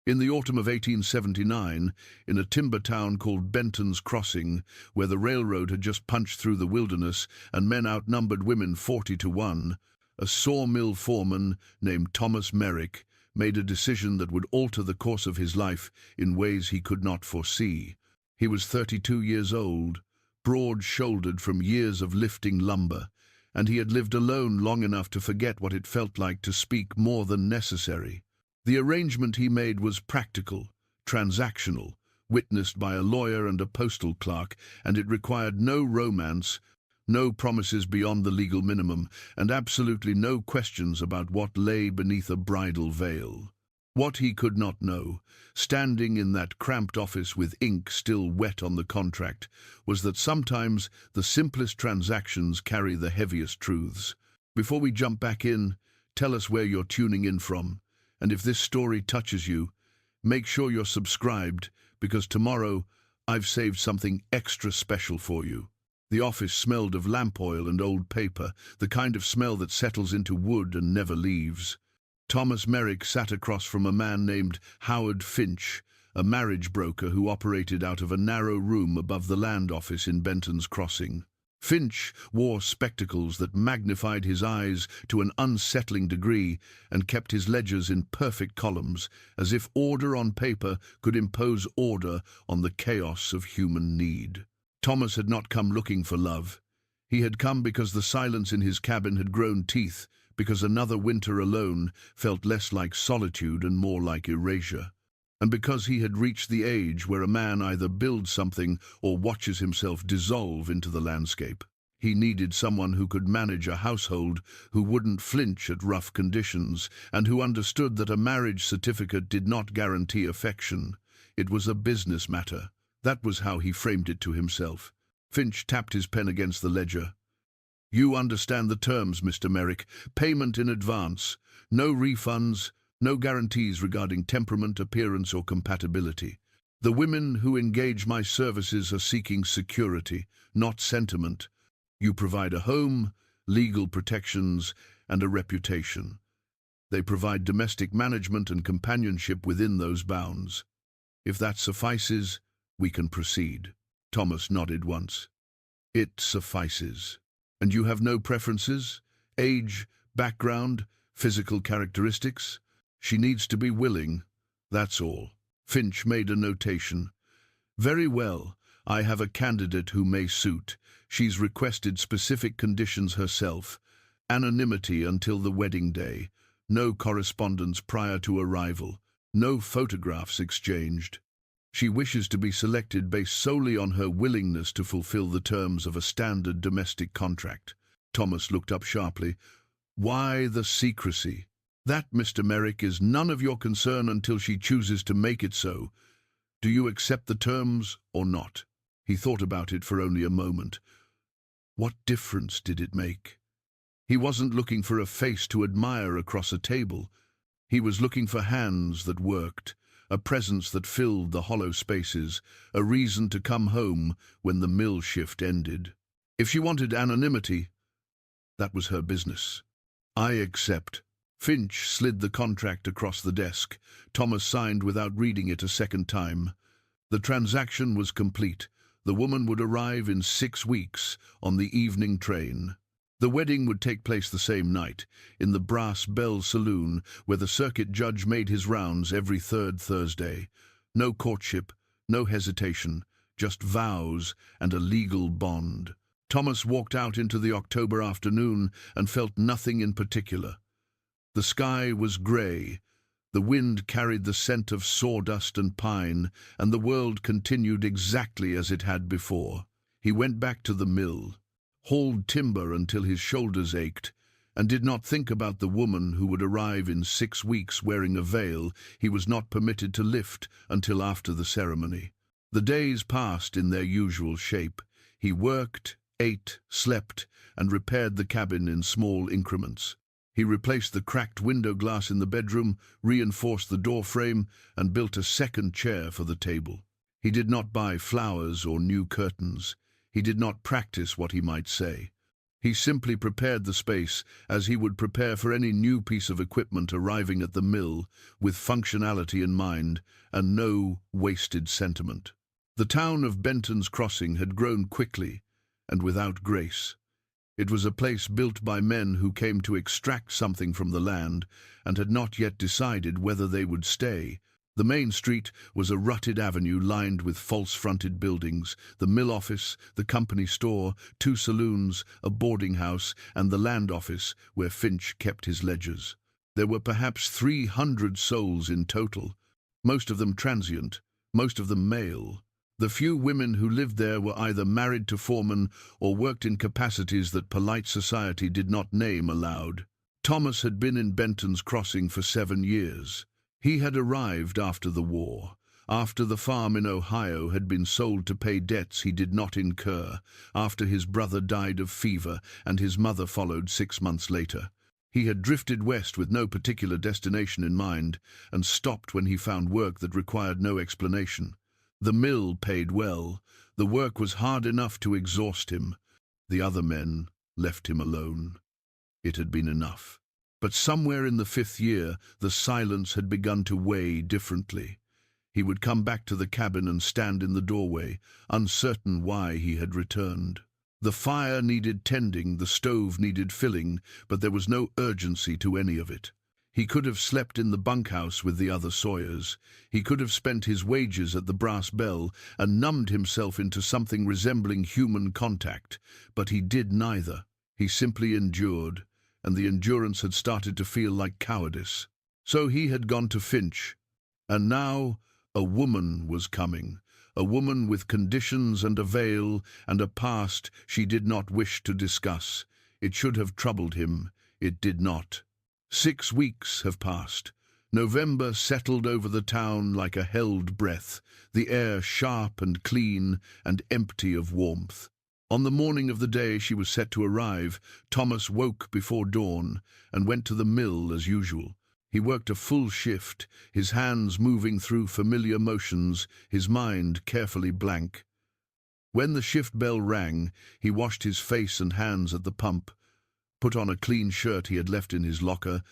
In the autumn of 1879, in a timber town called Benton's Crossing, where the railroad had just punched through the wilderness and men outnumbered women 40-1, a sawmill foreman named Thomas Merrick made a decision that would alter the course of his life in ways he could not foresee. He was 32 years old, broad-shouldered from years of lifting lumber, and he had lived alone long enough to forget what it felt like to speak more than necessary. The arrangement he made was practical, transactional, witnessed by a lawyer and a postal clerk, and it required no romance, no promises beyond the legal minimum, and absolutely no questions about what lay beneath a bridal veil. What he could not know, standing in that cramped office with ink still wet on the contract, was that sometimes the simplest transactions carry the heaviest truths. Before we jump back in, tell us where you're tuning in from, and if this story touches you, make sure you're subscribed, because tomorrow I've saved something extra special for you. The office smelled of lamp oil and old paper, the kind of smell that settles into wood and never leaves. Thomas Merrick sat across from a man named Howard Finch, a marriage broker who operated out of a narrow room above the land office in Benton's Crossing. Finch wore spectacles that magnified his eyes to an unsettling degree and kept his ledgers in perfect columns, as if order on paper could impose order on the chaos of human need. Thomas had not come looking for love. He had come because the silence in his cabin had grown teeth, because another winter alone felt less like solitude and more like erasure, and because he had reached the age where a man either builds something or watches himself dissolve into the landscape. He needed someone who could manage a household, who wouldn't flinch at rough conditions, and who understood that a marriage certificate did not guarantee affection. It was a business matter. That was how he framed it to himself. Finch tapped his pen against the ledger. "You understand the terms, Mr. Merrick. Payment in advance. No refunds, no guarantees regarding temperament, appearance, or compatibility. The women who engage my services are seeking security, not sentiment. You provide a home, legal protections, and a reputation. They provide domestic management and companionship within those bounds. If that suffices, we can proceed." Thomas nodded once. "It suffices. And you have no preferences? Age, background, physical characteristics? She needs to be willing, that's all." Finch made a notation. "Very well, I have a candidate who may suit. She's requested specific conditions herself. Anonymity until the wedding day. No correspondence prior to arrival. No photographs exchanged. She wishes to be selected based solely on her willingness to fulfill the terms of a standard domestic contract." Thomas looked up sharply. "Why the secrecy? That, Mr. Merrick, is none of your concern until she chooses to make it so. Do you accept the terms or not?" He thought about it for only a moment. What difference did it make? He wasn't looking for a face to admire across a table. He was looking for hands that worked, a presence that filled the hollow spaces, a reason to come home when the mill shift ended. If she wanted anonymity, that was her business. "I accept." Finch slid the contract across the desk. Thomas signed without reading it a second time. The transaction was complete. The woman would arrive in 6 weeks on the evening train. The wedding would take place the same night, in the Brass Bell Saloon, where the circuit judge made his rounds every third Thursday. No courtship, no hesitation, just vows and a legal bond. Thomas walked out into the October afternoon and felt nothing in particular. The sky was grey, the wind carried the scent of sawdust and pine, and the world continued exactly as it had before. He went back to the mill, hauled timber until his shoulders ached, and did not think about the woman who would arrive in 6 weeks wearing a veil he was not permitted to lift until after the ceremony. The days passed in their usual shape. He worked, ate, slept, and repaired the cabin in small increments. He replaced the cracked window glass in the bedroom, reinforced the door frame, and built a second chair for the table. He did not buy flowers or new curtains. He did not practice what he might say. He simply prepared the space as he would prepare for any new piece of equipment arriving at the mill, with functionality in mind and no wasted sentiment. The town of Benton's Crossing had grown quickly and without grace. It was a place built by men who came to extract something from the land and had not yet decided whether they would stay. The main street was a rutted avenue lined with false-fronted buildings, the mill office, the company store, 2 saloons, a boarding house, and the land office where Finch kept his ledgers. There were perhaps 300 souls in total, most of them transient, most of them male. The few women who lived there were either married to foremen or worked in capacities that polite society did not name aloud. Thomas had been in Benton's Crossing for 7 years. He had arrived after the war, after the farm in Ohio had been sold to pay debts he did not incur, after his brother died of fever and his mother followed 6 months later. He had drifted west with no particular destination in mind and stopped when he found work that required no explanation. The mill paid well. The work was hard enough to exhaust him. The other men left him alone. It had been enough. But somewhere in the 5th year, the silence had begun to weigh differently. He would come back to the cabin and stand in the doorway, uncertain why he had returned. The fire needed tending, the stove needed filling, but there was no urgency to any of it. He could have slept in the bunkhouse with the other Sawyers. He could have spent his wages at the Brass Bell and numbed himself into something resembling human contact, but he did neither. He simply endured, and the endurance had started to feel like cowardice. So he had gone to Finch, and now a woman was coming, a woman with conditions and a veil and a past she did not wish to discuss. It should have troubled him. It did not. 6 weeks have passed. November settled over the town like a held breath, the air sharp and clean and empty of warmth. On the morning of the day she was set to arrive, Thomas woke before dawn and went to the mill as usual. He worked a full shift, his hands moving through familiar motions, his mind carefully blank. When the shift bell rang, he washed his face and hands at the pump, put on a clean shirt he had left in his locker,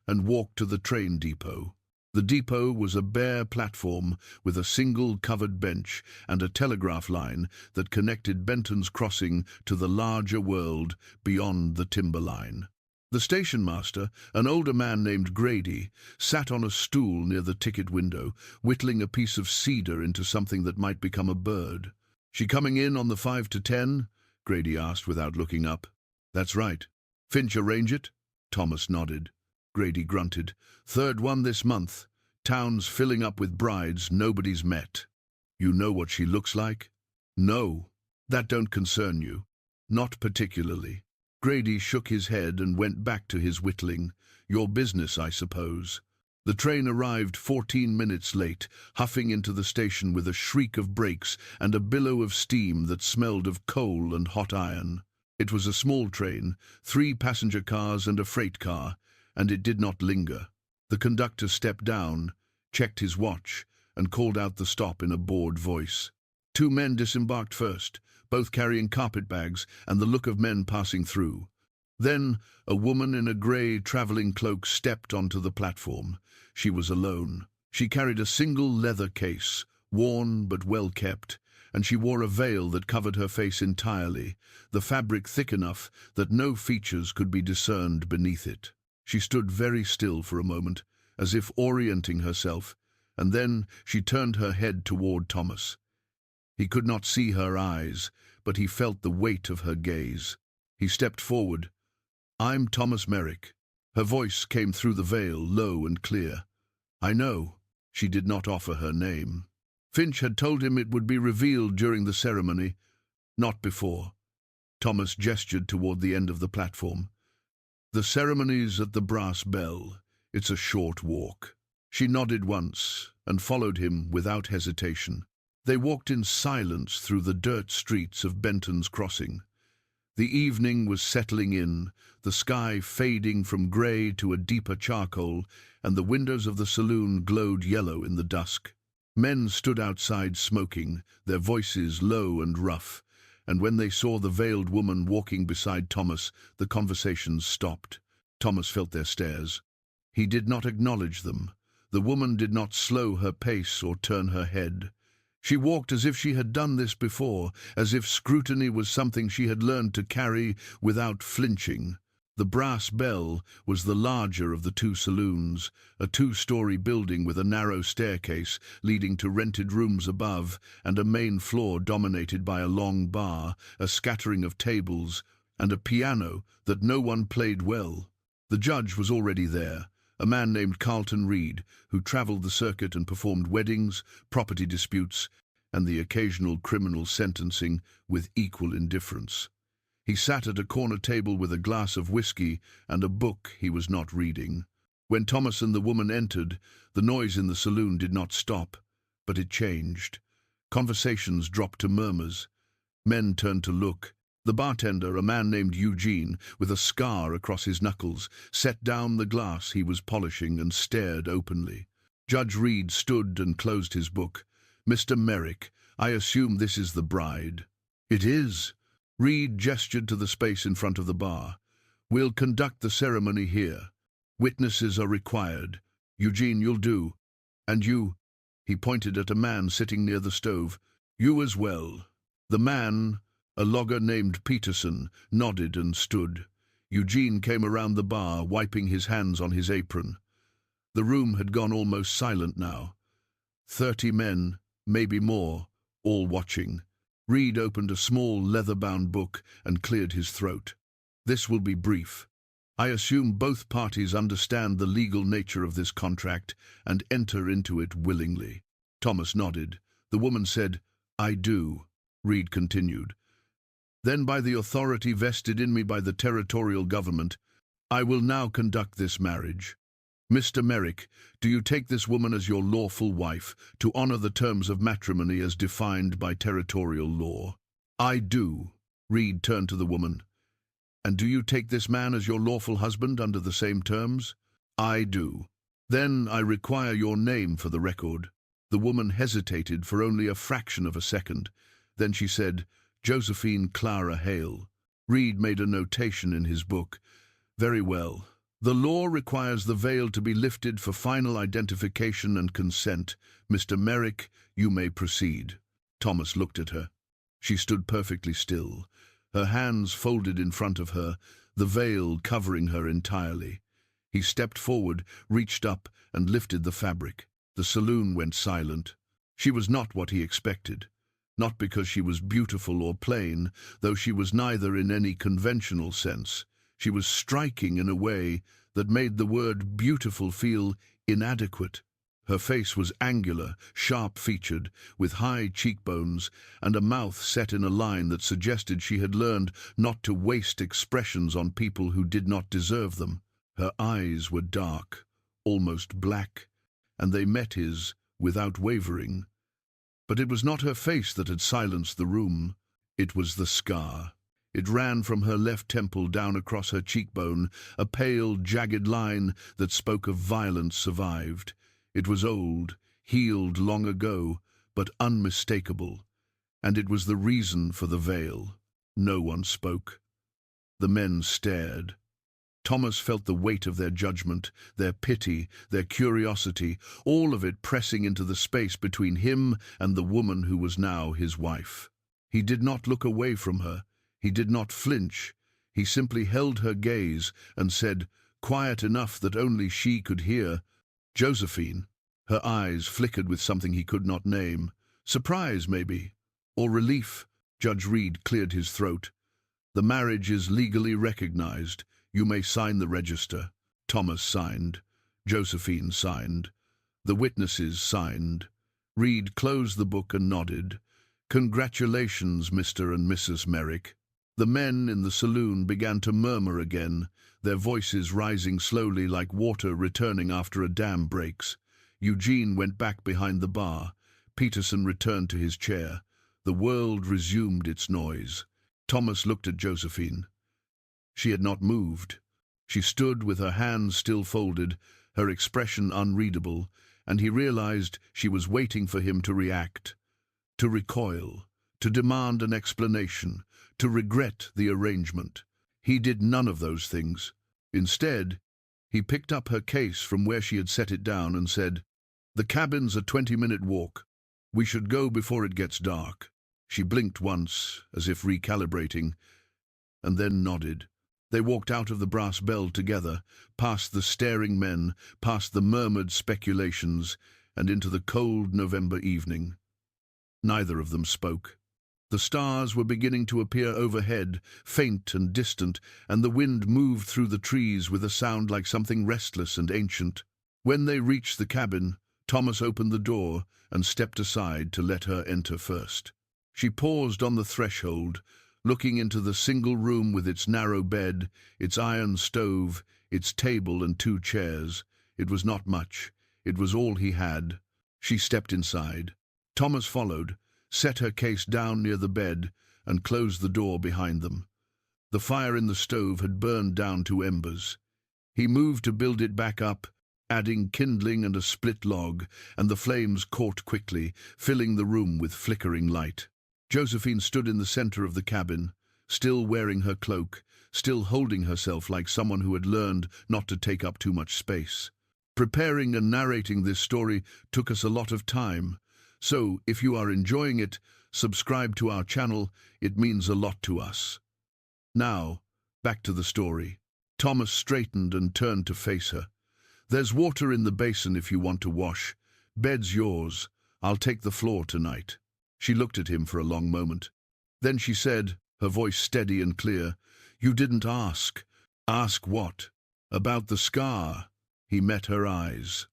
and walked to the train depot. The depot was a bare platform with a single covered bench and a telegraph line that connected Benton's Crossing to the larger world beyond the timberline. The station master, an older man named Grady, sat on a stool near the ticket window, whittling a piece of cedar into something that might become a bird. "She coming in on the 5 to 10?" Grady asked without looking up. "That's right. Finch arrange it?" Thomas nodded. Grady grunted. "3rd one this month. Town's filling up with brides nobody's met." "You know what she looks like?" "No. That don't concern you." "Not particularly." Grady shook his head and went back to his whittling. "Your business, I suppose." The train arrived 14 minutes late, huffing into the station with a shriek of brakes and a billow of steam that smelled of coal and hot iron. It was a small train, 3 passenger cars and a freight car, and it did not linger. The conductor stepped down, checked his watch, and called out the stop in a bored voice. 2 men disembarked first, both carrying carpet bags and the look of men passing through. Then a woman in a grey travelling cloak stepped onto the platform. She was alone. She carried a single leather case, worn but well kept, and she wore a veil that covered her face entirely, the fabric thick enough that no features could be discerned beneath it. She stood very still for a moment, as if orienting herself, and then she turned her head toward Thomas. He could not see her eyes, but he felt the weight of her gaze. He stepped forward. "I'm Thomas Merrick." Her voice came through the veil, low and clear. "I know." She did not offer her name. Finch had told him it would be revealed during the ceremony, not before. Thomas gestured toward the end of the platform. "The ceremony's at the Brass Bell. It's a short walk." She nodded once and followed him without hesitation. They walked in silence through the dirt streets of Benton's Crossing. The evening was settling in, the sky fading from grey to a deeper charcoal, and the windows of the saloon glowed yellow in the dusk. Men stood outside smoking, their voices low and rough, and when they saw the veiled woman walking beside Thomas, the conversations stopped. Thomas felt their stares. He did not acknowledge them. The woman did not slow her pace or turn her head. She walked as if she had done this before, as if scrutiny was something she had learned to carry without flinching. The Brass Bell was the larger of the two saloons, a two-story building with a narrow staircase leading to rented rooms above and a main floor dominated by a long bar, a scattering of tables, and a piano that no one played well. The judge was already there, a man named Carlton Reed, who travelled the circuit and performed weddings, property disputes, and the occasional criminal sentencing with equal indifference. He sat at a corner table with a glass of whiskey and a book he was not reading. When Thomas and the woman entered, the noise in the saloon did not stop, but it changed. Conversations dropped to murmurs. Men turned to look. The bartender, a man named Eugene, with a scar across his knuckles, set down the glass he was polishing and stared openly. Judge Reed stood and closed his book. "Mr. Merrick, I assume this is the bride." "It is." Reed gestured to the space in front of the bar. "We'll conduct the ceremony here. Witnesses are required. Eugene, you'll do. And you," he pointed at a man sitting near the stove, "you as well." The man, a logger named Peterson, nodded and stood. Eugene came around the bar, wiping his hands on his apron. The room had gone almost silent now. 30 men, maybe more, all watching. Reed opened a small leather-bound book and cleared his throat. "This will be brief. I assume both parties understand the legal nature of this contract and enter into it willingly." Thomas nodded. The woman said, "I do." Reed continued. "Then by the authority vested in me by the territorial government, I will now conduct this marriage. Mr. Merrick, do you take this woman as your lawful wife, to honor the terms of matrimony as defined by territorial law?" "I do." Reed turned to the woman. "And do you take this man as your lawful husband under the same terms?" "I do." "Then I require your name for the record." The woman hesitated for only a fraction of a second. Then she said, "Josephine Clara Hale." Reed made a notation in his book. "Very well. The law requires the veil to be lifted for final identification and consent. Mr. Merrick, you may proceed." Thomas looked at her. She stood perfectly still, her hands folded in front of her, the veil covering her entirely. He stepped forward, reached up, and lifted the fabric. The saloon went silent. She was not what he expected. Not because she was beautiful or plain, though she was neither in any conventional sense. She was striking in a way that made the word beautiful feel inadequate. Her face was angular, sharp-featured, with high cheekbones and a mouth set in a line that suggested she had learned not to waste expressions on people who did not deserve them. Her eyes were dark, almost black, and they met his without wavering. But it was not her face that had silenced the room. It was the scar. It ran from her left temple down across her cheekbone, a pale, jagged line that spoke of violence survived. It was old, healed long ago, but unmistakable. And it was the reason for the veil. No one spoke. The men stared. Thomas felt the weight of their judgment, their pity, their curiosity, all of it pressing into the space between him and the woman who was now his wife. He did not look away from her. He did not flinch. He simply held her gaze and said, quiet enough that only she could hear, "Josephine." Her eyes flickered with something he could not name. Surprise, maybe, or relief. Judge Reed cleared his throat. "The marriage is legally recognized. You may sign the register." Thomas signed. Josephine signed. The witnesses signed. Reed closed the book and nodded. "Congratulations, Mr. and Mrs. Merrick." The men in the saloon began to murmur again, their voices rising slowly like water returning after a dam breaks. Eugene went back behind the bar. Peterson returned to his chair. The world resumed its noise. Thomas looked at Josephine. She had not moved. She stood with her hands still folded, her expression unreadable, and he realized she was waiting for him to react, to recoil, to demand an explanation, to regret the arrangement. He did none of those things. Instead, he picked up her case from where she had set it down and said, "The cabin's a 20-minute walk. We should go before it gets dark." She blinked once, as if recalibrating, and then nodded. They walked out of the Brass Bell together, past the staring men, past the murmured speculations, and into the cold November evening. Neither of them spoke. The stars were beginning to appear overhead, faint and distant, and the wind moved through the trees with a sound like something restless and ancient. When they reached the cabin, Thomas opened the door and stepped aside to let her enter first. She paused on the threshold, looking into the single room with its narrow bed, its iron stove, its table and 2 chairs. It was not much. It was all he had. She stepped inside. Thomas followed, set her case down near the bed, and closed the door behind them. The fire in the stove had burned down to embers. He moved to build it back up, adding kindling and a split log, and the flames caught quickly, filling the room with flickering light. Josephine stood in the center of the cabin, still wearing her cloak, still holding herself like someone who had learned not to take up too much space. Preparing and narrating this story took us a lot of time, so if you are enjoying it, subscribe to our channel. It means a lot to us. Now, back to the story. Thomas straightened and turned to face her. "There's water in the basin if you want to wash. Bed's yours. I'll take the floor tonight." She looked at him for a long moment. Then she said, her voice steady and clear, "You didn't ask." "Ask what?" "About the scar." He met her eyes.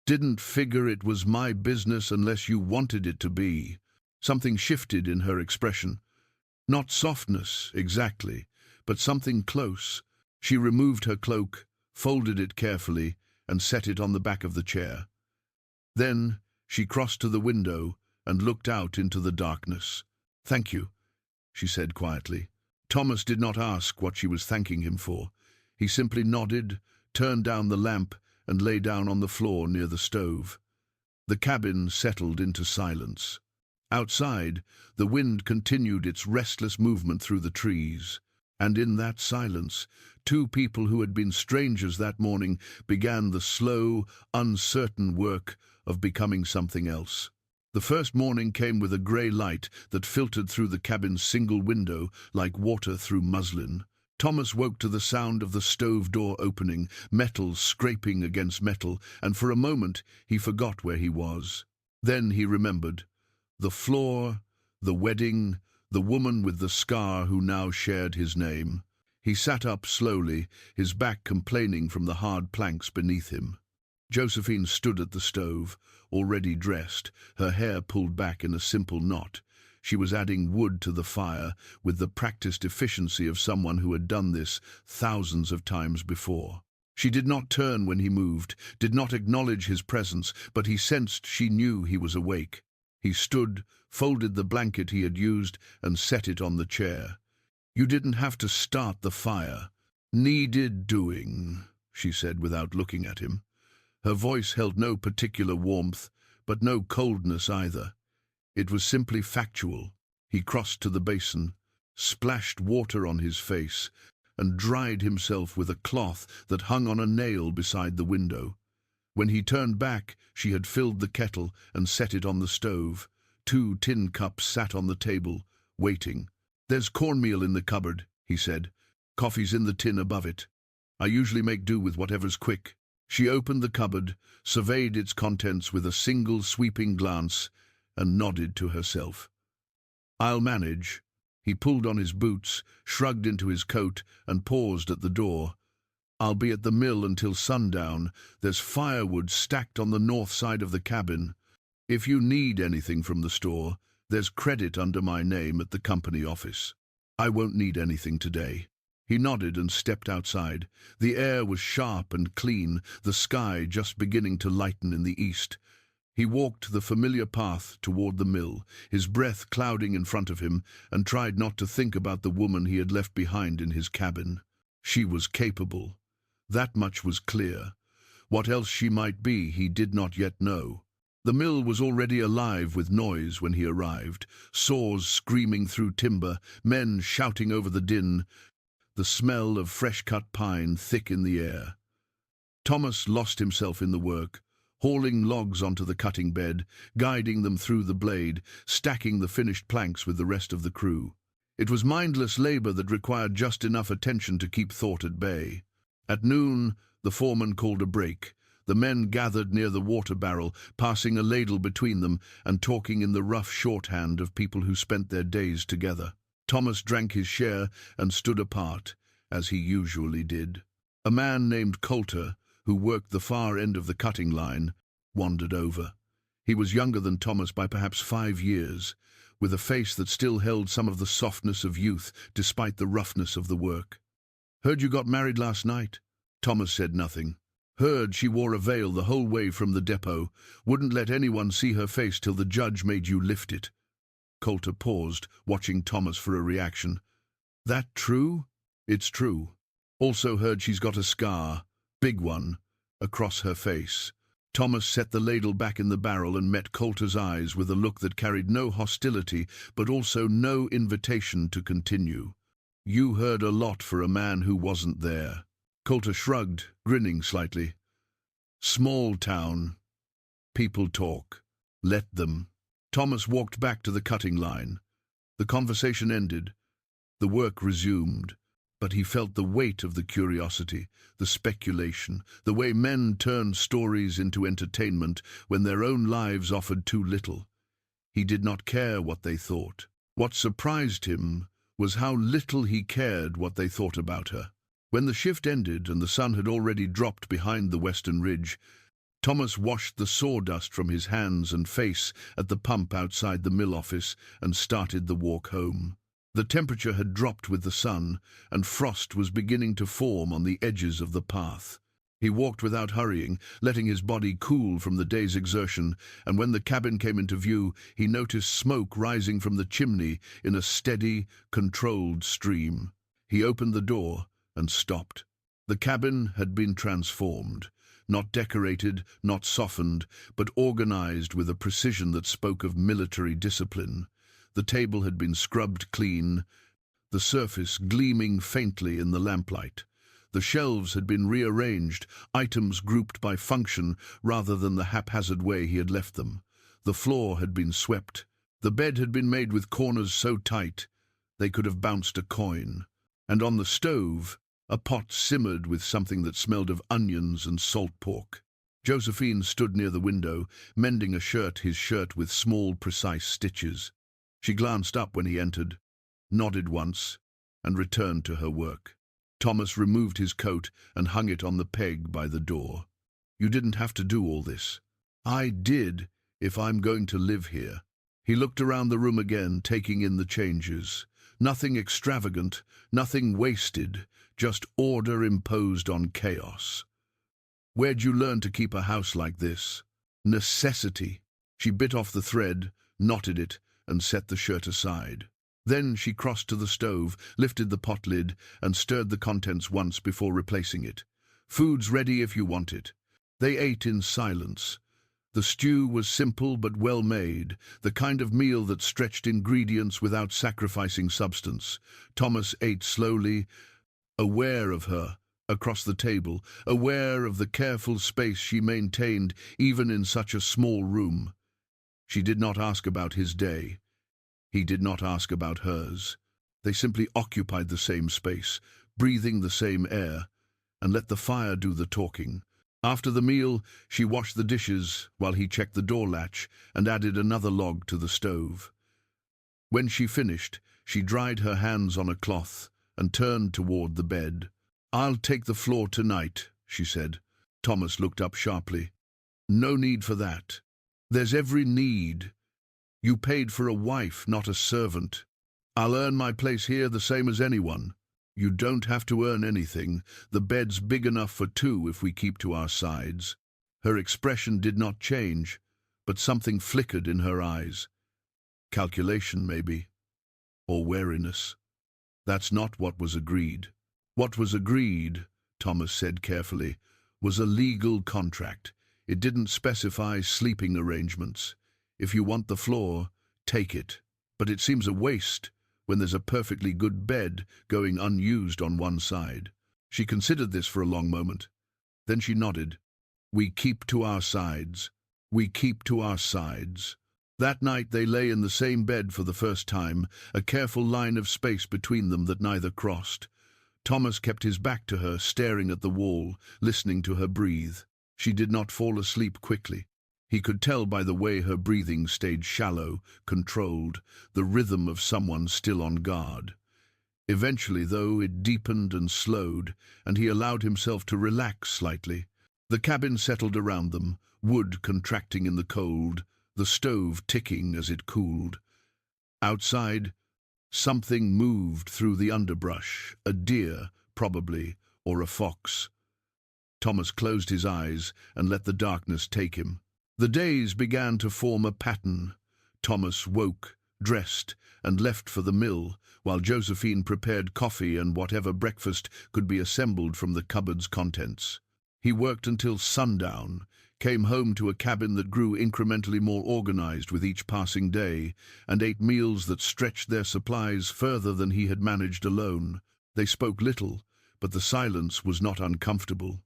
"Didn't figure it was my business unless you wanted it to be." Something shifted in her expression. Not softness, exactly, but something close. She removed her cloak, folded it carefully, and set it on the back of the chair. Then she crossed to the window and looked out into the darkness. "Thank you," she said quietly. Thomas did not ask what she was thanking him for. He simply nodded, turned down the lamp, and lay down on the floor near the stove. The cabin settled into silence. Outside, the wind continued its restless movement through the trees, and in that silence, 2 people who had been strangers that morning began the slow, uncertain work of becoming something else. The first morning came with a grey light that filtered through the cabin's single window like water through muslin. Thomas woke to the sound of the stove door opening, metal scraping against metal, and for a moment he forgot where he was. Then he remembered. The floor, the wedding, the woman with the scar who now shared his name. He sat up slowly, his back complaining from the hard planks beneath him. Josephine stood at the stove, already dressed, her hair pulled back in a simple knot. She was adding wood to the fire with the practiced efficiency of someone who had done this thousands of times before. She did not turn when he moved, did not acknowledge his presence, but he sensed she knew he was awake. He stood, folded the blanket he had used, and set it on the chair. "You didn't have to start the fire." "Needed doing," she said without looking at him. Her voice held no particular warmth, but no coldness either. It was simply factual. He crossed to the basin, splashed water on his face, and dried himself with a cloth that hung on a nail beside the window. When he turned back, she had filled the kettle and set it on the stove. 2 tin cups sat on the table, waiting. "There's cornmeal in the cupboard," he said. "Coffee's in the tin above it. I usually make do with whatever's quick." She opened the cupboard, surveyed its contents with a single sweeping glance, and nodded to herself. "I'll manage." He pulled on his boots, shrugged into his coat, and paused at the door. "I'll be at the mill until sundown. There's firewood stacked on the north side of the cabin. If you need anything from the store, there's credit under my name at the company office. I won't need anything today." He nodded and stepped outside. The air was sharp and clean, the sky just beginning to lighten in the east. He walked the familiar path toward the mill, his breath clouding in front of him, and tried not to think about the woman he had left behind in his cabin. She was capable. That much was clear. What else she might be, he did not yet know. The mill was already alive with noise when he arrived, saws screaming through timber, men shouting over the din, the smell of fresh-cut pine thick in the air. Thomas lost himself in the work, hauling logs onto the cutting bed, guiding them through the blade, stacking the finished planks with the rest of the crew. It was mindless labor that required just enough attention to keep thought at bay. At noon, the foreman called a break. The men gathered near the water barrel, passing a ladle between them and talking in the rough shorthand of people who spent their days together. Thomas drank his share and stood apart, as he usually did. A man named Coulter, who worked the far end of the cutting line, wandered over. He was younger than Thomas by perhaps 5 years, with a face that still held some of the softness of youth despite the roughness of the work. "Heard you got married last night?" Thomas said nothing. "Heard she wore a veil the whole way from the depot. Wouldn't let anyone see her face till the judge made you lift it." Coulter paused, watching Thomas for a reaction. "That true?" "It's true. Also heard she's got a scar, big one, across her face." Thomas set the ladle back in the barrel and met Coulter's eyes with a look that carried no hostility, but also no invitation to continue. "You heard a lot for a man who wasn't there." Coulter shrugged, grinning slightly. "Small town. People talk. Let them." Thomas walked back to the cutting line. The conversation ended. The work resumed. But he felt the weight of the curiosity, the speculation, the way men turned stories into entertainment when their own lives offered too little. He did not care what they thought. What surprised him was how little he cared what they thought about her. When the shift ended and the sun had already dropped behind the western ridge, Thomas washed the sawdust from his hands and face at the pump outside the mill office and started the walk home. The temperature had dropped with the sun, and frost was beginning to form on the edges of the path. He walked without hurrying, letting his body cool from the day's exertion, and when the cabin came into view, he noticed smoke rising from the chimney in a steady, controlled stream. He opened the door and stopped. The cabin had been transformed, not decorated, not softened, but organized with a precision that spoke of military discipline. The table had been scrubbed clean, the surface gleaming faintly in the lamplight. The shelves had been rearranged, items grouped by function rather than the haphazard way he had left them. The floor had been swept. The bed had been made with corners so tight they could have bounced a coin. And on the stove, a pot simmered with something that smelled of onions and salt pork. Josephine stood near the window, mending his shirt with small, precise stitches. She glanced up when he entered, nodded once, and returned to her work. Thomas removed his coat and hung it on the peg by the door. "You didn't have to do all this." "I did, if I'm going to live here." He looked around the room again, taking in the changes. Nothing extravagant, nothing wasted, just order imposed on chaos. "Where'd you learn to keep a house like this?" "Necessity." She bit off the thread, knotted it, and set the shirt aside. Then she crossed to the stove, lifted the pot lid, and stirred the contents once before replacing it. "Food's ready if you want it." They ate in silence. The stew was simple but well made, the kind of meal that stretched ingredients without sacrificing substance. Thomas ate slowly, aware of her, across the table, aware of the careful space she maintained even in such a small room. She did not ask about his day. He did not ask about hers. They simply occupied the same space, breathing the same air, and let the fire do the talking. After the meal, she washed the dishes while he checked the door latch and added another log to the stove. When she finished, she dried her hands on a cloth and turned toward the bed. "I'll take the floor tonight," she said. Thomas looked up sharply. "No need for that. There's every need. You paid for a wife, not a servant. I'll earn my place here the same as anyone." "You don't have to earn anything. The bed's big enough for 2 if we keep to our sides." Her expression did not change, but something flickered in her eyes. Calculation, maybe, or wariness. "That's not what was agreed." "What was agreed," Thomas said carefully, "was a legal contract. It didn't specify sleeping arrangements. If you want the floor, take it. But it seems a waste when there's a perfectly good bed going unused on one side. She considered this for a long moment. Then she nodded. We keep to our sides. We keep to our sides. That night they lay in the same bed for the first time, a careful line of space between them that neither crossed. Thomas kept his back to her, staring at the wall, listening to her breathe. She did not fall asleep quickly. He could tell by the way her breathing stayed shallow, controlled, the rhythm of someone still on guard. Eventually, though, it deepened and slowed, and he allowed himself to relax slightly. The cabin settled around them, wood contracting in the cold, the stove ticking as it cooled. Outside, something moved through the underbrush, a deer, probably, or a fox. Thomas closed his eyes and let the darkness take him. The days began to form a pattern. Thomas woke, dressed, and left for the mill, while Josephine prepared coffee and whatever breakfast could be assembled from the cupboard's contents. He worked until sundown, came home to a cabin that grew incrementally more organized with each passing day, and ate meals that stretched their supplies further than he had managed alone. They spoke little, but the silence was not uncomfortable.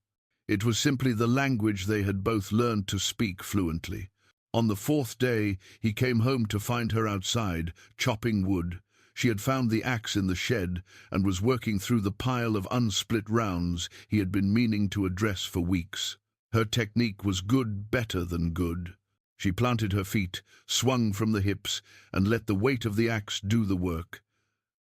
It was simply the language they had both learned to speak fluently. On the fourth day, he came home to find her outside, chopping wood. She had found the axe in the shed and was working through the pile of unsplit rounds he had been meaning to address for weeks. Her technique was good, better than good. She planted her feet, swung from the hips, and let the weight of the axe do the work.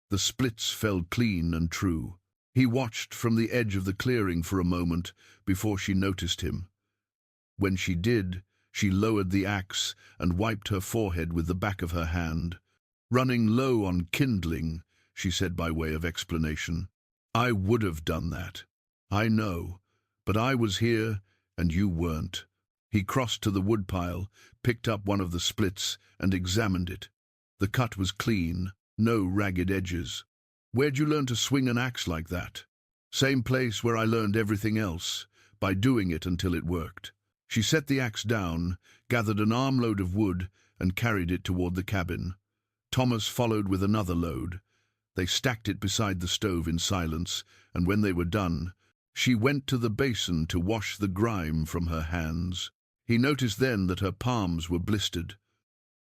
The splits fell clean and true. He watched from the edge of the clearing for a moment before she noticed him. When she did, she lowered the axe and wiped her forehead with the back of her hand. "Running low on kindling," she said by way of explanation. "I would have done that. I know. But I was here, and you weren't." He crossed to the woodpile, picked up one of the splits, and examined it. The cut was clean, no ragged edges. "Where'd you learn to swing an axe like that?" "Same place where I learned everything else, by doing it until it worked." She set the axe down, gathered an armload of wood, and carried it toward the cabin. Thomas followed with another load. They stacked it beside the stove in silence, and when they were done, she went to the basin to wash the grime from her hands. He noticed then that her palms were blistered.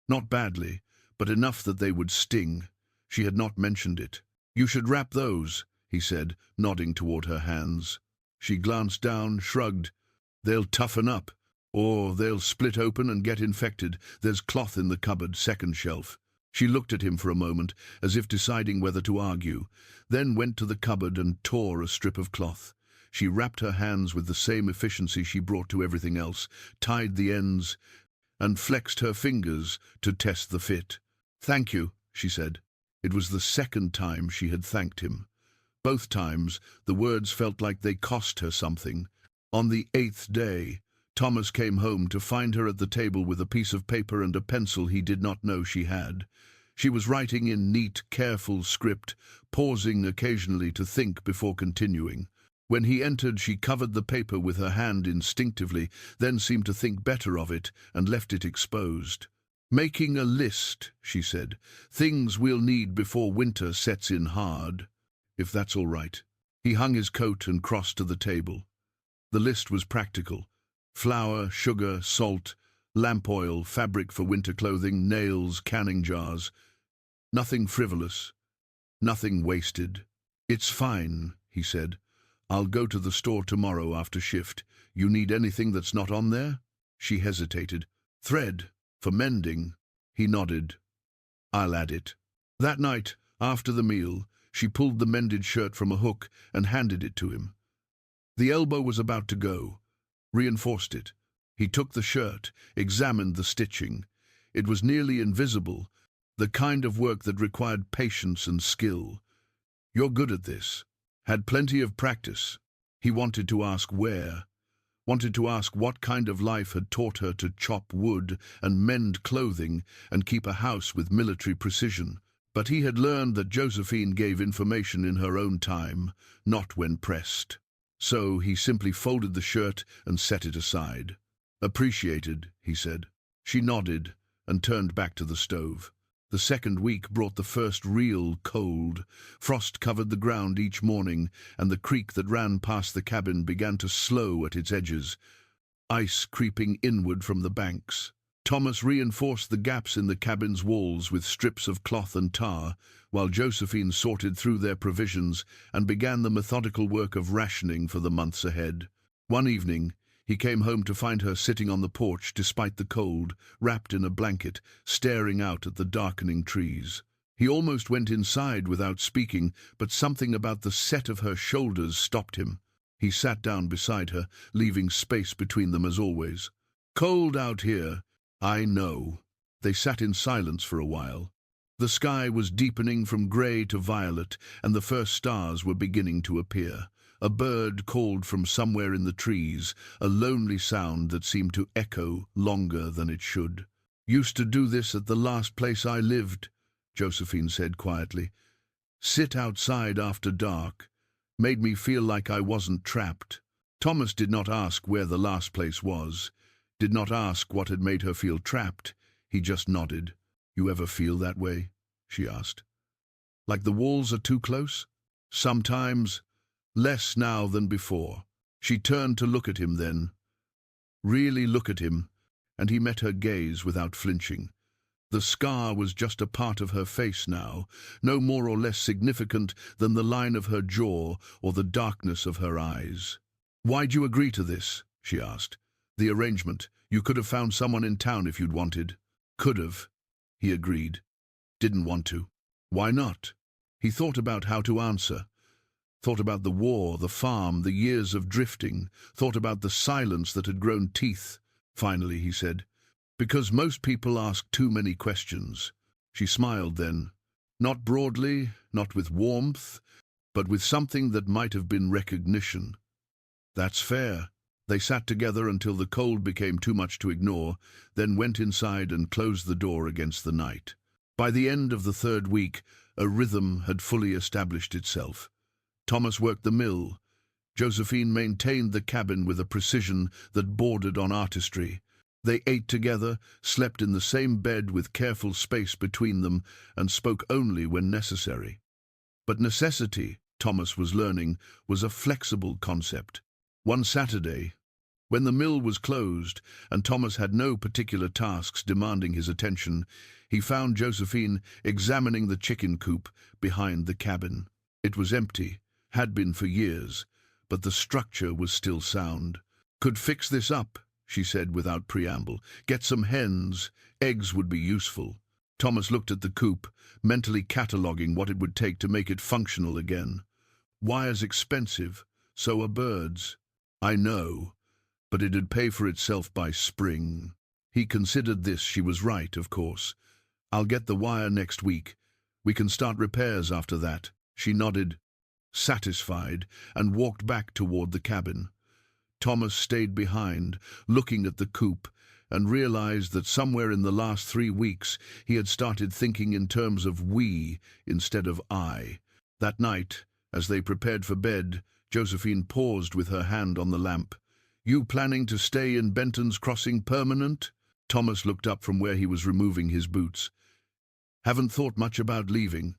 Not badly, but enough that they would sting. She had not mentioned it. "You should wrap those," he said, nodding toward her hands. She glanced down, shrugged. "They'll toughen up, or they'll split open and get infected. There's cloth in the cupboard, second shelf." She looked at him for a moment, as if deciding whether to argue, then went to the cupboard and tore a strip of cloth. She wrapped her hands with the same efficiency she brought to everything else, tied the ends, and flexed her fingers to test the fit. "Thank you," she said. It was the second time she had thanked him. Both times, the words felt like they cost her something. On the 8th day, Thomas came home to find her at the table with a piece of paper and a pencil he did not know she had. She was writing in neat, careful script, pausing occasionally to think before continuing. When he entered, she covered the paper with her hand instinctively, then seemed to think better of it and left it exposed. "Making a list," she said. "Things we'll need before winter sets in hard, if that's all right." He hung his coat and crossed to the table. The list was practical. Flour, sugar, salt, lamp oil, fabric for winter clothing, nails, canning jars. Nothing frivolous, nothing wasted. "It's fine," he said. "I'll go to the store tomorrow after shift. You need anything that's not on there?" She hesitated. "Thread, for mending." He nodded. "I'll add it." That night, after the meal, she pulled the mended shirt from a hook and handed it to him. The elbow was about to go. Reinforced it. He took the shirt, examined the stitching. It was nearly invisible, the kind of work that required patience and skill. "You're good at this." Had plenty of practice. He wanted to ask where. Wanted to ask what kind of life had taught her to chop wood and mend clothing and keep a house with military precision. But he had learned that Josephine gave information in her own time, not when pressed. So he simply folded the shirt and set it aside. "Appreciated," he said. She nodded and turned back to the stove. The second week brought the first real cold. Frost covered the ground each morning, and the creek that ran past the cabin began to slow at its edges, ice creeping inward from the banks. Thomas reinforced the gaps in the cabin's walls with strips of cloth and tar, while Josephine sorted through their provisions and began the methodical work of rationing for the months ahead. One evening, he came home to find her sitting on the porch despite the cold, wrapped in a blanket, staring out at the darkening trees. He almost went inside without speaking, but something about the set of her shoulders stopped him. He sat down beside her, leaving space between them as always. "Cold out here, I know." They sat in silence for a while. The sky was deepening from grey to violet, and the first stars were beginning to appear. A bird called from somewhere in the trees, a lonely sound that seemed to echo longer than it should. "Used to do this at the last place I lived," Josephine said quietly. "Sit outside after dark. Made me feel like I wasn't trapped." Thomas did not ask where the last place was, did not ask what had made her feel trapped. He just nodded. "You ever feel that way?" she asked. "Like the walls are too close?" "Sometimes. Less now than before." She turned to look at him then. Really look at him, and he met her gaze without flinching. The scar was just a part of her face now, no more or less significant than the line of her jaw or the darkness of her eyes. "Why'd you agree to this?" she asked. "The arrangement. You could have found someone in town if you'd wanted." "Could have," he agreed. "Didn't want to." "Why not?" He thought about how to answer. Thought about the war, the farm, the years of drifting. Thought about the silence that had grown teeth. Finally, he said, "Because most people ask too many questions." She smiled then. Not broadly, not with warmth, but with something that might have been recognition. "That's fair." They sat together until the cold became too much to ignore, then went inside and closed the door against the night. By the end of the third week, a rhythm had fully established itself. Thomas worked the mill. Josephine maintained the cabin with a precision that bordered on artistry. They ate together, slept in the same bed with careful space between them, and spoke only when necessary. But necessity, Thomas was learning, was a flexible concept. One Saturday, when the mill was closed and Thomas had no particular tasks demanding his attention, he found Josephine examining the chicken coop behind the cabin. It was empty, had been for years, but the structure was still sound. "Could fix this up," she said without preamble. "Get some hens. Eggs would be useful." Thomas looked at the coop, mentally cataloguing what it would take to make it functional again. "Wire's expensive, so are birds." "I know, but it'd pay for itself by spring." He considered this. She was right, of course. "I'll get the wire next week. We can start repairs after that." She nodded, satisfied, and walked back toward the cabin. Thomas stayed behind, looking at the coop, and realized that somewhere in the last 3 weeks he had started thinking in terms of we instead of I. That night, as they prepared for bed, Josephine paused with her hand on the lamp. "You planning to stay in Benton's Crossing permanent?" Thomas looked up from where he was removing his boots. "Haven't thought much about leaving."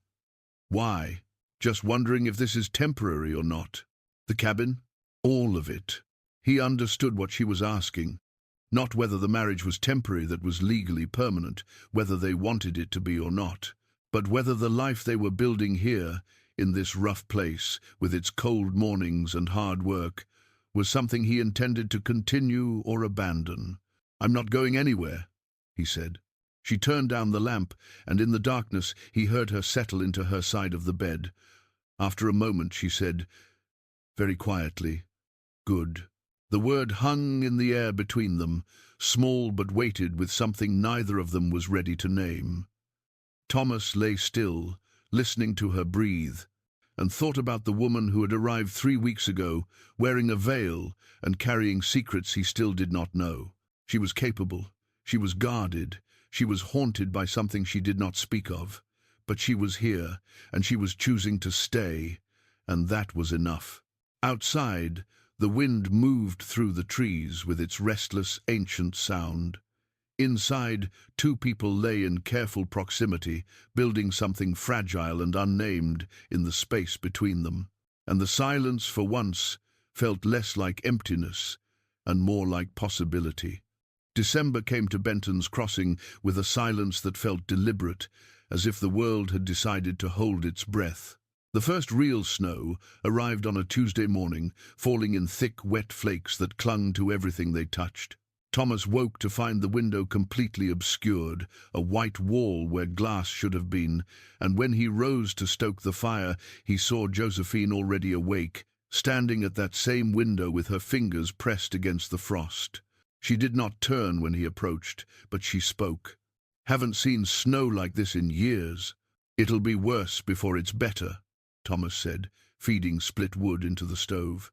"Why?" "Just wondering if this is temporary or not." "The cabin?" "All of it." He understood what she was asking. Not whether the marriage was temporary that was legally permanent, whether they wanted it to be or not, but whether the life they were building here, in this rough place, with its cold mornings and hard work, was something he intended to continue or abandon. "I'm not going anywhere," he said. She turned down the lamp, and in the darkness he heard her settle into her side of the bed. After a moment she said, very quietly, "Good." The word hung in the air between them, small but weighted with something neither of them was ready to name. Thomas lay still, listening to her breathe, and thought about the woman who had arrived 3 weeks ago, wearing a veil and carrying secrets he still did not know. She was capable, she was guarded, she was haunted by something she did not speak of. But she was here, and she was choosing to stay, and that was enough. Outside, The wind moved through the trees with its restless, ancient sound. Inside, two people lay in careful proximity, building something fragile and unnamed in the space between them. And the silence, for once, felt less like emptiness and more like possibility. December came to Benton's Crossing with a silence that felt deliberate, as if the world had decided to hold its breath. The first real snow arrived on a Tuesday morning, falling in thick, wet flakes that clung to everything they touched. Thomas woke to find the window completely obscured, a white wall where glass should have been, and when he rose to stoke the fire, he saw Josephine already awake, standing at that same window with her fingers pressed against the frost. She did not turn when he approached, but she spoke. "Haven't seen snow like this in years. It'll be worse before it's better," Thomas said, feeding split wood into the stove.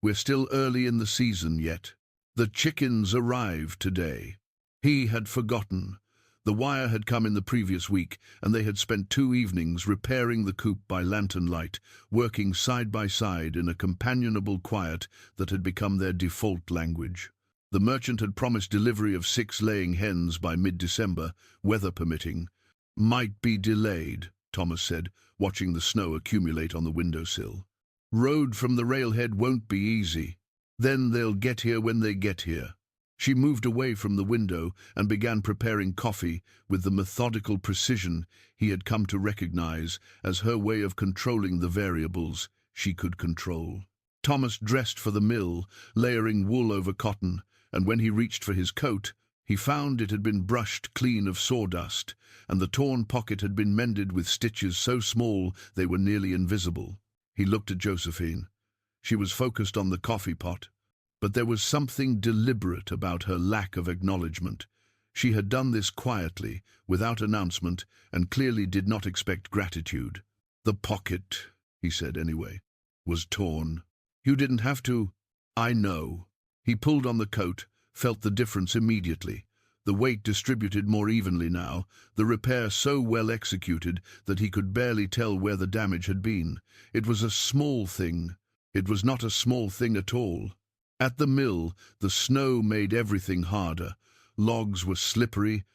"We're still early in the season yet. The chickens arrived today." He had forgotten. The wire had come in the previous week, and they had spent 2 evenings repairing the coop by lantern light, working side by side in a companionable quiet that had become their default language. The merchant had promised delivery of 6 laying hens by mid-December, weather permitting. "Might be delayed," Thomas said, watching the snow accumulate on the windowsill. "Road from the railhead won't be easy. Then they'll get here when they get here." She moved away from the window and began preparing coffee with the methodical precision he had come to recognize as her way of controlling the variables she could control. Thomas dressed for the mill, layering wool over cotton, and when he reached for his coat, he found it had been brushed clean of sawdust, and the torn pocket had been mended with stitches so small they were nearly invisible. He looked at Josephine. She was focused on the coffee pot, but there was something deliberate about her lack of acknowledgement. She had done this quietly, without announcement, and clearly did not expect gratitude. "The pocket," he said anyway, "was torn. You didn't have to." "I know." He pulled on the coat, felt the difference immediately. The weight distributed more evenly now, the repair so well executed that he could barely tell where the damage had been. It was a small thing. It was not a small thing at all. At the mill, the snow made everything harder. Logs were slippery.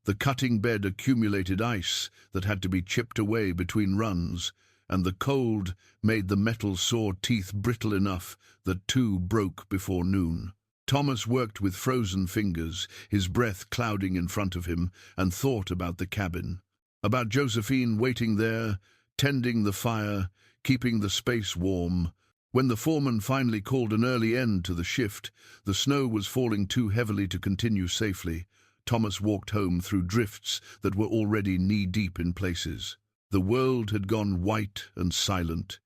The cutting bed accumulated ice that had to be chipped away between runs, and the cold made the metal saw teeth brittle enough that 2 broke before noon. Thomas worked with frozen fingers, his breath clouding in front of him, and thought about the cabin. About Josephine waiting there, tending the fire, keeping the space warm. When the foreman finally called an early end to the shift, the snow was falling too heavily to continue safely. Thomas walked home through drifts that were already knee-deep in places. The world had gone white and silent,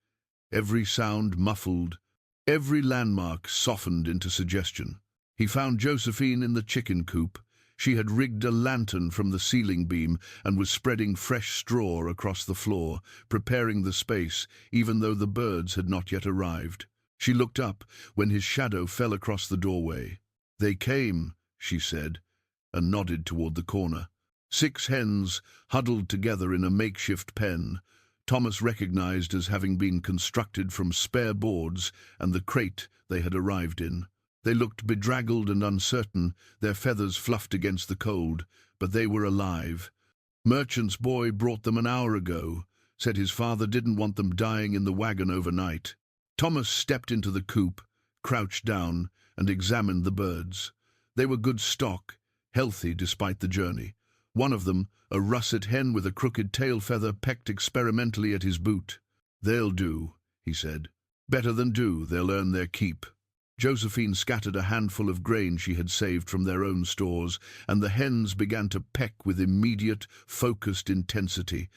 every sound muffled, every landmark softened into suggestion. He found Josephine in the chicken coop. She had rigged a lantern from the ceiling beam and was spreading fresh straw across the floor, preparing the space, even though the birds had not yet arrived. She looked up when his shadow fell across the doorway. "They came," she said, and nodded toward the corner. 6 hens huddled together in a makeshift pen, Thomas recognized as having been constructed from spare boards and the crate they had arrived in. They looked bedraggled and uncertain, their feathers fluffed against the cold, but they were alive. "Merchant's boy brought them an hour ago, said his father didn't want them dying in the wagon overnight." Thomas stepped into the coop, crouched down, and examined the birds. They were good stock, healthy despite the journey. One of them, a russet hen with a crooked tail feather, pecked experimentally at his boot. "They'll do," he said. "Better than do, they'll earn their keep." Josephine scattered a handful of grain she had saved from their own stores, and the hens began to peck with immediate, focused intensity.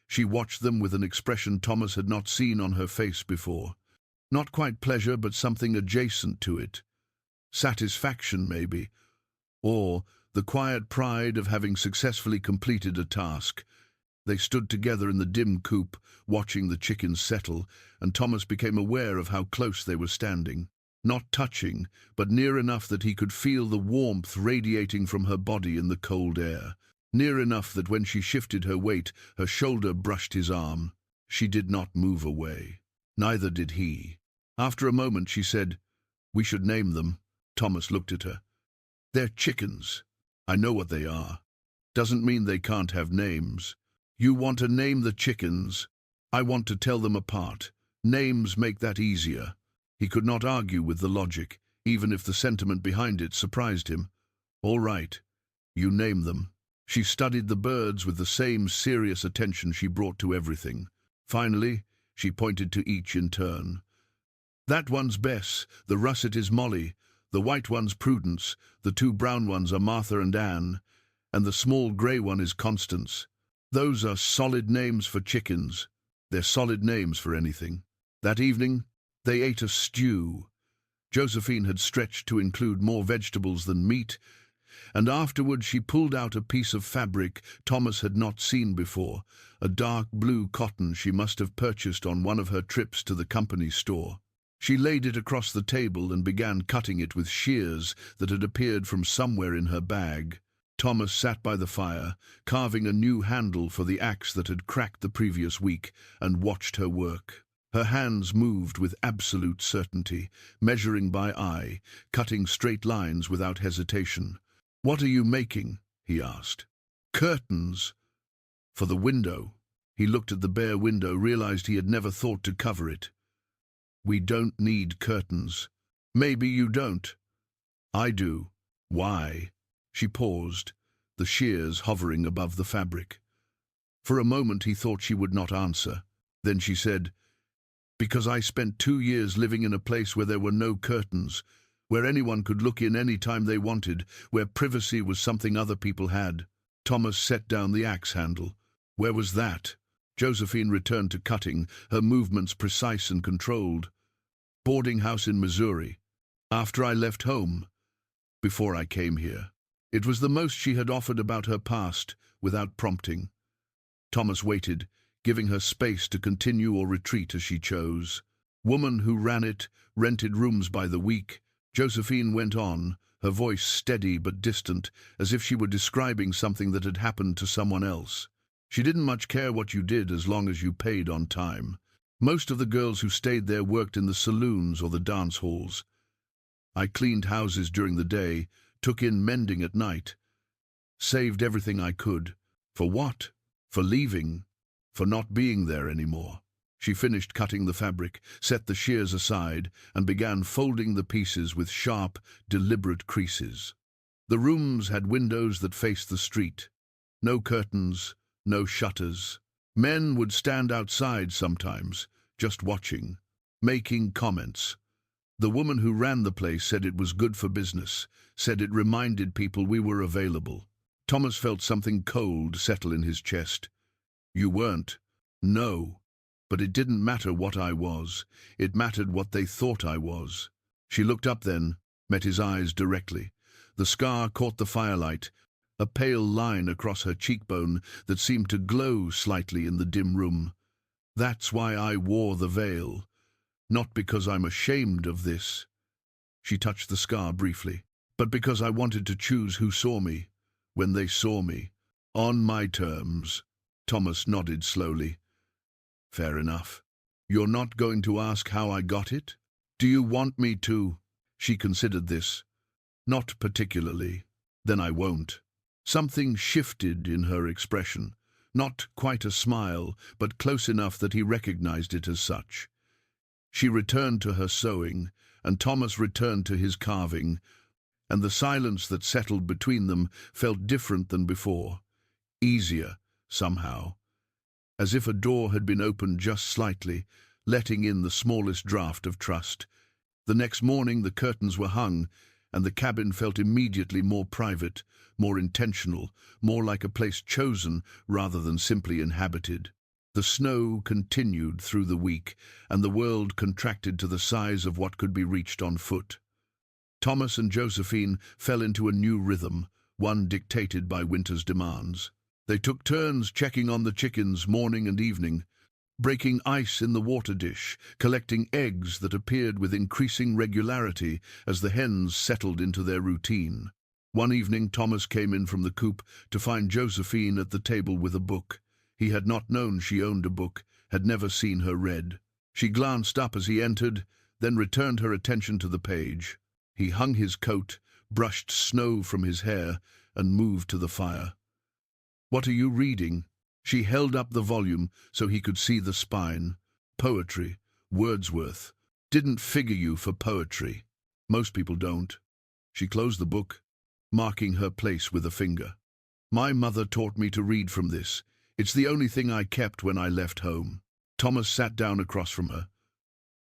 She watched them with an expression Thomas had not seen on her face before. Not quite pleasure, but something adjacent to it. Satisfaction, maybe. Or the quiet pride of having successfully completed a task. They stood together in the dim coop, watching the chickens settle, and Thomas became aware of how close they were standing. Not touching, but near enough that he could feel the warmth radiating from her body in the cold air. Near enough that when she shifted her weight, her shoulder brushed his arm. She did not move away. Neither did he. After a moment she said, We should name them. Thomas looked at her. They're chickens. I know what they are. Doesn't mean they can't have names. You want to name the chickens. I want to tell them apart. Names make that easier. He could not argue with the logic, even if the sentiment behind it surprised him. All right, you name them. She studied the birds with the same serious attention she brought to everything. Finally, she pointed to each in turn. That one's Bess, the russet is Molly, the white one's Prudence, the two brown ones are Martha and Anne, and the small grey one is Constance. Those are solid names for chickens. They're solid names for anything. That evening, they ate a stew. Josephine had stretched to include more vegetables than meat, and afterward she pulled out a piece of fabric Thomas had not seen before, a dark blue cotton she must have purchased on one of her trips to the company store. She laid it across the table and began cutting it with shears that had appeared from somewhere in her bag. Thomas sat by the fire, carving a new handle for the axe that had cracked the previous week, and watched her work. Her hands moved with absolute certainty, measuring by eye, cutting straight lines without hesitation. "What are you making?" he asked. "Curtains. For the window." He looked at the bare window, realized he had never thought to cover it. "We don't need curtains." "Maybe you don't." "I do." "Why?" She paused, the shears hovering above the fabric. For a moment he thought she would not answer. Then she said, "Because I spent 2 years living in a place where there were no curtains, where anyone could look in any time they wanted, where privacy was something other people had." Thomas set down the axe handle. "Where was that?" Josephine returned to cutting, her movements precise and controlled. "Boarding house in Missouri. After I left home. Before I came here." It was the most she had offered about her past, without prompting. Thomas waited, giving her space to continue or retreat as she chose. "Woman who ran it, rented rooms by the week." Josephine went on, her voice steady but distant, as if she were describing something that had happened to someone else. "She didn't much care what you did as long as you paid on time. Most of the girls who stayed there worked in the saloons or the dance halls. I cleaned houses during the day, took in mending at night. Saved everything I could. For what? For leaving. For not being there anymore." She finished cutting the fabric, set the shears aside, and began folding the pieces with sharp, deliberate creases. The rooms had windows that faced the street. No curtains, no shutters. Men would stand outside sometimes, just watching, making comments. The woman who ran the place said it was good for business, said it reminded people we were available. Thomas felt something cold settle in his chest. "You weren't." "No. But it didn't matter what I was. It mattered what they thought I was." She looked up then, met his eyes directly. The scar caught the firelight, a pale line across her cheekbone that seemed to glow slightly in the dim room. "That's why I wore the veil. Not because I'm ashamed of this." She touched the scar briefly. "But because I wanted to choose who saw me, when they saw me. On my terms." Thomas nodded slowly. "Fair enough. You're not going to ask how I got it? Do you want me to?" She considered this. "Not particularly." "Then I won't." Something shifted in her expression. Not quite a smile, but close enough that he recognized it as such. She returned to her sewing, and Thomas returned to his carving, and the silence that settled between them felt different than before. Easier, somehow. As if a door had been opened just slightly, letting in the smallest draught of trust. The next morning the curtains were hung, and the cabin felt immediately more private, more intentional, more like a place chosen rather than simply inhabited. The snow continued through the week, and the world contracted to the size of what could be reached on foot. Thomas and Josephine fell into a new rhythm, one dictated by winter's demands. They took turns checking on the chickens morning and evening, breaking ice in the water dish, collecting eggs that appeared with increasing regularity as the hens settled into their routine. One evening Thomas came in from the coop to find Josephine at the table with a book. He had not known she owned a book, had never seen her read. She glanced up as he entered, then returned her attention to the page. He hung his coat, brushed snow from his hair, and moved to the fire. "What are you reading?" She held up the volume so he could see the spine. "Poetry. Wordsworth. Didn't figure you for poetry. Most people don't." She closed the book, marking her place with a finger. "My mother taught me to read from this. It's the only thing I kept when I left home." Thomas sat down across from her.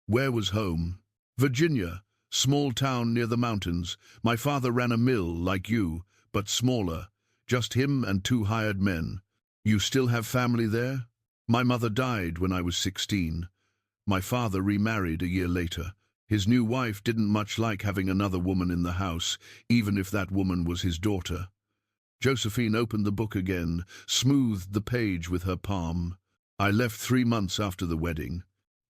"Where was home?" "Virginia. Small town near the mountains. My father ran a mill, like you, but smaller. Just him and 2 hired men." "You still have family there?" "My mother died when I was 16. My father remarried a year later. His new wife didn't much like having another woman in the house, even if that woman was his daughter." Josephine opened the book again, smoothed the page with her palm. "I left 3 months after the wedding.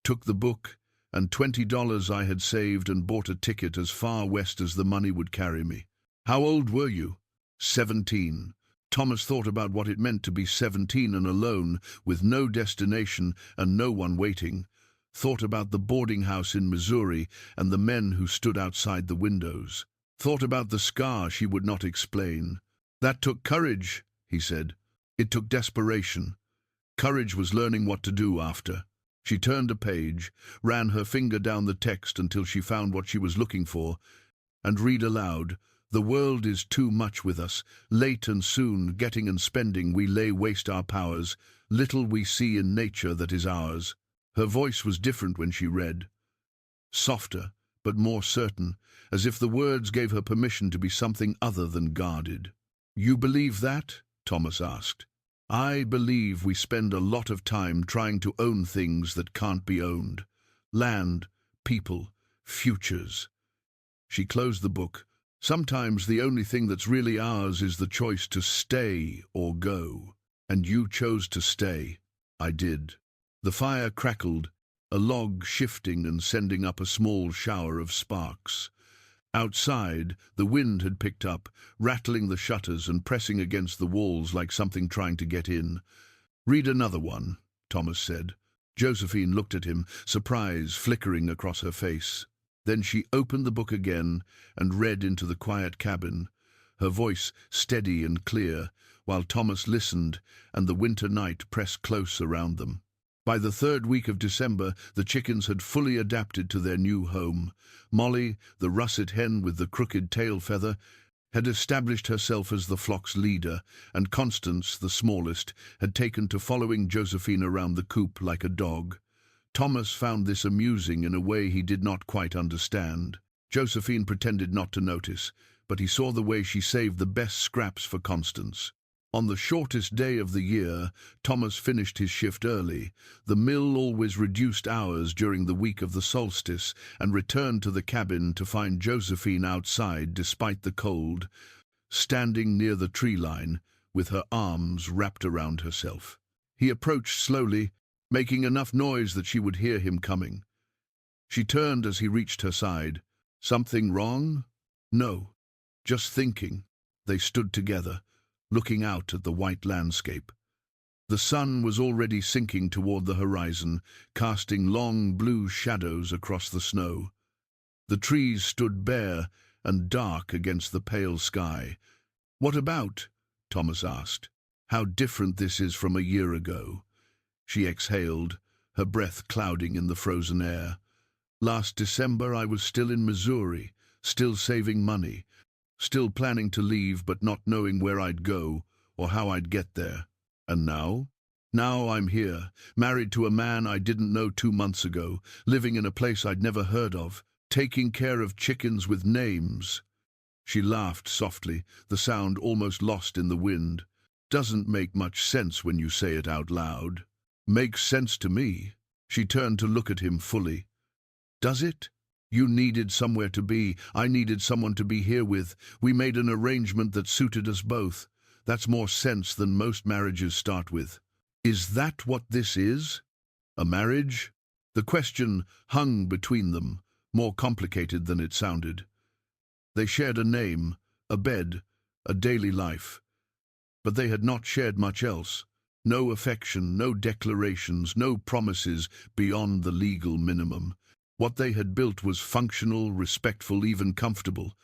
Took the book and $20 I had saved and bought a ticket as far west as the money would carry me." "How old were you?" 17. Thomas thought about what it meant to be 17 and alone, with no destination and no one waiting. Thought about the boarding house in Missouri and the men who stood outside the windows. Thought about the scar she would not explain. "That took courage," he said. "It took desperation. Courage was learning what to do after." She turned a page, ran her finger down the text until she found what she was looking for, and read aloud. "The world is too much with us. Late and soon, getting and spending, we lay waste our powers. Little we see in nature that is ours." Her voice was different when she read. Softer, but more certain, as if the words gave her permission to be something other than guarded. "You believe that?" Thomas asked. "I believe we spend a lot of time trying to own things that can't be owned. Land, people, futures." She closed the book. "Sometimes the only thing that's really ours is the choice to stay or go. And you chose to stay." "I did." The fire crackled, a log shifting and sending up a small shower of sparks. Outside, the wind had picked up, rattling the shutters and pressing against the walls like something trying to get in. "Read another one," Thomas said. Josephine looked at him, surprise flickering across her face. Then she opened the book again and read into the quiet cabin, her voice steady and clear, while Thomas listened and the winter night pressed close around them. By the 3rd week of December, the chickens had fully adapted to their new home. Molly, the russet hen with the crooked tail feather, had established herself as the flock's leader, and Constance, the smallest, had taken to following Josephine around the coop like a dog. Thomas found this amusing in a way he did not quite understand. Josephine pretended not to notice, but he saw the way she saved the best scraps for Constance. On the shortest day of the year, Thomas finished his shift early. The mill always reduced hours during the week of the solstice, and returned to the cabin to find Josephine outside despite the cold, standing near the tree line, with her arms wrapped around herself. He approached slowly, making enough noise that she would hear him coming. She turned as he reached her side. "Something wrong?" "No, just thinking." They stood together, looking out at the white landscape. The sun was already sinking toward the horizon, casting long blue shadows across the snow. The trees stood bare and dark against the pale sky. "What about?" Thomas asked. "How different this is from a year ago." She exhaled, her breath clouding in the frozen air. "Last December I was still in Missouri, still saving money, still planning to leave but not knowing where I'd go or how I'd get there. And now? Now I'm here, married to a man I didn't know 2 months ago, living in a place I'd never heard of, taking care of chickens with names." She laughed softly, the sound almost lost in the wind. "Doesn't make much sense when you say it out loud." "Makes sense to me." She turned to look at him fully. "Does it? You needed somewhere to be. I needed someone to be here with. We made an arrangement that suited us both. That's more sense than most marriages start with." "Is that what this is? A marriage?" The question hung between them, more complicated than it sounded. They shared a name, a bed, a daily life. But they had not shared much else. No affection, no declarations, no promises beyond the legal minimum. What they had built was functional, respectful, even comfortable.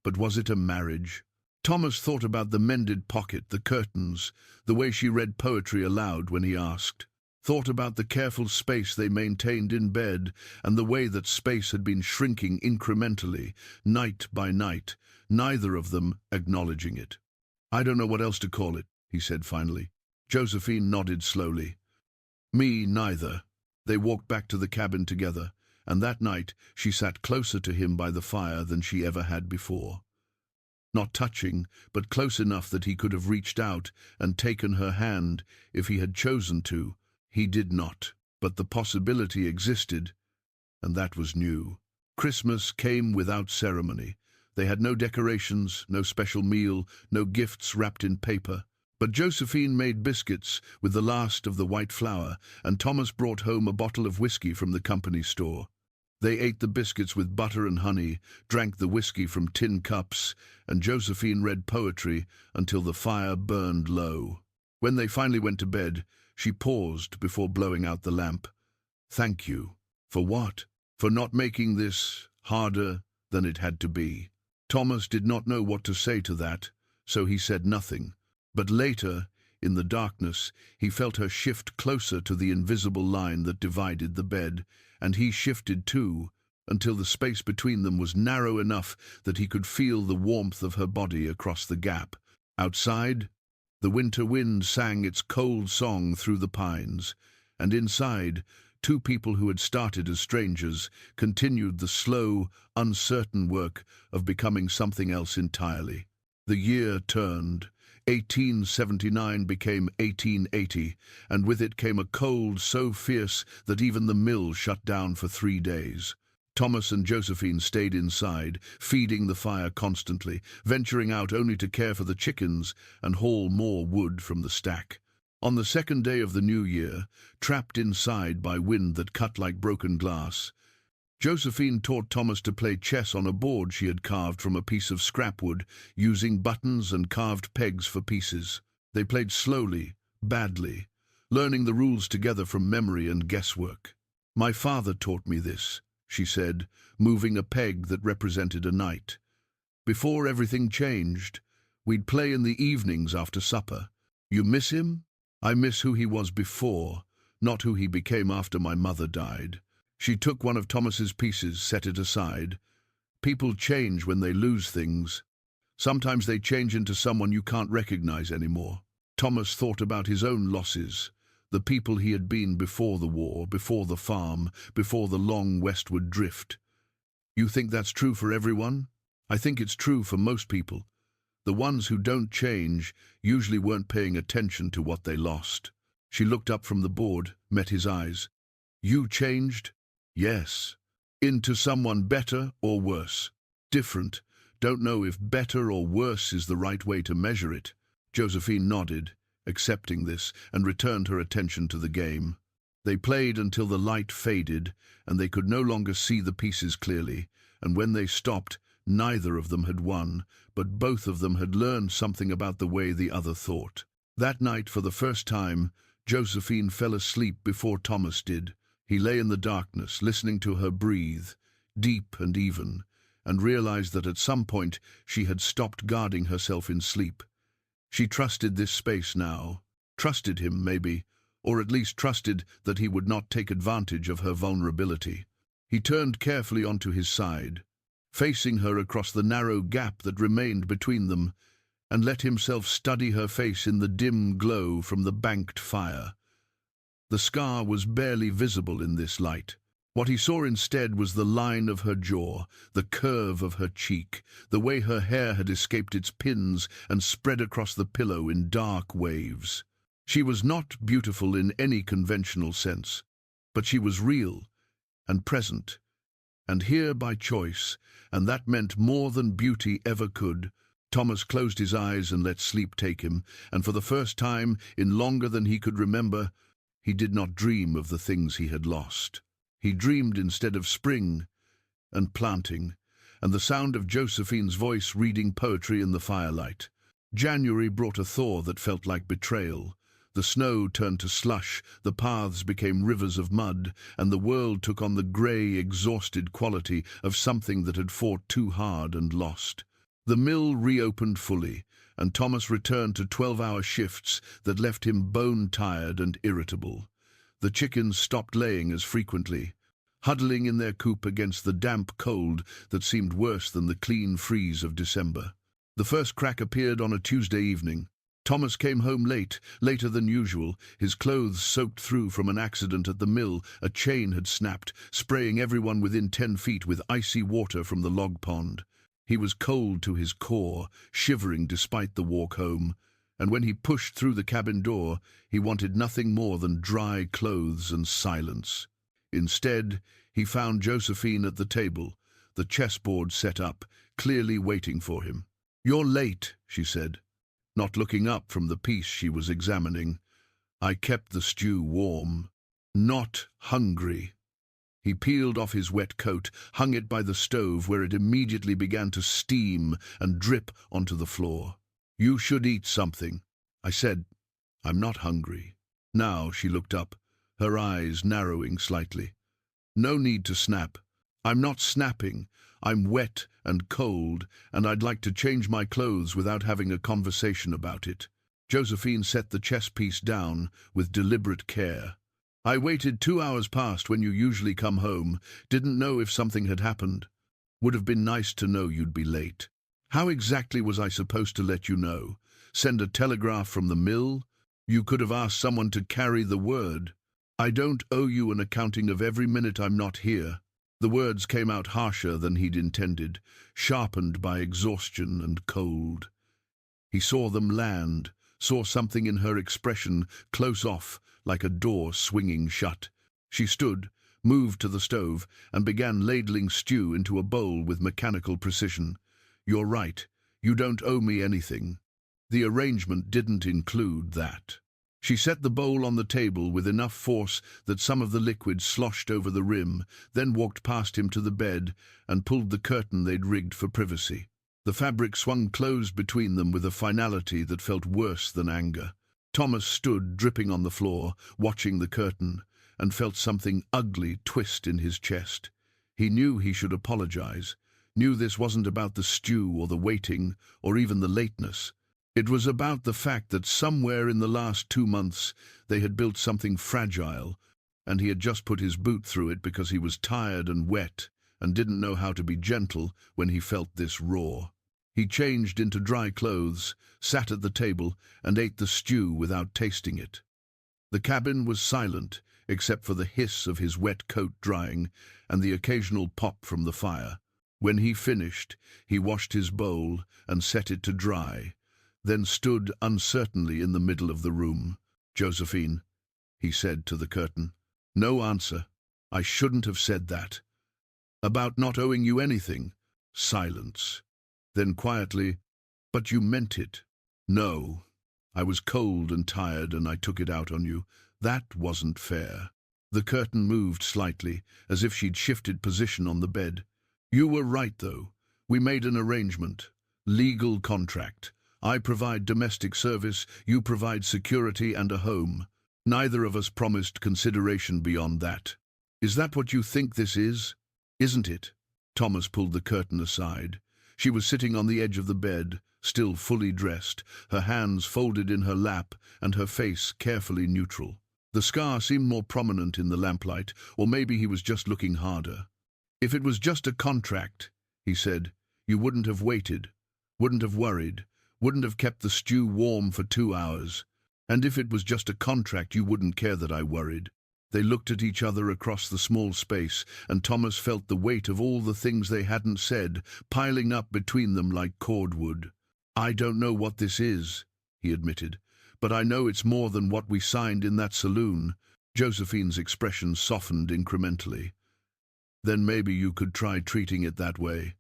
But was it a marriage? Thomas thought about the mended pocket, the curtains, the way she read poetry aloud when he asked. Thought about the careful space they maintained in bed, and the way that space had been shrinking incrementally, night by night, neither of them acknowledging it. "I don't know what else to call it," he said finally. Josephine nodded slowly. "Me neither." They walked back to the cabin together, and that night she sat closer to him by the fire than she ever had before. Not touching, but close enough that he could have reached out and taken her hand if he had chosen to. He did not, but the possibility existed, and that was new. Christmas came without ceremony. They had no decorations, no special meal, no gifts wrapped in paper. But Josephine made biscuits with the last of the white flour, and Thomas brought home a bottle of whiskey from the company store. They ate the biscuits with butter and honey, drank the whiskey from tin cups, and Josephine read poetry until the fire burned low. When they finally went to bed, she paused before blowing out the lamp. "Thank you." "For what?" "For not making this harder than it had to be." Thomas did not know what to say to that, so he said nothing. But later, in the darkness, he felt her shift closer to the invisible line that divided the bed, and he shifted too, until the space between them was narrow enough that he could feel the warmth of her body across the gap. Outside, the winter wind sang its cold song through the pines, and inside, two people who had started as strangers continued the slow, uncertain work of becoming something else entirely. The year turned. 1879 became 1880, and with it came a cold so fierce that even the mill shut down for 3 days. Thomas and Josephine stayed inside, feeding the fire constantly, venturing out only to care for the chickens and haul more wood from the stack. On the second day of the new year, trapped inside by wind that cut like broken glass, Josephine taught Thomas to play chess on a board she had carved from a piece of scrap wood, using buttons and carved pegs for pieces. They played slowly, badly, learning the rules together from memory and guesswork. "My father taught me this," she said, moving a peg that represented a knight. "Before everything changed, we'd play in the evenings after supper. You miss him?" "I miss who he was before, not who he became after my mother died." She took one of Thomas's pieces, set it aside. "People change when they lose things. Sometimes they change into someone you can't recognize anymore." Thomas thought about his own losses, the people he had been before the war, before the farm, before the long westward drift. "You think that's true for everyone?" "I think it's true for most people. The ones who don't change usually weren't paying attention to what they lost." She looked up from the board, met his eyes. "You changed?" "Yes." "Into someone better or worse?" "Different. Don't know if better or worse is the right way to measure it." Josephine nodded, accepting this, and returned her attention to the game. They played until the light faded, and they could no longer see the pieces clearly, and when they stopped, neither of them had won, but both of them had learned something about the way the other thought. That night, for the first time, Josephine fell asleep before Thomas did. He lay in the darkness, listening to her breathe, deep and even, and realized that at some point she had stopped guarding herself in sleep. She trusted this space now, trusted him maybe, or at least trusted that he would not take advantage of her vulnerability. He turned carefully onto his side, facing her across the narrow gap that remained between them, and let himself study her face in the dim glow from the banked fire. The scar was barely visible in this light. What he saw instead was the line of her jaw, the curve of her cheek, the way her hair had escaped its pins and spread across the pillow in dark waves. She was not beautiful in any conventional sense, but she was real and present, and here by choice, and that meant more than beauty ever could. Thomas closed his eyes and let sleep take him, and for the first time, in longer than he could remember, he did not dream of the things he had lost. He dreamed instead of spring and planting, and the sound of Josephine's voice reading poetry in the firelight. January brought a thaw that felt like betrayal, The snow turned to slush, the paths became rivers of mud, and the world took on the grey, exhausted quality of something that had fought too hard and lost. The mill reopened fully, and Thomas returned to 12-hour shifts that left him bone-tired and irritable. The chickens stopped laying as frequently, huddling in their coop against the damp cold that seemed worse than the clean freeze of December. The first crack appeared on a Tuesday evening. Thomas came home late, later than usual, his clothes soaked through from an accident at the mill. A chain had snapped, spraying everyone within 10 feet with icy water from the log pond. He was cold to his core, shivering despite the walk home, and when he pushed through the cabin door, he wanted nothing more than dry clothes and silence. Instead, he found Josephine at the table, the chessboard set up, clearly waiting for him. "You're late," she said, not looking up from the piece she was examining. "I kept the stew warm. Not hungry." He peeled off his wet coat, hung it by the stove where it immediately began to steam and drip onto the floor. "You should eat something." I said, "I'm not hungry." Now she looked up, her eyes narrowing slightly. "No need to snap. I'm not snapping. I'm wet and cold, and I'd like to change my clothes without having a conversation about it." Josephine set the chess piece down with deliberate care. "I waited 2 hours past when you usually come home. Didn't know if something had happened. Would have been nice to know you'd be late. How exactly was I supposed to let you know? Send a telegraph from the mill? You could have asked someone to carry the word. I don't owe you an accounting of every minute I'm not here." The words came out harsher than he'd intended, sharpened by exhaustion and cold. He saw them land, saw something in her expression close off, like a door swinging shut. She stood, moved to the stove, and began ladling stew into a bowl with mechanical precision. "You're right. You don't owe me anything. The arrangement didn't include that." She set the bowl on the table with enough force that some of the liquid sloshed over the rim, then walked past him to the bed and pulled the curtain they'd rigged for privacy. The fabric swung closed between them with a finality that felt worse than anger. Thomas stood dripping on the floor, watching the curtain, and felt something ugly twist in his chest. He knew he should apologize, knew this wasn't about the stew or the waiting or even the lateness. It was about the fact that somewhere in the last 2 months they had built something fragile, and he had just put his boot through it because he was tired and wet and didn't know how to be gentle when he felt this raw. He changed into dry clothes, sat at the table, and ate the stew without tasting it. The cabin was silent, except for the hiss of his wet coat drying and the occasional pop from the fire. When he finished, he washed his bowl and set it to dry, then stood uncertainly in the middle of the room. "Josephine," he said to the curtain. "No answer. I shouldn't have said that. About not owing you anything." Silence. Then quietly, "But you meant it." "No. I was cold and tired and I took it out on you. That wasn't fair." The curtain moved slightly, as if she'd shifted position on the bed. "You were right, though. We made an arrangement. Legal contract. I provide domestic service, you provide security and a home. Neither of us promised consideration beyond that. Is that what you think this is? Isn't it?" Thomas pulled the curtain aside. She was sitting on the edge of the bed, still fully dressed, her hands folded in her lap and her face carefully neutral. The scar seemed more prominent in the lamplight, or maybe he was just looking harder. "If it was just a contract," he said, "you wouldn't have waited, wouldn't have worried, wouldn't have kept the stew warm for 2 hours. And if it was just a contract, you wouldn't care that I worried." They looked at each other across the small space, and Thomas felt the weight of all the things they hadn't said piling up between them like cordwood. "I don't know what this is," he admitted, "but I know it's more than what we signed in that saloon." Josephine's expression softened incrementally. "Then maybe you could try treating it that way.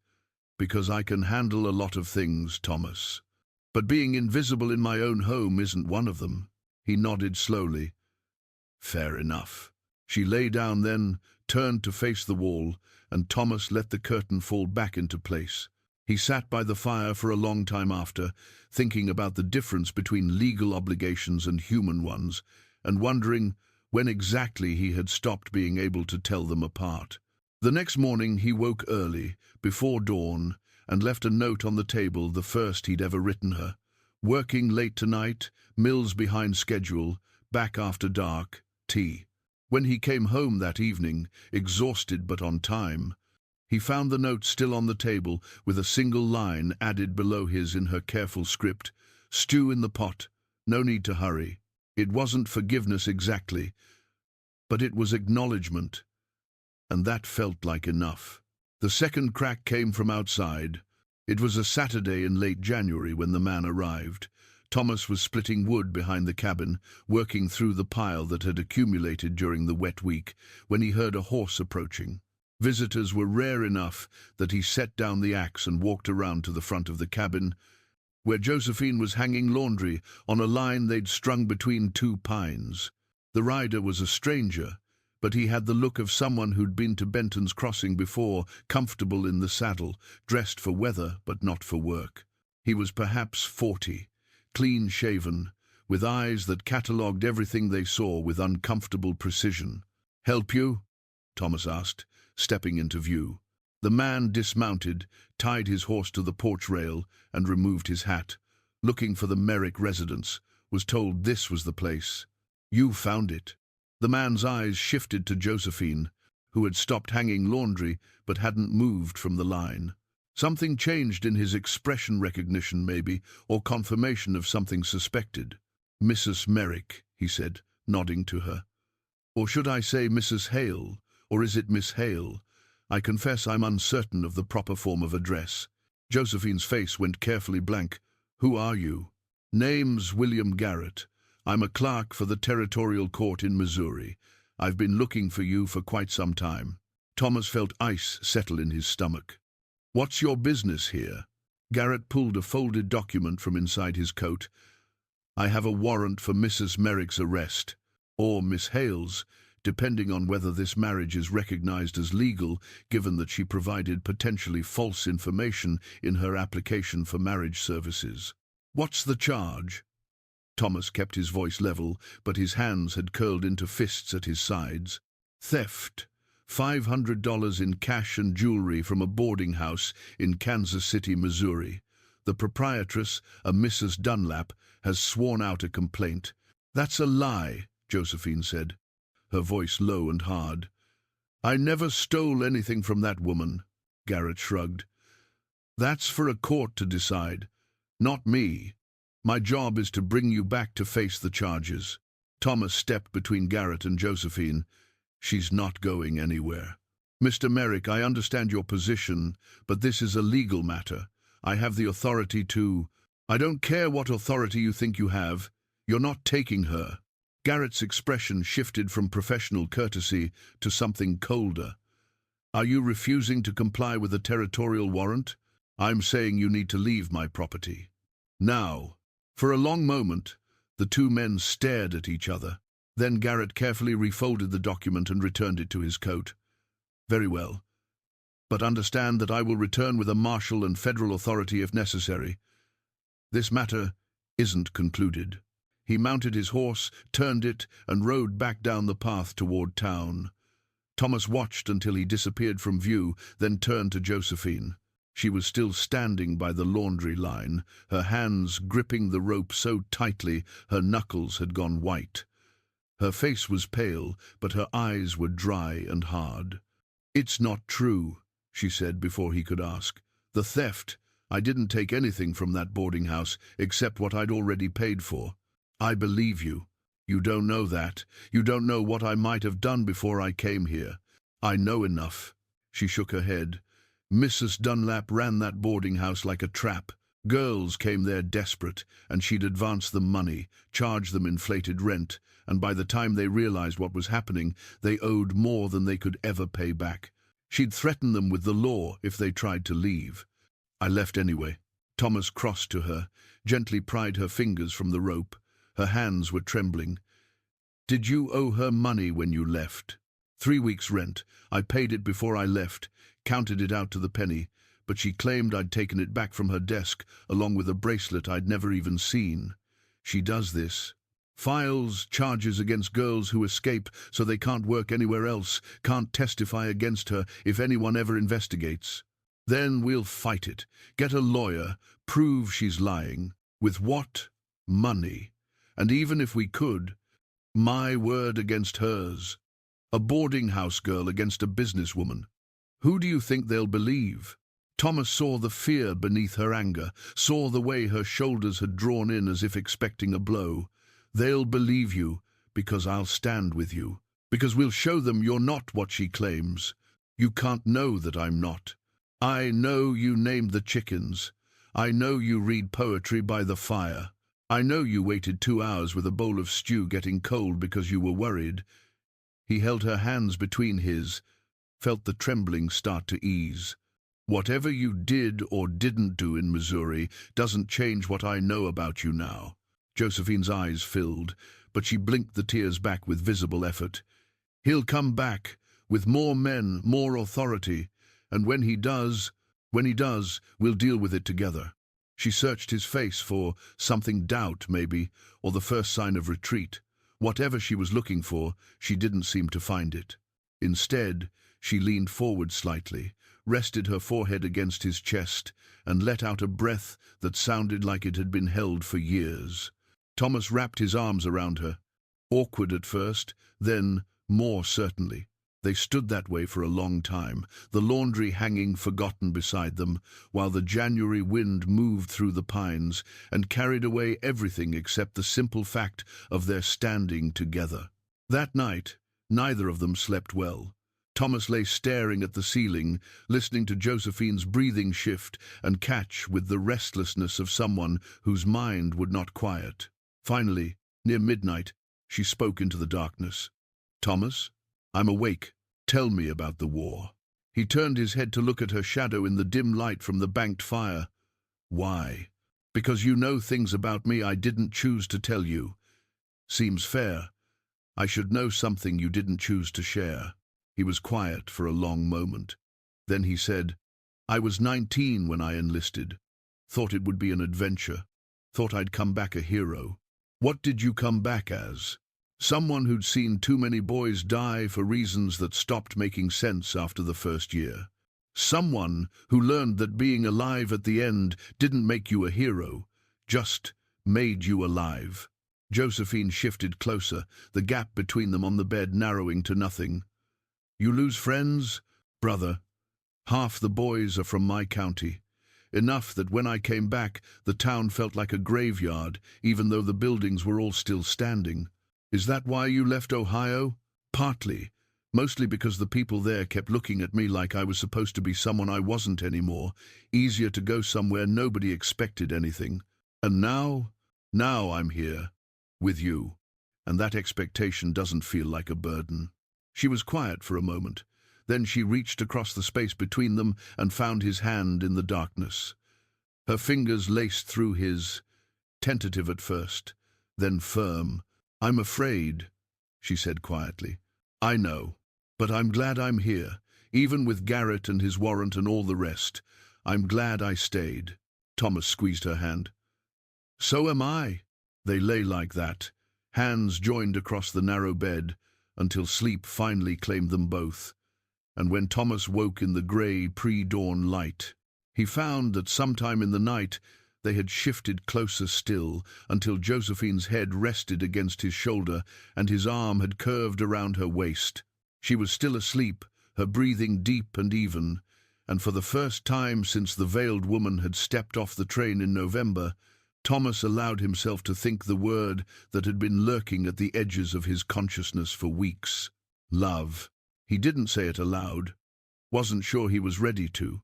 Because I can handle a lot of things, Thomas. But being invisible in my own home isn't one of them." He nodded slowly. "Fair enough." She lay down then, turned to face the wall, and Thomas let the curtain fall back into place. He sat by the fire for a long time after, thinking about the difference between legal obligations and human ones, and wondering when exactly he had stopped being able to tell them apart. The next morning he woke early, before dawn, and left a note on the table, the first he'd ever written her. Working late tonight, Mills behind schedule, back after dark, tea. When he came home that evening, exhausted but on time, he found the note still on the table, with a single line added below his in her careful script. Stew in the pot. No need to hurry. It wasn't forgiveness exactly, but it was acknowledgement, and that felt like enough. The second crack came from outside. It was a Saturday in late January when the man arrived. Thomas was splitting wood behind the cabin, working through the pile that had accumulated during the wet week, when he heard a horse approaching. Visitors were rare enough that he set down the axe and walked around to the front of the cabin, where Josephine was hanging laundry on a line they'd strung between two pines. The rider was a stranger, but he had the look of someone who'd been to Benton's Crossing before, comfortable in the saddle, dressed for weather but not for work. He was perhaps 40, clean-shaven, with eyes that catalogued everything they saw with uncomfortable precision. "Help you?" Thomas asked, stepping into view. The man dismounted, tied his horse to the porch rail, and removed his hat. Looking for the Merrick residence, was told this was the place. "You found it." The man's eyes shifted to Josephine, who had stopped hanging laundry but hadn't moved from the line. Something changed in his expression, recognition maybe, or confirmation of something suspected. "Mrs. Merrick," he said, nodding to her. "Or should I say Mrs. Hale, or is it Miss Hale? I confess I'm uncertain of the proper form of address." Josephine's face went carefully blank. "Who are you?" "Name's William Garrett. I'm a clerk for the Territorial Court in Missouri. I've been looking for you for quite some time." Thomas felt ice settle in his stomach. "What's your business here?" Garrett pulled a folded document from inside his coat. "I have a warrant for Mrs. Merrick's arrest, or Miss Hale's, depending on whether this marriage is recognized as legal, given that she provided potentially false information in her application for marriage services." "What's the charge?" Thomas kept his voice level, but his hands had curled into fists at his sides. "Theft. $500 in cash and jewelry from a boarding house in Kansas City, Missouri. The proprietress, a Mrs. Dunlap, has sworn out a complaint." "That's a lie," Josephine said, her voice low and hard. "I never stole anything from that woman," Garrett shrugged. "That's for a court to decide, not me. My job is to bring you back to face the charges." Thomas stepped between Garrett and Josephine. "She's not going anywhere." "Mr. Merrick, I understand your position, but this is a legal matter. I have the authority to—" "I don't care what authority you think you have. You're not taking her." Garrett's expression shifted from professional courtesy to something colder. "Are you refusing to comply with a territorial warrant? I'm saying you need to leave my property. Now." For a long moment, the two men stared at each other. Then Garrett carefully refolded the document and returned it to his coat. "Very well. But understand that I will return with a marshal and federal authority if necessary. This matter isn't concluded." He mounted his horse, turned it, and rode back down the path toward town. Thomas watched until he disappeared from view, then turned to Josephine. She was still standing by the laundry line, her hands gripping the rope so tightly her knuckles had gone white. Her face was pale, but her eyes were dry and hard. "It's not true," she said before he could ask. "The theft, I didn't take anything from that boarding house except what I'd already paid for." "I believe you. You don't know that. You don't know what I might have done before I came here." "I know enough." She shook her head. "Mrs. Dunlap ran that boarding house like a trap. Girls came there desperate, and she'd advance them money, charge them inflated rent, and by the time they realized what was happening, they owed more than they could ever pay back. She'd threaten them with the law if they tried to leave. I left anyway." Thomas crossed to her, gently pried her fingers from the rope. Her hands were trembling. "Did you owe her money when you left?" 3 weeks' rent. I paid it before I left, counted it out to the penny, but she claimed I'd taken it back from her desk along with a bracelet I'd never even seen. She does this. Files charges against girls who escape so they can't work anywhere else, can't testify against her if anyone ever investigates. Then we'll fight it, get a lawyer, prove she's lying. With what? Money. And even if we could, my word against hers. A boarding house girl against a businesswoman. Who do you think they'll believe? Thomas saw the fear beneath her anger, saw the way her shoulders had drawn in as if expecting a blow. They'll believe you, because I'll stand with you. Because we'll show them you're not what she claims. You can't know that I'm not. I know you named the chickens. I know you read poetry by the fire. I know you waited 2 hours with a bowl of stew getting cold because you were worried. He held her hands between his, felt the trembling start to ease. Whatever you did or didn't do in Missouri doesn't change what I know about you now. Josephine's eyes filled, but she blinked the tears back with visible effort. He'll come back, with more men, more authority, and when he does, we'll deal with it together. She searched his face for something, doubt maybe, or the first sign of retreat. Whatever she was looking for, she didn't seem to find it. Instead, she leaned forward slightly, rested her forehead against his chest, and let out a breath that sounded like it had been held for years. Thomas wrapped his arms around her, awkward at first, then more certainly. They stood that way for a long time, the laundry hanging forgotten beside them, while the January wind moved through the pines and carried away everything except the simple fact of their standing together. That night, neither of them slept well. Thomas lay staring at the ceiling, listening to Josephine's breathing shift and catch with the restlessness of someone whose mind would not quiet. Finally, near midnight, she spoke into the darkness. "Thomas, I'm awake. Tell me about the war." He turned his head to look at her shadow in the dim light from the banked fire. "Why?" "Because you know things about me I didn't choose to tell you. Seems fair. I should know something you didn't choose to share." He was quiet for a long moment. Then he said, "I was 19 when I enlisted. Thought it would be an adventure. Thought I'd come back a hero. What did you come back as?" "Someone who'd seen too many boys die for reasons that stopped making sense after the first year. Someone who learned that being alive at the end didn't make you a hero, just made you alive." Josephine shifted closer, the gap between them on the bed narrowing to nothing. "You lose friends, brother. Half the boys are from my county. Enough that when I came back, the town felt like a graveyard, even though the buildings were all still standing. Is that why you left Ohio?" "Partly. Mostly because the people there kept looking at me like I was supposed to be someone I wasn't anymore. Easier to go somewhere nobody expected anything. And now I'm here, with you. And that expectation doesn't feel like a burden." She was quiet for a moment. Then she reached across the space between them and found his hand in the darkness. Her fingers laced through his, tentative at first, then firm. "I'm afraid," she said quietly. "I know, but I'm glad I'm here, even with Garrett and his warrant and all the rest. I'm glad I stayed." Thomas squeezed her hand. "So am I." They lay like that, hands joined across the narrow bed, until sleep finally claimed them both. And when Thomas woke in the grey pre-dawn light, he found that sometime in the night they had shifted closer still, until Josephine's head rested against his shoulder and his arm had curved around her waist. She was still asleep, her breathing deep and even, and for the first time since the veiled woman had stepped off the train in November, Thomas allowed himself to think the word that had been lurking at the edges of his consciousness for weeks. Love. He didn't say it aloud, wasn't sure he was ready to,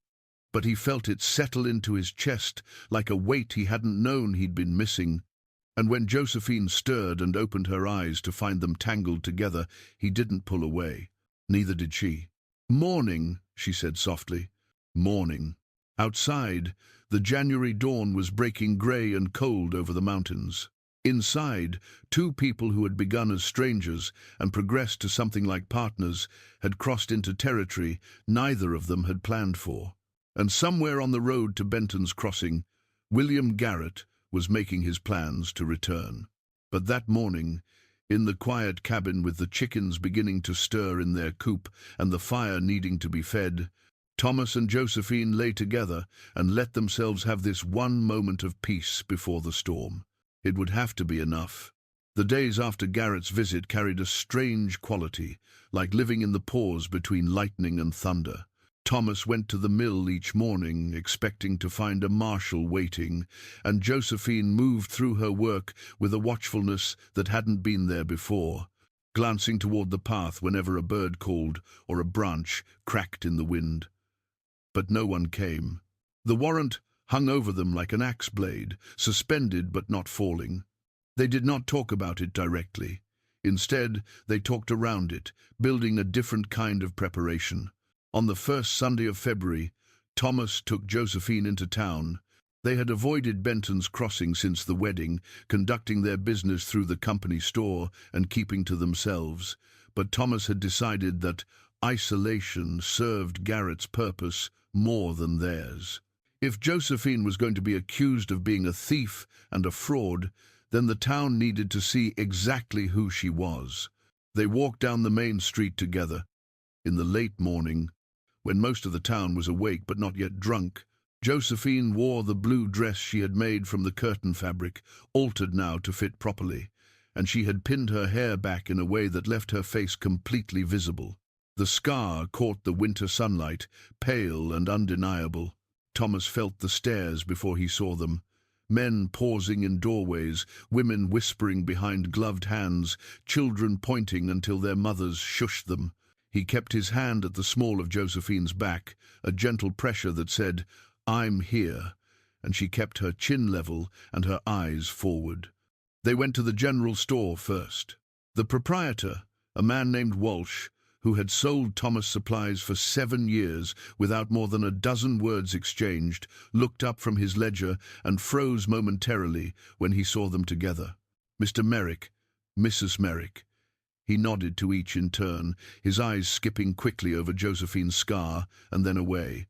but he felt it settle into his chest like a weight he hadn't known he'd been missing. And when Josephine stirred and opened her eyes to find them tangled together, he didn't pull away. Neither did she. "Morning," she said softly. "Morning." Outside, the January dawn was breaking grey and cold over the mountains. Inside, two people who had begun as strangers and progressed to something like partners had crossed into territory neither of them had planned for. And somewhere on the road to Benton's Crossing, William Garrett was making his plans to return. But that morning, in the quiet cabin with the chickens beginning to stir in their coop and the fire needing to be fed, Thomas and Josephine lay together and let themselves have this one moment of peace before the storm. It would have to be enough. The days after Garrett's visit carried a strange quality, like living in the pause between lightning and thunder. Thomas went to the mill each morning, expecting to find a marshal waiting, and Josephine moved through her work with a watchfulness that hadn't been there before, glancing toward the path whenever a bird called or a branch cracked in the wind. But no one came. The warrant hung over them like an axe blade, suspended but not falling. They did not talk about it directly. Instead, they talked around it, building a different kind of preparation. On the first Sunday of February, Thomas took Josephine into town. They had avoided Benton's Crossing since the wedding, conducting their business through the company store and keeping to themselves. But Thomas had decided that isolation served Garrett's purpose more than theirs. If Josephine was going to be accused of being a thief and a fraud, then the town needed to see exactly who she was. They walked down the main street together. In the late morning, when most of the town was awake but not yet drunk, Josephine wore the blue dress she had made from the curtain fabric, altered now to fit properly, and she had pinned her hair back in a way that left her face completely visible. The scar caught the winter sunlight, pale and undeniable. Thomas felt the stares before he saw them. Men pausing in doorways, women whispering behind gloved hands, children pointing until their mothers shushed them. He kept his hand at the small of Josephine's back, a gentle pressure that said, "I'm here," and she kept her chin level and her eyes forward. They went to the general store first. The proprietor, a man named Walsh, who had sold Thomas supplies for 7 years without more than a dozen words exchanged, looked up from his ledger and froze momentarily when he saw them together. Mr. Merrick, Mrs. Merrick. He nodded to each in turn, his eyes skipping quickly over Josephine's scar and then away.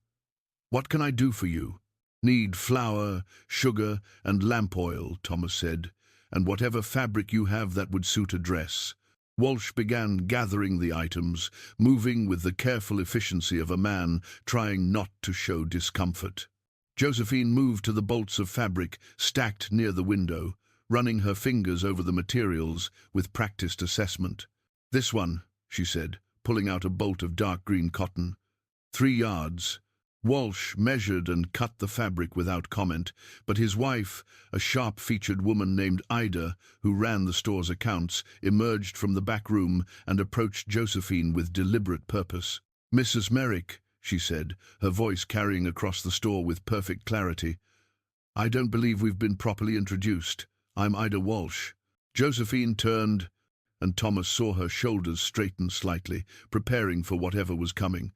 "What can I do for you?" "Need flour, sugar, and lamp oil," Thomas said, "and whatever fabric you have that would suit a dress." Walsh began gathering the items, moving with the careful efficiency of a man trying not to show discomfort. Josephine moved to the bolts of fabric stacked near the window, running her fingers over the materials with practiced assessment. "This one," she said, pulling out a bolt of dark green cotton. 3 yards. Walsh measured and cut the fabric without comment, but his wife, a sharp-featured woman named Ida, who ran the store's accounts, emerged from the back room and approached Josephine with deliberate purpose. "Mrs. Merrick," she said, her voice carrying across the store with perfect clarity, "I don't believe we've been properly introduced. I'm Ida Walsh." Josephine turned, and Thomas saw her shoulders straighten slightly, preparing for whatever was coming.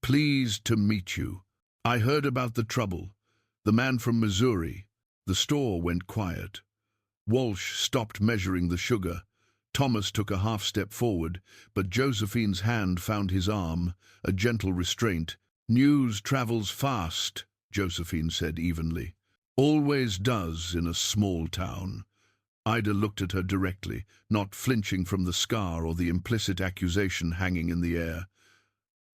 "Pleased to meet you. I heard about the trouble. The man from Missouri." The store went quiet. Walsh stopped measuring the sugar. Thomas took a half-step forward, but Josephine's hand found his arm, a gentle restraint. "News travels fast," Josephine said evenly. "Always does in a small town." Ida looked at her directly, not flinching from the scar or the implicit accusation hanging in the air.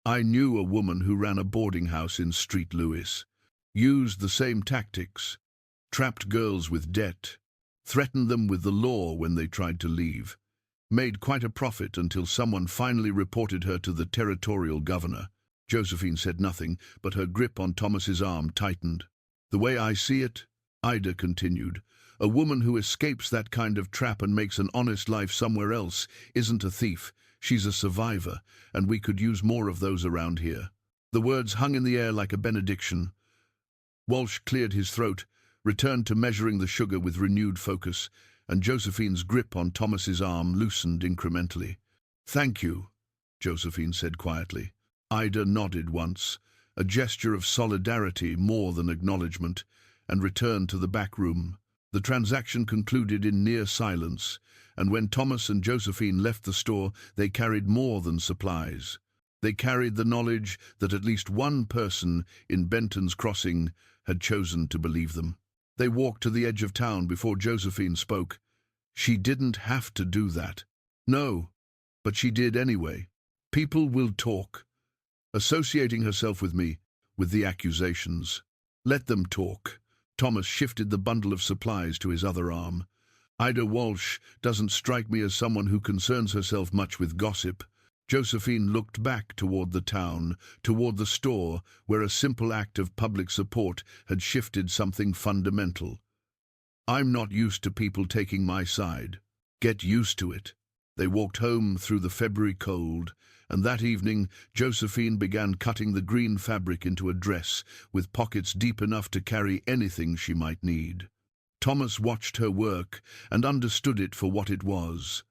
"I knew a woman who ran a boarding house in Street Louis. Used the same tactics. Trapped girls with debt. Threatened them with the law when they tried to leave. Made quite a profit until someone finally reported her to the territorial governor." Josephine said nothing, but her grip on Thomas's arm tightened. "The way I see it," Ida continued, "a woman who escapes that kind of trap and makes an honest life somewhere else isn't a thief. She's a survivor, and we could use more of those around here." The words hung in the air like a benediction. Walsh cleared his throat, returned to measuring the sugar with renewed focus, and Josephine's grip on Thomas's arm loosened incrementally. "Thank you," Josephine said quietly. Ida nodded once, a gesture of solidarity more than acknowledgement, and returned to the back room. The transaction concluded in near silence, and when Thomas and Josephine left the store, they carried more than supplies. They carried the knowledge that at least one person in Benton's Crossing had chosen to believe them. They walked to the edge of town before Josephine spoke. She didn't have to do that. No, but she did anyway. People will talk. Associating herself with me, with the accusations. Let them talk. Thomas shifted the bundle of supplies to his other arm. Ida Walsh doesn't strike me as someone who concerns herself much with gossip. Josephine looked back toward the town, toward the store, where a simple act of public support had shifted something fundamental. I'm not used to people taking my side. Get used to it. They walked home through the February cold, and that evening Josephine began cutting the green fabric into a dress with pockets deep enough to carry anything she might need. Thomas watched her work and understood it for what it was.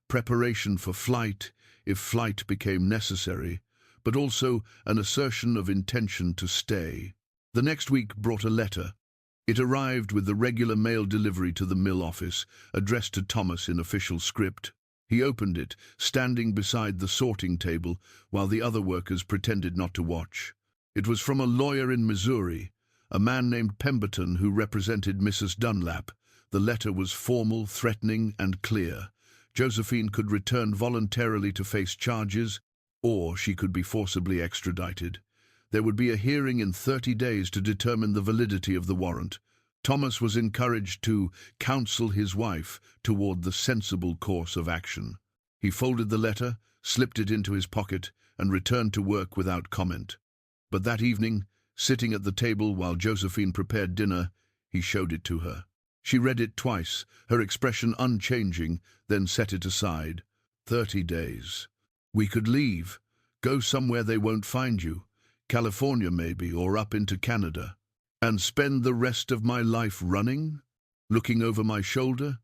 Preparation for flight, if flight became necessary, but also an assertion of intention to stay. The next week brought a letter. It arrived with the regular mail delivery to the mill office, addressed to Thomas in official script. He opened it, standing beside the sorting table, while the other workers pretended not to watch. It was from a lawyer in Missouri, a man named Pemberton who represented Mrs. Dunlap. The letter was formal, threatening, and clear. Josephine could return voluntarily to face charges, or she could be forcibly extradited. There would be a hearing in 30 days to determine the validity of the warrant. Thomas was encouraged to counsel his wife toward the sensible course of action. He folded the letter, slipped it into his pocket, and returned to work without comment. But that evening, sitting at the table while Josephine prepared dinner, he showed it to her. She read it twice, her expression unchanging, then set it aside. 30 days. We could leave. Go somewhere they won't find you. California maybe, or up into Canada. And spend the rest of my life running? Looking over my shoulder?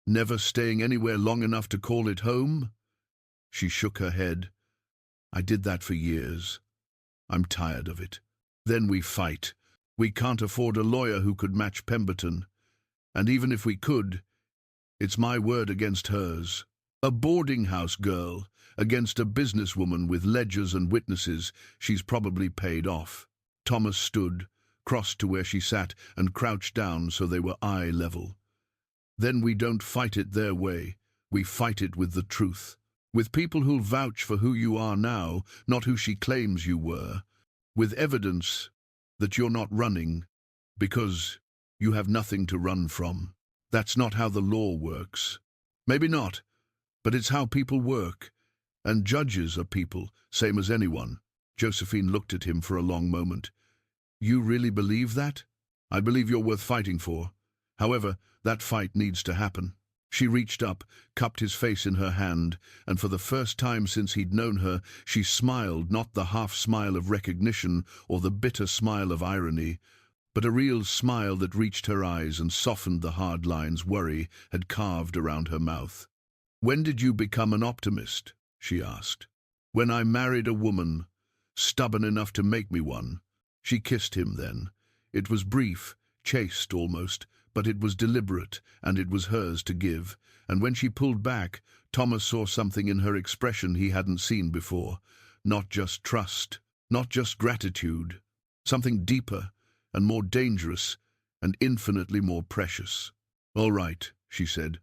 Never staying anywhere long enough to call it home? She shook her head. I did that for years. I'm tired of it. Then we fight. We can't afford a lawyer who could match Pemberton. And even if we could, it's my word against hers. A boarding house girl against a businesswoman with ledgers and witnesses she's probably paid off. Thomas stood, crossed to where she sat, and crouched down so they were eye level. Then we don't fight it their way. We fight it with the truth. With people who'll vouch for who you are now, not who she claims you were. With evidence that you're not running because you have nothing to run from. That's not how the law works. Maybe not, but it's how people work. And judges are people, same as anyone. Josephine looked at him for a long moment. You really believe that? I believe you're worth fighting for. However, that fight needs to happen. She reached up, cupped his face in her hand, and for the first time since he'd known her, she smiled, not the half-smile of recognition or the bitter smile of irony, but a real smile that reached her eyes and softened the hard lines worry had carved around her mouth. When did you become an optimist? She asked. When I married a woman, stubborn enough to make me one. She kissed him then. It was brief, chaste almost, but it was deliberate, and it was hers to give. And when she pulled back, Thomas saw something in her expression he hadn't seen before. Not just trust, not just gratitude. Something deeper and more dangerous and infinitely more precious. All right, she said.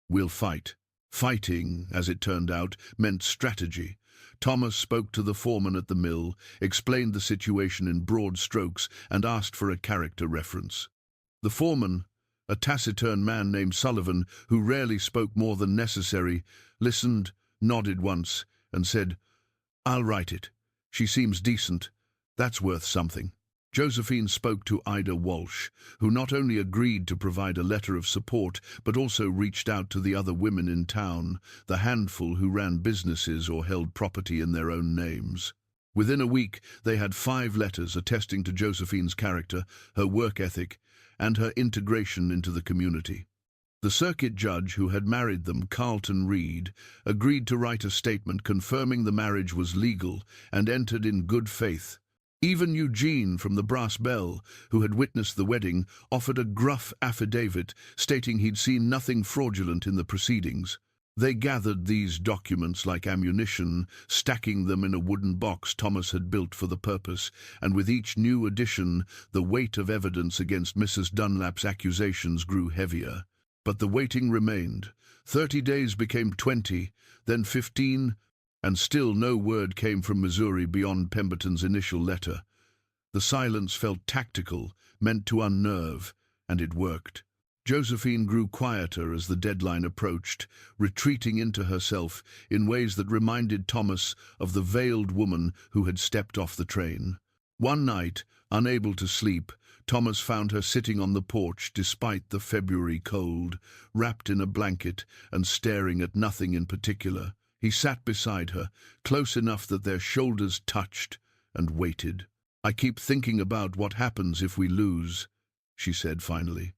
We'll fight. Fighting, as it turned out, meant strategy. Thomas spoke to the foreman at the mill, explained the situation in broad strokes, and asked for a character reference. The foreman, a taciturn man named Sullivan, who rarely spoke more than necessary, listened, nodded once, and said, I'll write it. She seems decent. That's worth something. Josephine spoke to Ida Walsh, who not only agreed to provide a letter of support, but also reached out to the other women in town, the handful who ran businesses or held property in their own names. Within a week, they had 5 letters attesting to Josephine's character, her work ethic, and her integration into the community. The circuit judge who had married them, Carlton Reed, agreed to write a statement confirming the marriage was legal and entered in good faith. Even Eugene from the Brass Bell, who had witnessed the wedding, offered a gruff affidavit stating he'd seen nothing fraudulent in the proceedings. They gathered these documents like ammunition, stacking them in a wooden box Thomas had built for the purpose, and with each new addition, the weight of evidence against Mrs. Dunlap's accusations grew heavier. But the waiting remained. 30 days became 20, then 15, and still no word came from Missouri beyond Pemberton's initial letter. The silence felt tactical, meant to unnerve, and it worked. Josephine grew quieter as the deadline approached, retreating into herself in ways that reminded Thomas of the veiled woman who had stepped off the train. One night, unable to sleep, Thomas found her sitting on the porch despite the February cold, wrapped in a blanket and staring at nothing in particular. He sat beside her, close enough that their shoulders touched, and waited. "I keep thinking about what happens if we lose," she said finally.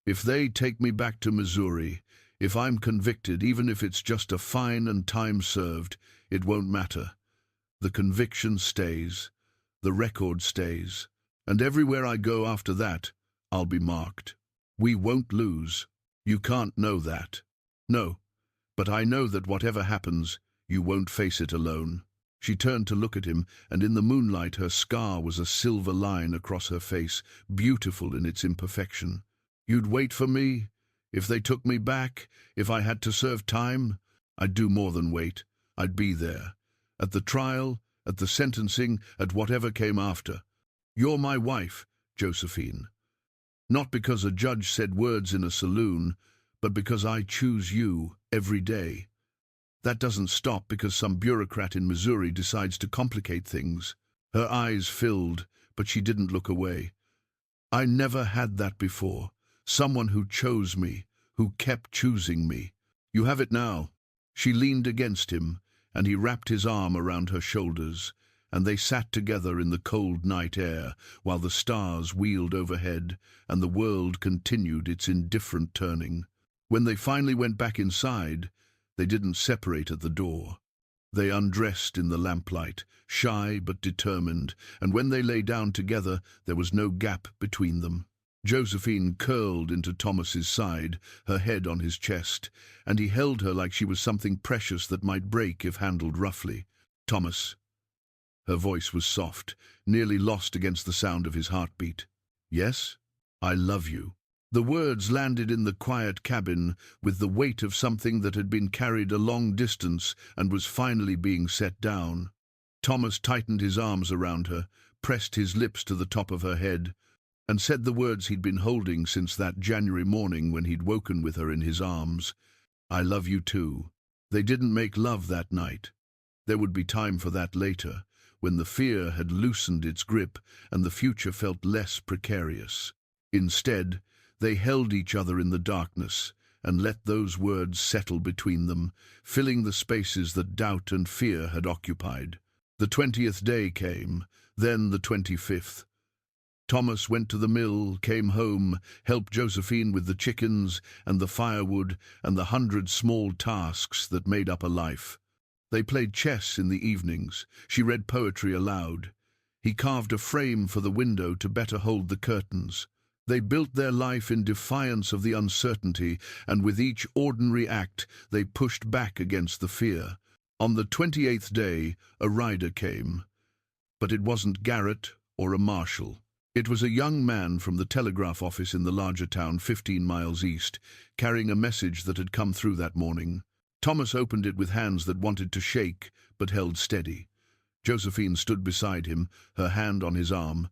"If they take me back to Missouri, if I'm convicted, even if it's just a fine and time served, it won't matter. The conviction stays, the record stays, and everywhere I go after that, I'll be marked. We won't lose. You can't know that." "No, but I know that whatever happens, you won't face it alone." She turned to look at him, and in the moonlight her scar was a silver line across her face, beautiful in its imperfection. "You'd wait for me? If they took me back? If I had to serve time? I'd do more than wait. I'd be there. At the trial, at the sentencing, at whatever came after. You're my wife, Josephine. Not because a judge said words in a saloon, but because I choose you every day. That doesn't stop because some bureaucrat in Missouri decides to complicate things." Her eyes filled, but she didn't look away. "I never had that before. Someone who chose me, who kept choosing me. You have it now." She leaned against him, and he wrapped his arm around her shoulders, and they sat together in the cold night air while the stars wheeled overhead and the world continued its indifferent turning. When they finally went back inside, they didn't separate at the door. They undressed in the lamplight, shy but determined, and when they lay down together, there was no gap between them. Josephine curled into Thomas's side, her head on his chest, and he held her like she was something precious that might break if handled roughly. "Thomas." Her voice was soft, nearly lost against the sound of his heartbeat. "Yes? I love you." The words landed in the quiet cabin with the weight of something that had been carried a long distance and was finally being set down. Thomas tightened his arms around her, pressed his lips to the top of her head, and said the words he'd been holding since that January morning when he'd woken with her in his arms. "I love you too." They didn't make love that night. There would be time for that later, when the fear had loosened its grip and the future felt less precarious. Instead, they held each other in the darkness and let those words settle between them, filling the spaces that doubt and fear had occupied. The 20th day came, then the 25th. Thomas went to the mill, came home, helped Josephine with the chickens and the firewood and the 100 small tasks that made up a life. They played chess in the evenings. She read poetry aloud. He carved a frame for the window to better hold the curtains. They built their life in defiance of the uncertainty, and with each ordinary act they pushed back against the fear. On the 28th day, a rider came. But it wasn't Garrett or a marshal. It was a young man from the telegraph office in the larger town 15 miles east, carrying a message that had come through that morning. Thomas opened it with hands that wanted to shake, but held steady. Josephine stood beside him, her hand on his arm,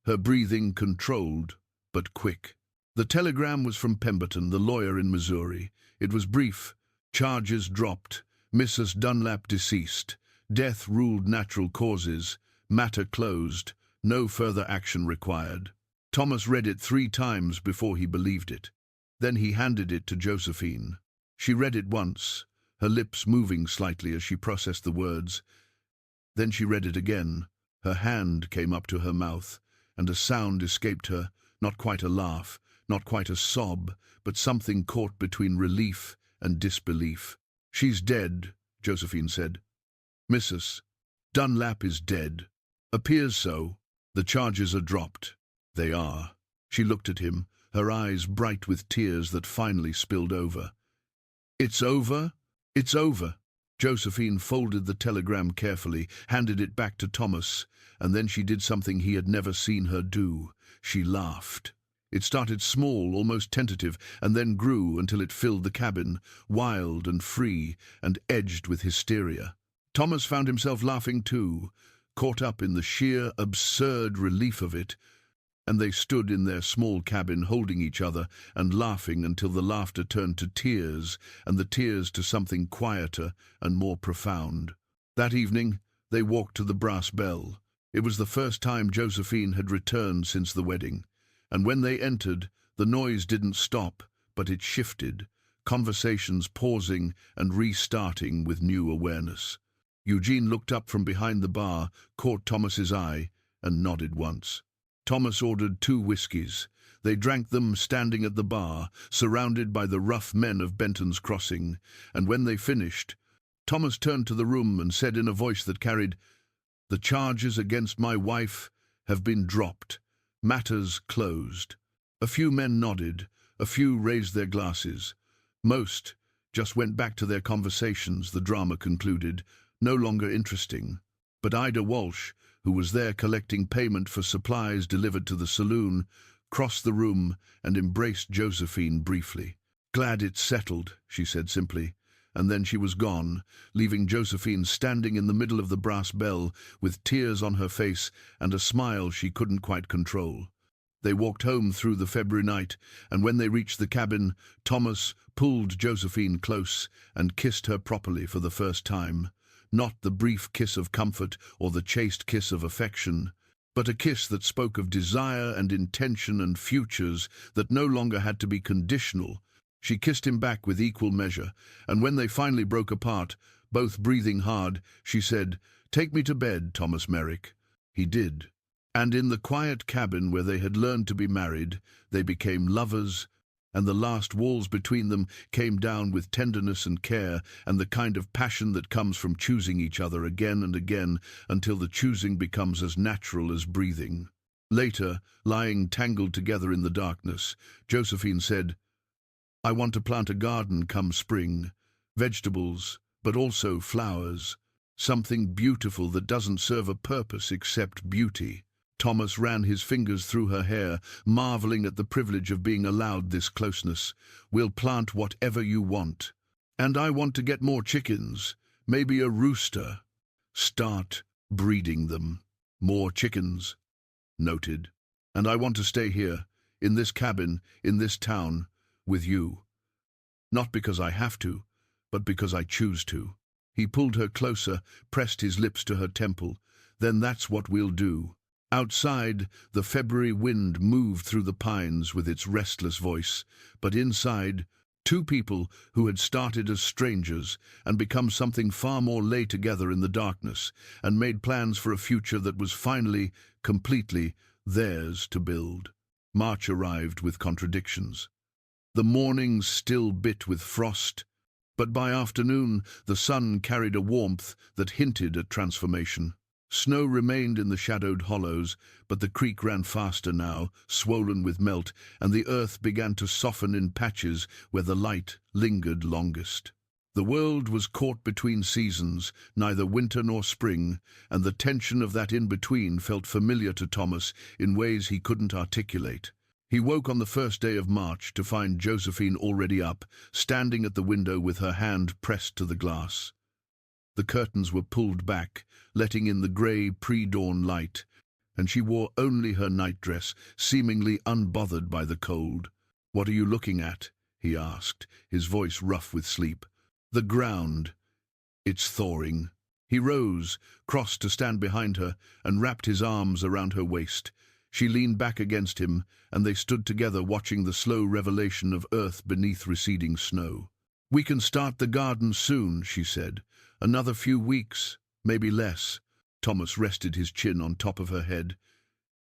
her breathing controlled, but quick. The telegram was from Pemberton, the lawyer in Missouri. It was brief. Charges dropped. Mrs. Dunlap deceased. Death ruled natural causes. Matter closed. No further action required. Thomas read it 3 times before he believed it. Then he handed it to Josephine. She read it once, her lips moving slightly as she processed the words. Then she read it again. Her hand came up to her mouth, and a sound escaped her, not quite a laugh, not quite a sob, but something caught between relief and disbelief. "She's dead," Josephine said. "Mrs. Dunlap is dead. Appears so. The charges are dropped." "They are." She looked at him, her eyes bright with tears that finally spilled over. "It's over?" It's over. Josephine folded the telegram carefully, handed it back to Thomas, and then she did something he had never seen her do. She laughed. It started small, almost tentative, and then grew until it filled the cabin, wild and free and edged with hysteria. Thomas found himself laughing too, caught up in the sheer, absurd relief of it, and they stood in their small cabin holding each other and laughing until the laughter turned to tears, and the tears to something quieter and more profound. That evening, they walked to the brass bell. It was the first time Josephine had returned since the wedding, and when they entered, the noise didn't stop, but it shifted, conversations pausing and restarting with new awareness. Eugene looked up from behind the bar, caught Thomas's eye, and nodded once. Thomas ordered 2 whiskies. They drank them standing at the bar, surrounded by the rough men of Benton's Crossing, and when they finished, Thomas turned to the room and said in a voice that carried, "The charges against my wife have been dropped. Matters closed." A few men nodded, a few raised their glasses. Most just went back to their conversations, the drama concluded, no longer interesting. But Ida Walsh, who was there collecting payment for supplies delivered to the saloon, crossed the room and embraced Josephine briefly. "Glad it's settled," she said simply, and then she was gone, leaving Josephine standing in the middle of the brass bell with tears on her face and a smile she couldn't quite control. They walked home through the February night, and when they reached the cabin, Thomas pulled Josephine close and kissed her properly for the first time. Not the brief kiss of comfort or the chaste kiss of affection, but a kiss that spoke of desire and intention and futures that no longer had to be conditional. She kissed him back with equal measure, and when they finally broke apart, both breathing hard, she said, "Take me to bed, Thomas Merrick." He did. And in the quiet cabin where they had learned to be married, they became lovers, and the last walls between them came down with tenderness and care and the kind of passion that comes from choosing each other again and again until the choosing becomes as natural as breathing. Later, lying tangled together in the darkness, Josephine said, "I want to plant a garden come spring, vegetables, but also flowers, something beautiful that doesn't serve a purpose except beauty." Thomas ran his fingers through her hair, marveling at the privilege of being allowed this closeness. "We'll plant whatever you want. And I want to get more chickens, maybe a rooster. Start breeding them. More chickens." Noted. "And I want to stay here, in this cabin, in this town, with you. Not because I have to, but because I choose to." He pulled her closer, pressed his lips to her temple. "Then that's what we'll do." Outside, the February wind moved through the pines with its restless voice, but inside, 2 people who had started as strangers and become something far more lay together in the darkness and made plans for a future that was finally, completely, theirs to build. March arrived with contradictions. The mornings still bit with frost, but by afternoon the sun carried a warmth that hinted at transformation. Snow remained in the shadowed hollows, but the creek ran faster now, swollen with melt, and the earth began to soften in patches where the light lingered longest. The world was caught between seasons, neither winter nor spring, and the tension of that in-between felt familiar to Thomas in ways he couldn't articulate. He woke on the first day of March to find Josephine already up, standing at the window with her hand pressed to the glass. The curtains were pulled back, letting in the grey pre-dawn light, and she wore only her nightdress, seemingly unbothered by the cold. "What are you looking at?" he asked, his voice rough with sleep. "The ground. It's thawing." He rose, crossed to stand behind her, and wrapped his arms around her waist. She leaned back against him, and they stood together watching the slow revelation of earth beneath receding snow. "We can start the garden soon," she said. "Another few weeks, maybe less." Thomas rested his chin on top of her head.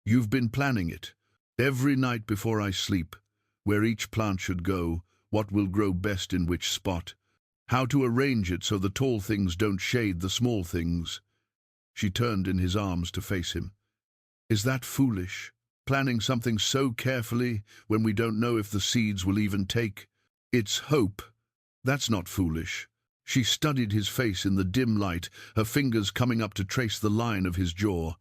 "You've been planning it. Every night before I sleep. Where each plant should go, what will grow best in which spot. How to arrange it so the tall things don't shade the small things." She turned in his arms to face him. "Is that foolish? Planning something so carefully when we don't know if the seeds will even take?" "It's hope. That's not foolish." She studied his face in the dim light, her fingers coming up to trace the line of his jaw.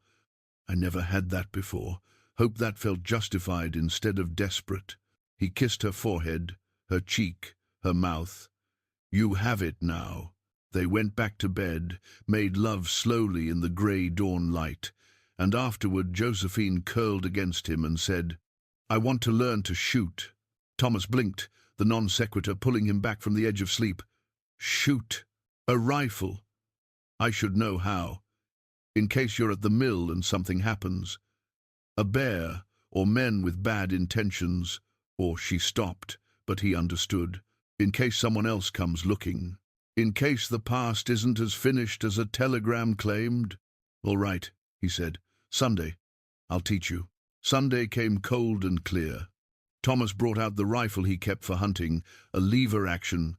"I never had that before. Hope that felt justified instead of desperate." He kissed her forehead, her cheek, her mouth. "You have it now." They went back to bed, made love slowly in the grey dawn light, and afterward Josephine curled against him and said, "I want to learn to shoot." Thomas blinked, the non sequitur pulling him back from the edge of sleep. "Shoot? A rifle? I should know how. In case you're at the mill and something happens. A bear, or men with bad intentions." Or she stopped, but he understood. "In case someone else comes looking. In case the past isn't as finished as a telegram claimed." "All right," he said. "Sunday. I'll teach you." Sunday came cold and clear. Thomas brought out the rifle he kept for hunting, a lever action.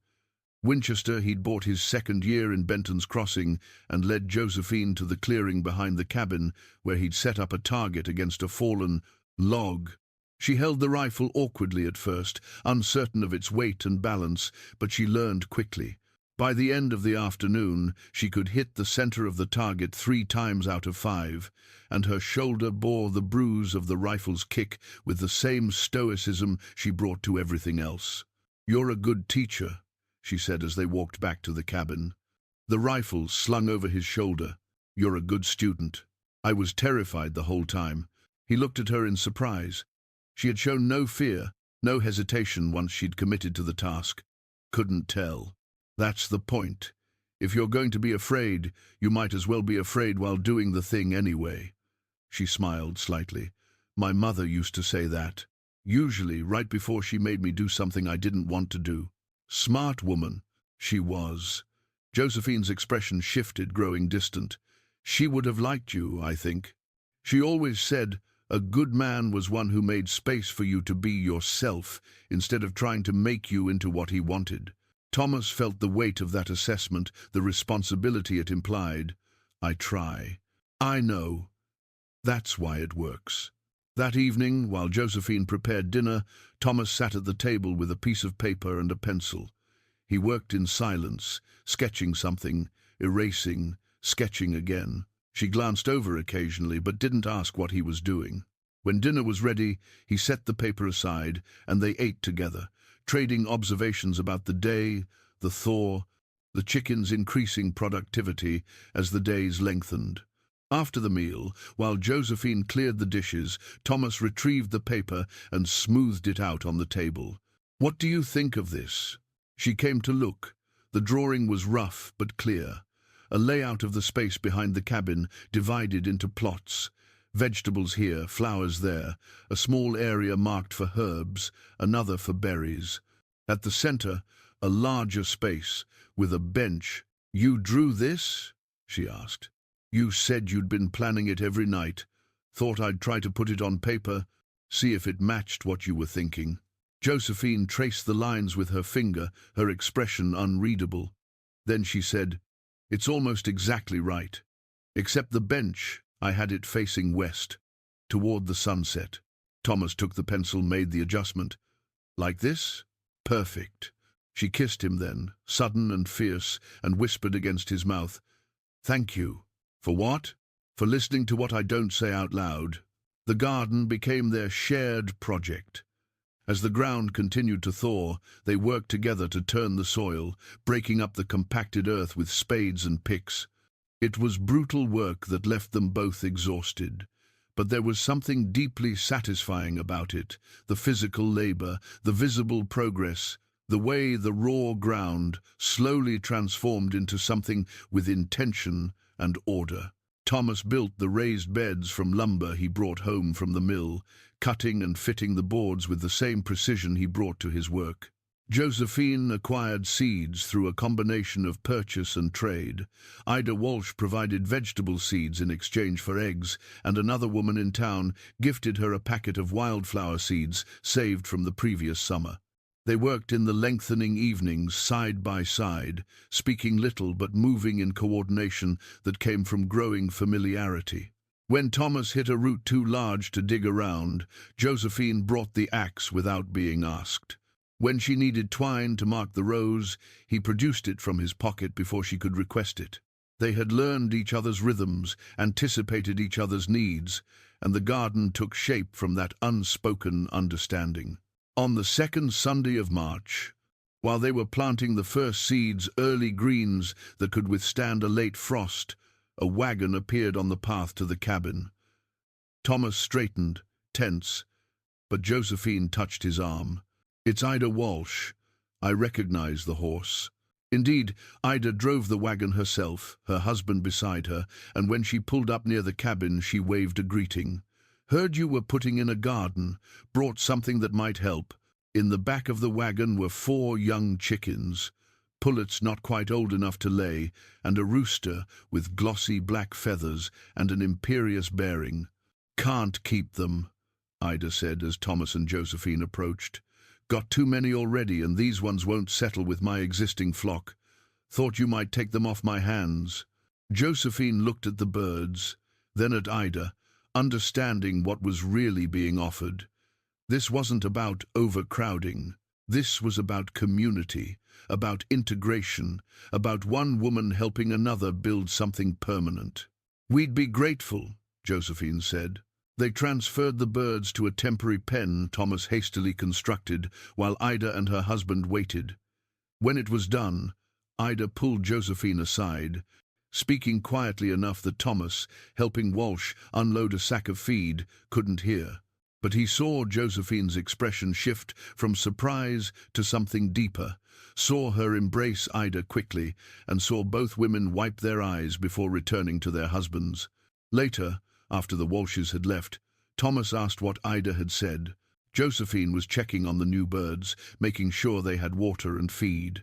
Winchester he'd bought his second year in Benton's Crossing, and led Josephine to the clearing behind the cabin, where he'd set up a target against a fallen log. She held the rifle awkwardly at first, uncertain of its weight and balance, but she learned quickly. By the end of the afternoon, she could hit the center of the target 3 times out of 5, and her shoulder bore the bruise of the rifle's kick with the same stoicism she brought to everything else. "You're a good teacher," she said as they walked back to the cabin. The rifle slung over his shoulder. "You're a good student." I was terrified the whole time. He looked at her in surprise. She had shown no fear, no hesitation once she'd committed to the task. Couldn't tell. That's the point. If you're going to be afraid, you might as well be afraid while doing the thing anyway. She smiled slightly. My mother used to say that. Usually right before she made me do something I didn't want to do. Smart woman. She was. Josephine's expression shifted, growing distant. She would have liked you, I think. She always said a good man was one who made space for you to be yourself, instead of trying to make you into what he wanted. Thomas felt the weight of that assessment, the responsibility it implied. I try. I know. That's why it works. That evening, while Josephine prepared dinner, Thomas sat at the table with a piece of paper and a pencil. He worked in silence, sketching something, erasing, sketching again. She glanced over occasionally, but didn't ask what he was doing. When dinner was ready, he set the paper aside, and they ate together, trading observations about the day, the thaw, the chicken's increasing productivity as the days lengthened. After the meal, while Josephine cleared the dishes, Thomas retrieved the paper and smoothed it out on the table. "What do you think of this?" She came to look. The drawing was rough but clear. A layout of the space behind the cabin, divided into plots. Vegetables here, flowers there, a small area marked for herbs, another for berries. At the center, a larger space, with a bench. "You drew this?" she asked. "You said you'd been planning it every night. Thought I'd try to put it on paper, see if it matched what you were thinking." Josephine traced the lines with her finger, her expression unreadable. Then she said, "It's almost exactly right. Except the bench, I had it facing west, toward the sunset." Thomas took the pencil, made the adjustment. "Like this? Perfect." She kissed him then, sudden and fierce, and whispered against his mouth, "Thank you." "For what?" "For listening to what I don't say out loud." The garden became their shared project. As the ground continued to thaw, they worked together to turn the soil, breaking up the compacted earth with spades and picks. It was brutal work that left them both exhausted. But there was something deeply satisfying about it, the physical labor, the visible progress, the way the raw ground slowly transformed into something with intention and order. Thomas built the raised beds from lumber he brought home from the mill, cutting and fitting the boards with the same precision he brought to his work. Josephine acquired seeds through a combination of purchase and trade. Ida Walsh provided vegetable seeds in exchange for eggs, and another woman in town gifted her a packet of wildflower seeds saved from the previous summer. They worked in the lengthening evenings side by side, speaking little but moving in coordination that came from growing familiarity. When Thomas hit a root too large to dig around, Josephine brought the axe without being asked. When she needed twine to mark the rows, he produced it from his pocket before she could request it. They had learned each other's rhythms, anticipated each other's needs, and the garden took shape from that unspoken understanding. On the second Sunday of March, while they were planting the first seeds, early greens that could withstand a late frost, a wagon appeared on the path to the cabin. Thomas straightened, tense, but Josephine touched his arm. "It's Ida Walsh. I recognize the horse." Indeed, Ida drove the wagon herself, her husband beside her, and when she pulled up near the cabin, she waved a greeting. "Heard you were putting in a garden, brought something that might help." In the back of the wagon were 4 young chickens, pullets not quite old enough to lay, and a rooster with glossy black feathers and an imperious bearing. "Can't keep them," Ida said as Thomas and Josephine approached. "Got too many already, and these ones won't settle with my existing flock. Thought you might take them off my hands." Josephine looked at the birds, then at Ida, understanding what was really being offered. This wasn't about overcrowding. This was about community, about integration, about one woman helping another build something permanent. "We'd be grateful," Josephine said. They transferred the birds to a temporary pen Thomas hastily constructed, while Ida and her husband waited. When it was done, Ida pulled Josephine aside, speaking quietly enough that Thomas, helping Walsh unload a sack of feed, couldn't hear. But he saw Josephine's expression shift from surprise to something deeper, saw her embrace Ida quickly, and saw both women wipe their eyes before returning to their husbands. Later, after the Walshes had left, Thomas asked what Ida had said. Josephine was checking on the new birds, making sure they had water and feed.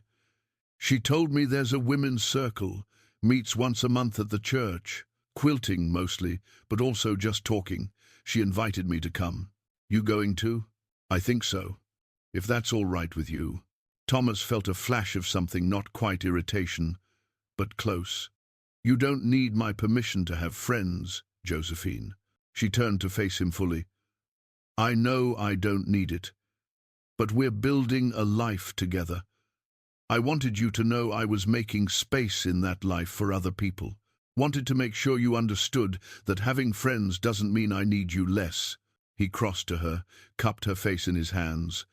"She told me there's a women's circle, meets once a month at the church, quilting mostly, but also just talking. She invited me to come. You going too?" "I think so, if that's all right with you." Thomas felt a flash of something, not quite irritation, but close. "You don't need my permission to have friends, Josephine." She turned to face him fully. "I know I don't need it, but we're building a life together. I wanted you to know I was making space in that life for other people. Wanted to make sure you understood that having friends doesn't mean I need you less." He crossed to her, cupped her face in his hands.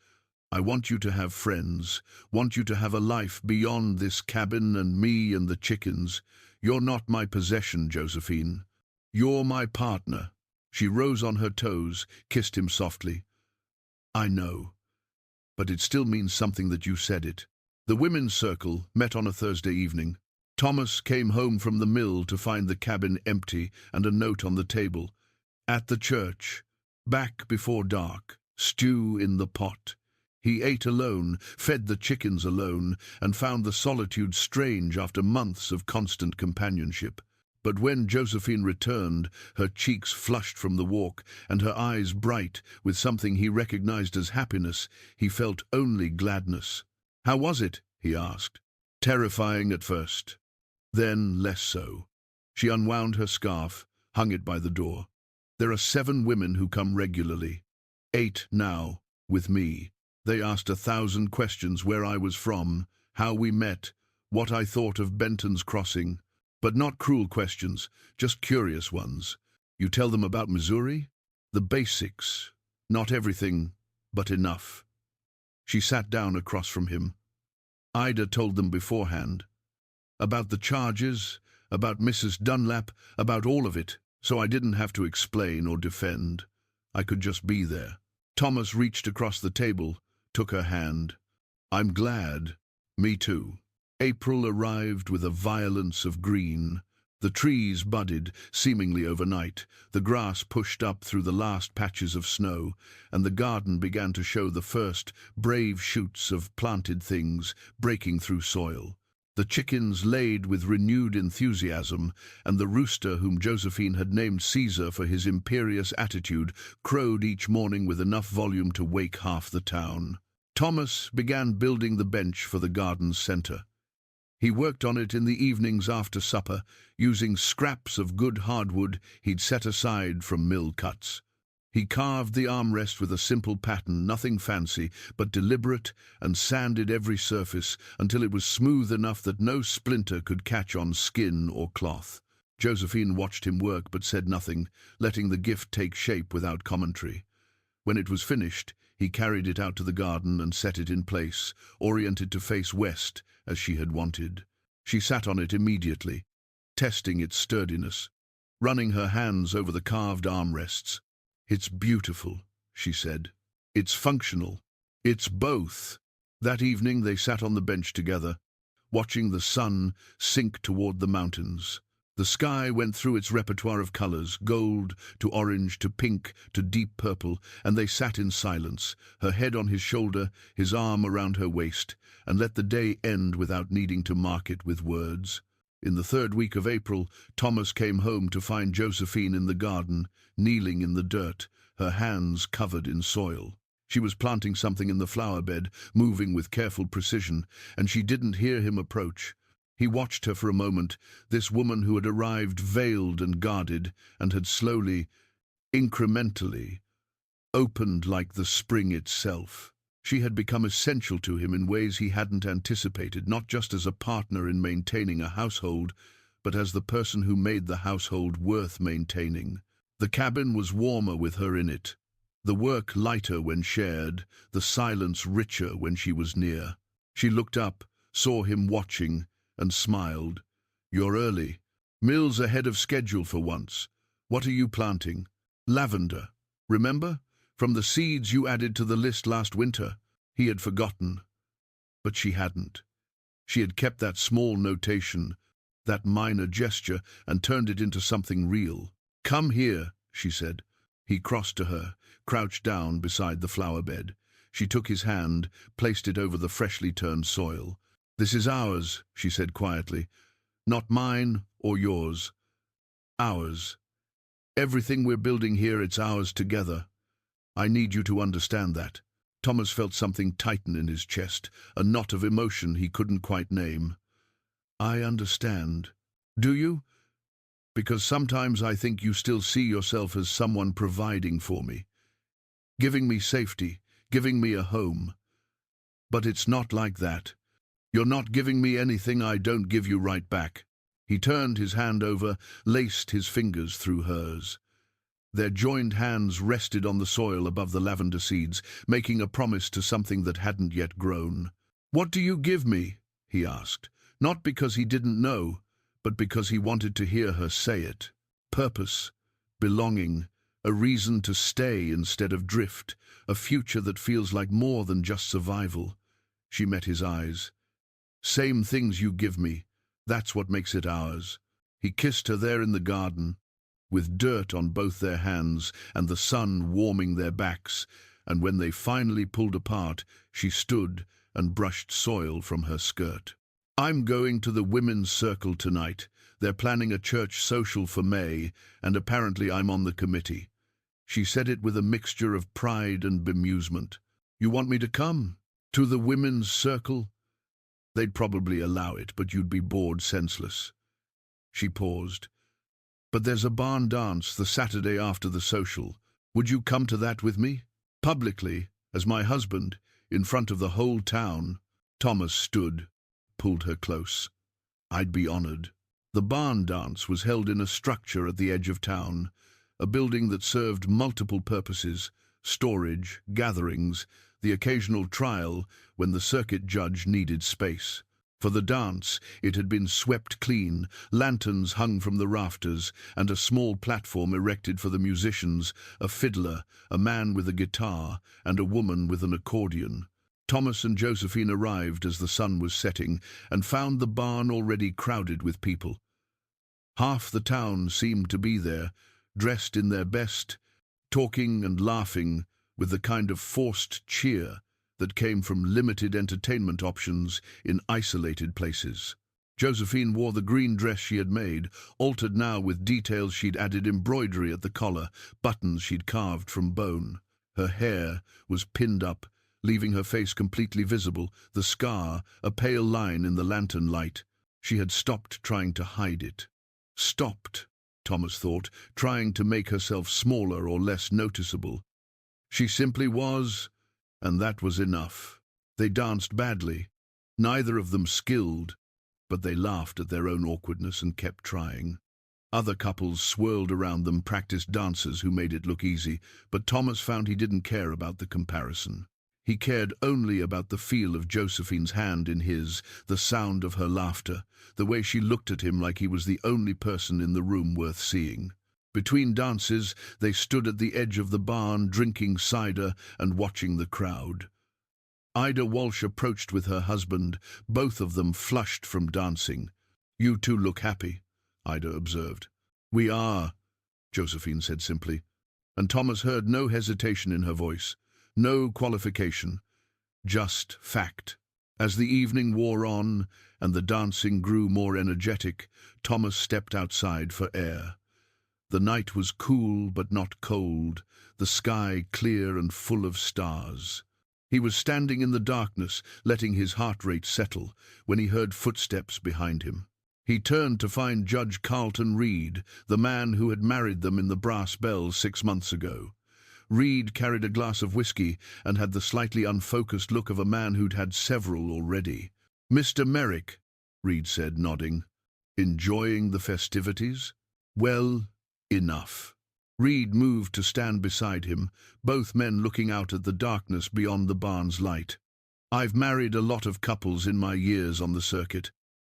"I want you to have friends, want you to have a life beyond this cabin and me and the chickens. You're not my possession, Josephine. You're my partner." She rose on her toes, kissed him softly. "I know, but it still means something that you said it." The women's circle met on a Thursday evening. Thomas came home from the mill to find the cabin empty and a note on the table. "At the church. Back before dark. Stew in the pot." He ate alone, fed the chickens alone, and found the solitude strange after months of constant companionship. But when Josephine returned, her cheeks flushed from the walk, and her eyes bright with something he recognized as happiness, he felt only gladness. "How was it?" he asked. "Terrifying at first, then less so." She unwound her scarf, hung it by the door. "There are 7 women who come regularly. 8 now, with me. They asked 1,000 questions: where I was from, how we met, what I thought of Benton's Crossing. But not cruel questions, just curious ones. You tell them about Missouri? The basics. Not everything, but enough." She sat down across from him. "Ida told them beforehand. About the charges, about Mrs. Dunlap, about all of it, so I didn't have to explain or defend. I could just be there." Thomas reached across the table, took her hand. "I'm glad. Me too." April arrived with a violence of green. The trees budded, seemingly overnight, the grass pushed up through the last patches of snow, and the garden began to show the first brave shoots of planted things breaking through soil. The chickens laid with renewed enthusiasm, and the rooster, whom Josephine had named Caesar for his imperious attitude, crowed each morning with enough volume to wake half the town. Thomas began building the bench for the garden's center. He worked on it in the evenings after supper, using scraps of good hardwood he'd set aside from mill cuts. He carved the armrest with a simple pattern, nothing fancy, but deliberate, and sanded every surface until it was smooth enough that no splinter could catch on skin or cloth. Josephine watched him work but said nothing, letting the gift take shape without commentary. When it was finished, he carried it out to the garden and set it in place, oriented to face west, as she had wanted. She sat on it immediately, testing its sturdiness, running her hands over the carved armrests. "It's beautiful," she said. "It's functional. It's both." That evening they sat on the bench together, watching the sun sink toward the mountains. The sky went through its repertoire of colors, gold to orange to pink to deep purple, and they sat in silence, her head on his shoulder, his arm around her waist, and let the day end without needing to mark it with words. In the third week of April, Thomas came home to find Josephine in the garden, kneeling in the dirt, her hands covered in soil. She was planting something in the flower bed, moving with careful precision, and she didn't hear him approach. He watched her for a moment, this woman who had arrived veiled and guarded, and had slowly, incrementally, opened like the spring itself. She had become essential to him in ways he hadn't anticipated, not just as a partner in maintaining a household, but as the person who made the household worth maintaining. The cabin was warmer with her in it, the work lighter when shared, the silence richer when she was near. She looked up, saw him watching, and smiled. "You're early. Mill's ahead of schedule for once. What are you planting?" "Lavender. Remember? From the seeds you added to the list last winter." He had forgotten. But she hadn't. She had kept that small notation, that minor gesture, and turned it into something real. "Come here," she said. He crossed to her, crouched down beside the flower bed. She took his hand, placed it over the freshly turned soil. "This is ours," she said quietly. "Not mine or yours. Ours. Everything we're building here, it's ours together. I need you to understand that." Thomas felt something tighten in his chest, a knot of emotion he couldn't quite name. "I understand. Do you? Because sometimes I think you still see yourself as someone providing for me, giving me safety, giving me a home. But it's not like that. You're not giving me anything I don't give you right back." He turned his hand over, laced his fingers through hers. Their joined hands rested on the soil above the lavender seeds, making a promise to something that hadn't yet grown. "What do you give me?" he asked, not because he didn't know, but because he wanted to hear her say it. "Purpose, belonging, a reason to stay instead of drift, a future that feels like more than just survival." She met his eyes. "Same things you give me. That's what makes it ours." He kissed her there in the garden, with dirt on both their hands and the sun warming their backs, and when they finally pulled apart, she stood and brushed soil from her skirt. "I'm going to the women's circle tonight. They're planning a church social for May, and apparently I'm on the committee." She said it with a mixture of pride and bemusement. "You want me to come? To the women's circle?" "They'd probably allow it, but you'd be bored senseless." She paused. "But there's a barn dance the Saturday after the social. Would you come to that with me? Publicly, as my husband, in front of the whole town." Thomas stood, pulled her close. "I'd be honored." The barn dance was held in a structure at the edge of town, a building that served multiple purposes: storage, gatherings, the occasional trial when the circuit judge needed space. For the dance, it had been swept clean, lanterns hung from the rafters, and a small platform erected for the musicians, a fiddler, a man with a guitar, and a woman with an accordion. Thomas and Josephine arrived as the sun was setting, and found the barn already crowded with people. Half the town seemed to be there, dressed in their best, talking and laughing with the kind of forced cheer that came from limited entertainment options in isolated places. Josephine wore the green dress she had made, altered now with details she'd added embroidery at the collar, buttons she'd carved from bone. Her hair was pinned up, leaving her face completely visible, the scar a pale line in the lantern light. She had stopped trying to hide it. Stopped. Thomas thought, trying to make herself smaller or less noticeable. She simply was, and that was enough. They danced badly, neither of them skilled, but they laughed at their own awkwardness and kept trying. Other couples swirled around them, practiced dancers who made it look easy, but Thomas found he didn't care about the comparison. He cared only about the feel of Josephine's hand in his, the sound of her laughter, the way she looked at him like he was the only person in the room worth seeing. Between dances, they stood at the edge of the barn, drinking cider and watching the crowd. Ida Walsh approached with her husband, both of them flushed from dancing. "You two look happy," Ida observed. "We are," Josephine said simply, and Thomas heard no hesitation in her voice, no qualification, just fact. As the evening wore on and the dancing grew more energetic, Thomas stepped outside for air. The night was cool but not cold, the sky clear and full of stars. He was standing in the darkness, letting his heart rate settle, when he heard footsteps behind him. He turned to find Judge Carlton Reed, the man who had married them in the Brass Bells 6 months ago. Reed carried a glass of whiskey and had the slightly unfocused look of a man who'd had several already. "Mr. Merrick," Reed said, nodding. "Enjoying the festivities? Well, enough." Reed moved to stand beside him, both men looking out at the darkness beyond the barn's light. "I've married a lot of couples in my years on the circuit.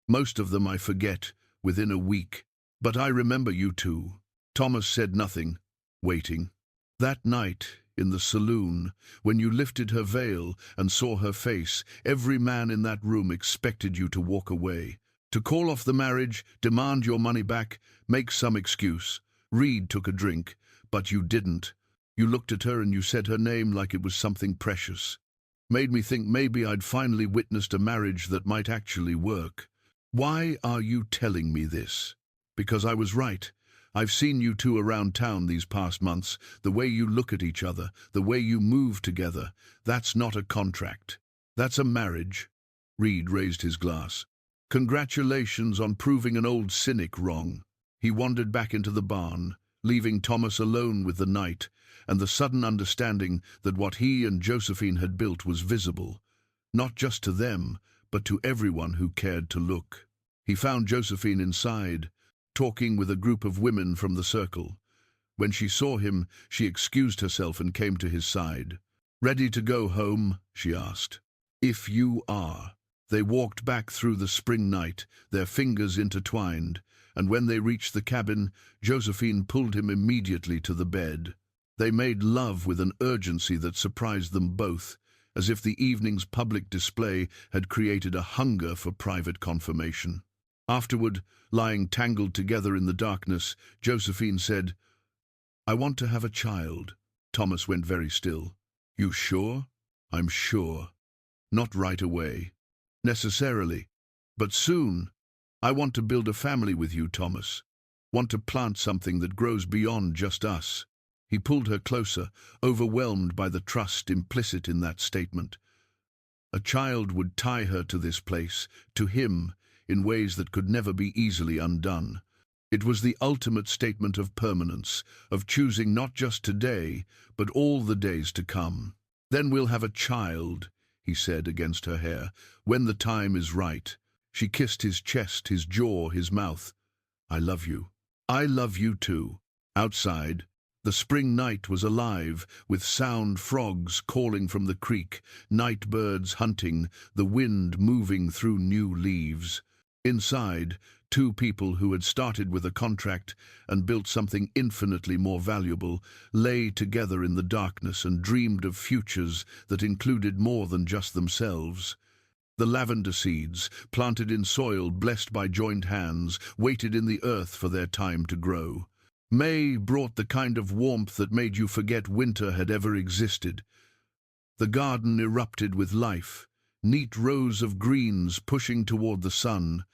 Most of them I forget within a week. But I remember you two." Thomas said nothing, waiting. "That night in the saloon, when you lifted her veil and saw her face, every man in that room expected you to walk away, to call off the marriage, demand your money back, make some excuse. Reed took a drink, but you didn't. You looked at her and you said her name like it was something precious. Made me think maybe I'd finally witnessed a marriage that might actually work. Why are you telling me this? Because I was right. I've seen you two around town these past months, the way you look at each other, the way you move together. That's not a contract. That's a marriage." Reed raised his glass. "Congratulations on proving an old cynic wrong." He wandered back into the barn, leaving Thomas alone with the night, and the sudden understanding that what he and Josephine had built was visible, not just to them, but to everyone who cared to look. He found Josephine inside, talking with a group of women from the circle. When she saw him, she excused herself and came to his side. "Ready to go home?" she asked. "If you are." They walked back through the spring night, their fingers intertwined, and when they reached the cabin, Josephine pulled him immediately to the bed. They made love with an urgency that surprised them both, as if the evening's public display had created a hunger for private confirmation. Afterward, lying tangled together in the darkness, Josephine said, "I want to have a child." Thomas went very still. "You sure?" "I'm sure. Not right away, necessarily, but soon. I want to build a family with you, Thomas. Want to plant something that grows beyond just us." He pulled her closer, overwhelmed by the trust implicit in that statement. A child would tie her to this place, to him, in ways that could never be easily undone. It was the ultimate statement of permanence, of choosing not just today, but all the days to come. "Then we'll have a child," he said against her hair, "when the time is right." She kissed his chest, his jaw, his mouth. "I love you." "I love you too." Outside, the spring night was alive, with sound frogs calling from the creek, night birds hunting, the wind moving through new leaves. Inside, two people who had started with a contract and built something infinitely more valuable lay together in the darkness and dreamed of futures that included more than just themselves. The lavender seeds, planted in soil blessed by joined hands, waited in the earth for their time to grow. May brought the kind of warmth that made you forget winter had ever existed. The garden erupted with life, neat rows of greens pushing toward the sun,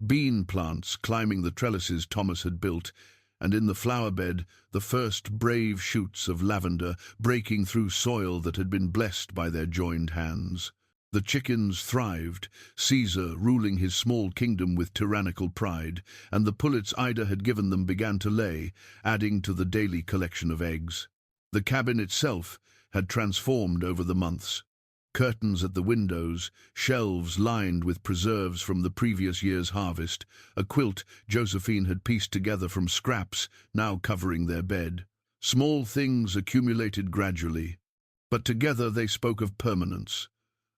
bean plants climbing the trellises Thomas had built, and in the flower bed the first brave shoots of lavender breaking through soil that had been blessed by their joined hands. The chickens thrived, Caesar ruling his small kingdom with tyrannical pride, and the pullets Ida had given them began to lay, adding to the daily collection of eggs. The cabin itself had transformed over the months. Curtains at the windows, shelves lined with preserves from the previous year's harvest, a quilt Josephine had pieced together from scraps now covering their bed. Small things accumulated gradually, but together they spoke of permanence,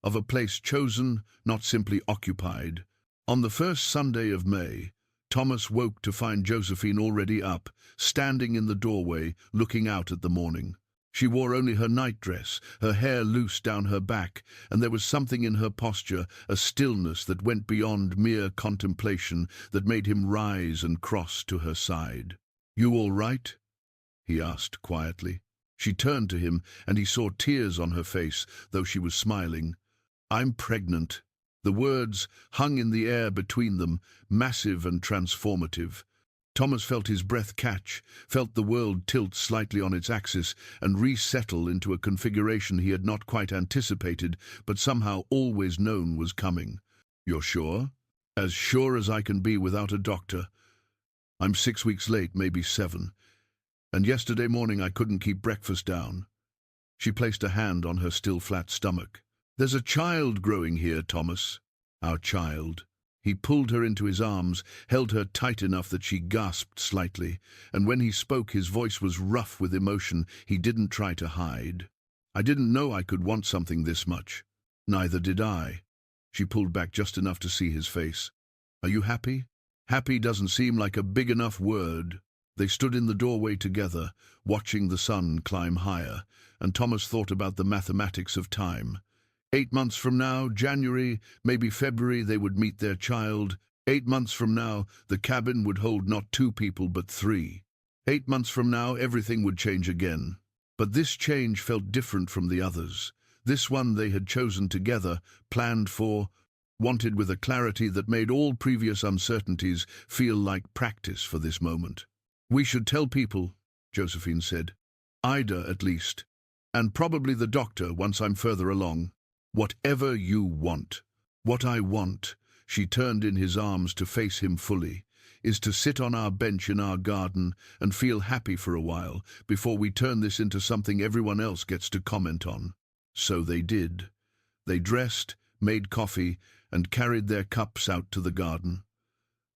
of a place chosen, not simply occupied. On the first Sunday of May, Thomas woke to find Josephine already up, standing in the doorway, looking out at the morning. She wore only her nightdress, her hair loose down her back, and there was something in her posture, a stillness that went beyond mere contemplation, that made him rise and cross to her side. "You all right?" he asked quietly. She turned to him, and he saw tears on her face, though she was smiling. "I'm pregnant." The words hung in the air between them, massive and transformative. Thomas felt his breath catch, felt the world tilt slightly on its axis and resettle into a configuration he had not quite anticipated, but somehow always known was coming. "You're sure?" "As sure as I can be without a doctor. I'm 6 weeks late, maybe 7. And yesterday morning I couldn't keep breakfast down." She placed a hand on her still flat stomach. "There's a child growing here, Thomas." "Our child." He pulled her into his arms, held her tight enough that she gasped slightly, and when he spoke his voice was rough with emotion he didn't try to hide. "I didn't know I could want something this much." "Neither did I." She pulled back just enough to see his face. "Are you happy?" "Happy doesn't seem like a big enough word." They stood in the doorway together, watching the sun climb higher, and Thomas thought about the mathematics of time. 8 months from now, January, maybe February, they would meet their child. 8 months from now, the cabin would hold not 2 people but 3. 8 months from now, everything would change again. But this change felt different from the others. This one they had chosen together, planned for, wanted with a clarity that made all previous uncertainties feel like practice for this moment. "We should tell people," Josephine said. "Ida, at least. And probably the doctor once I'm further along." "Whatever you want." "What I want," she turned in his arms to face him fully, "is to sit on our bench in our garden and feel happy for a while before we turn this into something everyone else gets to comment on." So they did. They dressed, made coffee, and carried their cups out to the garden.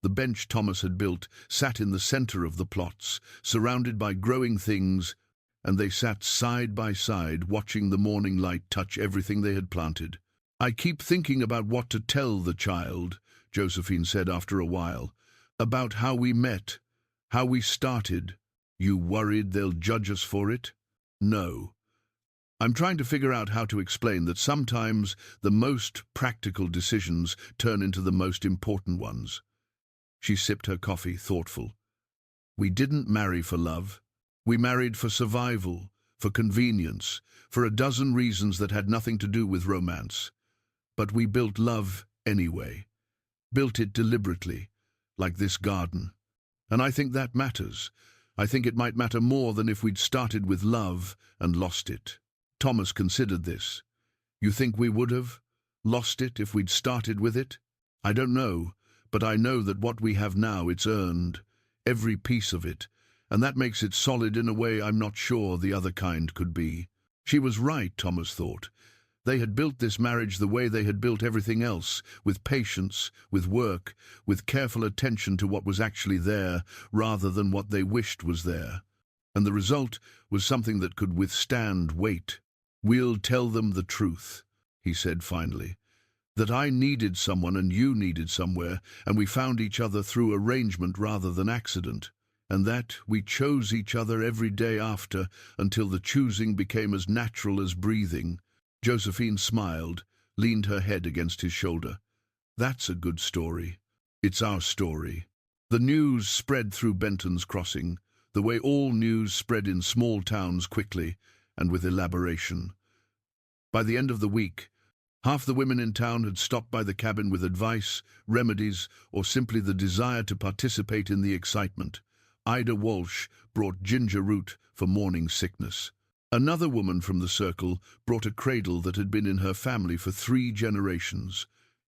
The bench Thomas had built sat in the center of the plots, surrounded by growing things, and they sat side by side watching the morning light touch everything they had planted. "I keep thinking about what to tell the child," Josephine said after a while, "about how we met, how we started." "You worried they'll judge us for it?" "No. I'm trying to figure out how to explain that sometimes the most practical decisions turn into the most important ones." She sipped her coffee, thoughtful. "We didn't marry for love. We married for survival, for convenience, for a dozen reasons that had nothing to do with romance. But we built love anyway. Built it deliberately, like this garden. And I think that matters. I think it might matter more than if we'd started with love and lost it." Thomas considered this. "You think we would have lost it if we'd started with it?" "I don't know, but I know that what we have now, it's earned, every piece of it. And that makes it solid in a way I'm not sure the other kind could be." She was right, Thomas thought. They had built this marriage the way they had built everything else, with patience, with work, with careful attention to what was actually there, rather than what they wished was there. And the result was something that could withstand weight. "We'll tell them the truth," he said finally. "That I needed someone and you needed somewhere, and we found each other through arrangement rather than accident. And that we chose each other every day after, until the choosing became as natural as breathing." Josephine smiled, leaned her head against his shoulder. "That's a good story. It's our story." The news spread through Benton's Crossing, the way all news spread in small towns quickly and with elaboration. By the end of the week, half the women in town had stopped by the cabin with advice, remedies, or simply the desire to participate in the excitement. Ida Walsh brought ginger root for morning sickness. Another woman from the circle brought a cradle that had been in her family for 3 generations.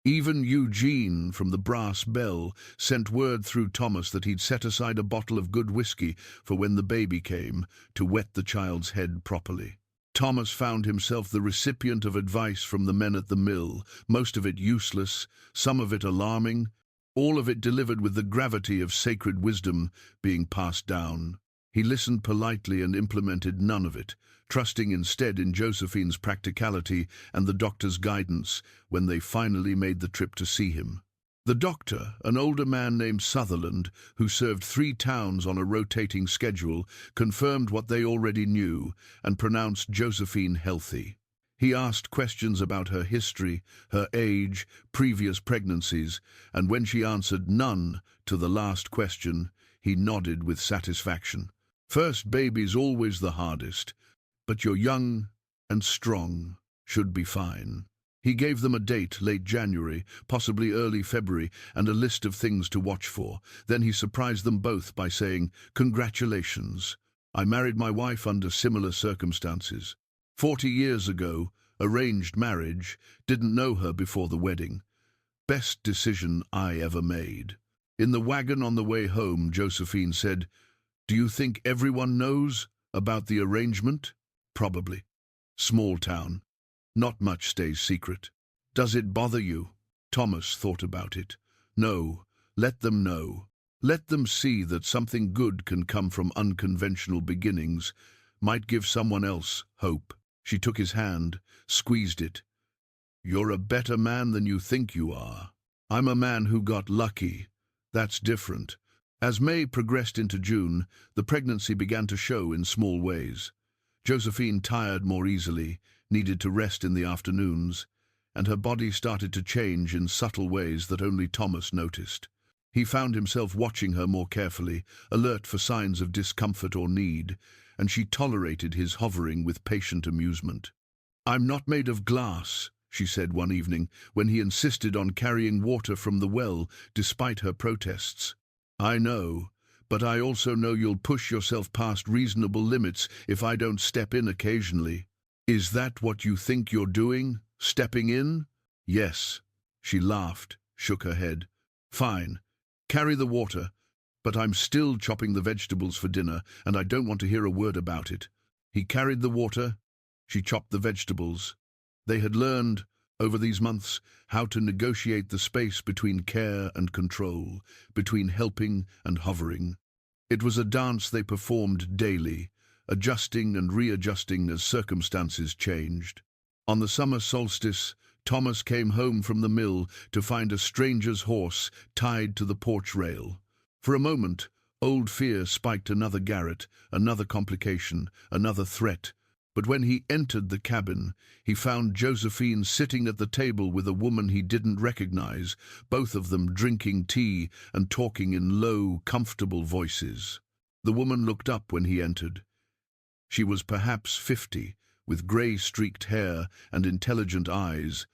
Even Eugene from the Brass Bell sent word through Thomas that he'd set aside a bottle of good whiskey for when the baby came, to wet the child's head properly. Thomas found himself the recipient of advice from the men at the mill, most of it useless, some of it alarming, all of it delivered with the gravity of sacred wisdom being passed down. He listened politely and implemented none of it, trusting instead in Josephine's practicality and the doctor's guidance when they finally made the trip to see him. The doctor, an older man named Sutherland, who served 3 towns on a rotating schedule, confirmed what they already knew and pronounced Josephine healthy. He asked questions about her history, her age, previous pregnancies, and when she answered none to the last question, he nodded with satisfaction. First baby's always the hardest, but you're young and strong, should be fine. He gave them a date, late January, possibly early February, and a list of things to watch for. Then he surprised them both by saying, "Congratulations. I married my wife under similar circumstances. 40 years ago, arranged marriage, didn't know her before the wedding. Best decision I ever made." In the wagon on the way home, Josephine said, "Do you think everyone knows about the arrangement?" "Probably. Small town. Not much stays secret." "Does it bother you?" Thomas thought about it. "No. Let them know. Let them see that something good can come from unconventional beginnings. Might give someone else hope." She took his hand, squeezed it. "You're a better man than you think you are. I'm a man who got lucky. That's different." As May progressed into June, the pregnancy began to show in small ways. Josephine tired more easily, needed to rest in the afternoons, and her body started to change in subtle ways that only Thomas noticed. He found himself watching her more carefully, alert for signs of discomfort or need, and she tolerated his hovering with patient amusement. "I'm not made of glass," she said one evening, when he insisted on carrying water from the well, despite her protests. "I know, but I also know you'll push yourself past reasonable limits if I don't step in occasionally." "Is that what you think you're doing? Stepping in?" "Yes." She laughed, shook her head. "Fine. Carry the water, but I'm still chopping the vegetables for dinner, and I don't want to hear a word about it." He carried the water, she chopped the vegetables. They had learned, over these months, how to negotiate the space between care and control, between helping and hovering. It was a dance they performed daily, adjusting and readjusting as circumstances changed. On the summer solstice, Thomas came home from the mill to find a stranger's horse tied to the porch rail. For a moment, old fear spiked another garret, another complication, another threat. But when he entered the cabin, he found Josephine sitting at the table with a woman he didn't recognize, both of them drinking tea and talking in low, comfortable voices. The woman looked up when he entered. She was perhaps 50, with grey-streaked hair and intelligent eyes,